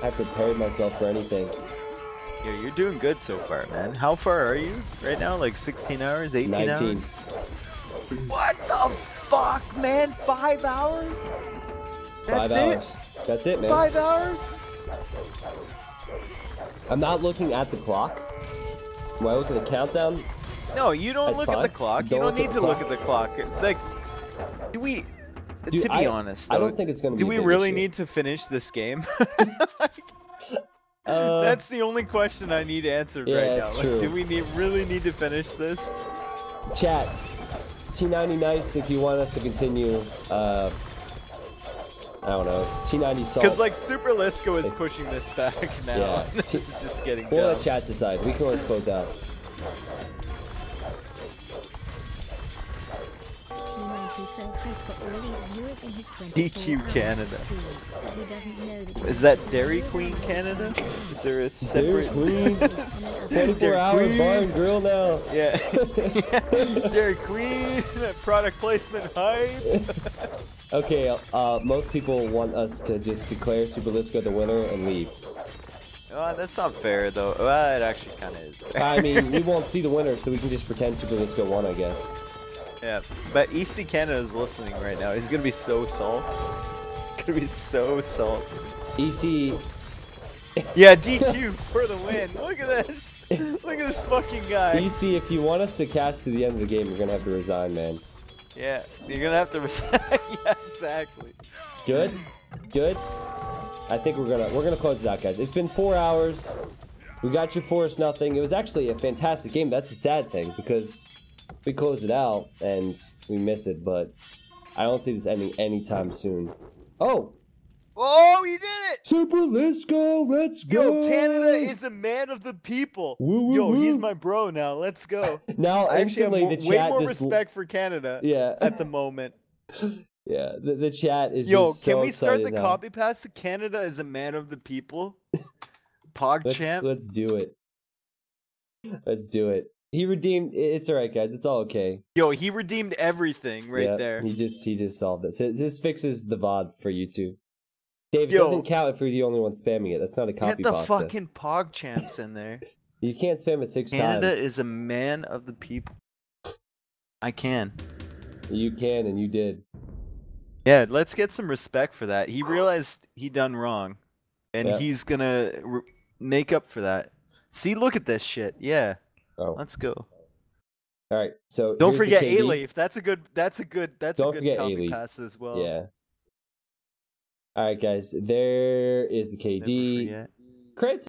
I prepared myself for anything. Yeah, you're doing good so far, man. How far are you right now? Like 16 hours? 18 19. hours? What the fuck, man? 5 hours? That's 5 hours. That's it, man. 5 hours? I'm not looking at the clock. When I look at the countdown... No, you don't look at the clock. You don't need to look at the clock. Like, Dude, to be honest, though, I don't think it's gonna be. Do we really need to finish this game? That's the only question I need answered right now. Like, do we really need to finish this? Chat, T90 nice if you want us to continue. I don't know, T90 salt. Because like Super Lisco is pushing this back now. Yeah. This is just getting We'll dumb. let chat decide. We can always close out. So hyped for all these viewers in his DQ Canada. He doesn't know that Is that Dairy Queen Canada? Is there a separate... Dairy Queen? 24-hour bar and grill now. Yeah. Dairy Queen, product placement hype. Okay, most people want us to just declare Super Lisco the winner and leave. That's not fair, though. Well, it actually kind of is fair. I mean, we won't see the winner, so we can just pretend Super Lisco won, I guess. Yeah, but EC Canada is listening right now. He's gonna be so salty. Gonna be so salty. EC. Yeah, DQ for the win. Look at this. Look at this fucking guy. EC, if you want us to cast to the end of the game, you're gonna have to resign, man. Yeah, you're gonna have to resign. Yeah, exactly. Good. Good. I think we're gonna close it out, guys. It's been 4 hours. We got you 4-0. It was actually a fantastic game. That's a sad thing because we closed it out and we miss it, but I don't see this ending anytime soon. Oh! Oh, you did it! Super Lisco, let's go! Yo, Canada is a man of the people. Woo, woo, Yo, woo. he's my bro now. Let's go. Now, I actually have instantly, the way chat more just... respect for Canada at the moment. Yeah, the chat is Yo, just so can we start the excited now. copy paste? Canada is a man of the people. PogChamp. Let's do it. Let's do it. He redeemed. It's all right, guys. It's all okay. Yo, he redeemed everything right there. He just solved it. So this fixes the VOD for you two. Dave, it doesn't count if you're the only one spamming it. That's not a copy Get the pasta. fucking PogChamps in there. You can't spam it 6 times. Canada is a man of the people. I can. You can, and you did. Yeah, let's get some respect for that. He realized he done wrong, and he's gonna make up for that. See, look at this shit. Yeah. Oh. Let's go. All right. So don't forget A-Leaf. That's a good Don't forget copy A-Leaf. pass as well. Yeah. All right, guys. There is the KD. Never forget. Credit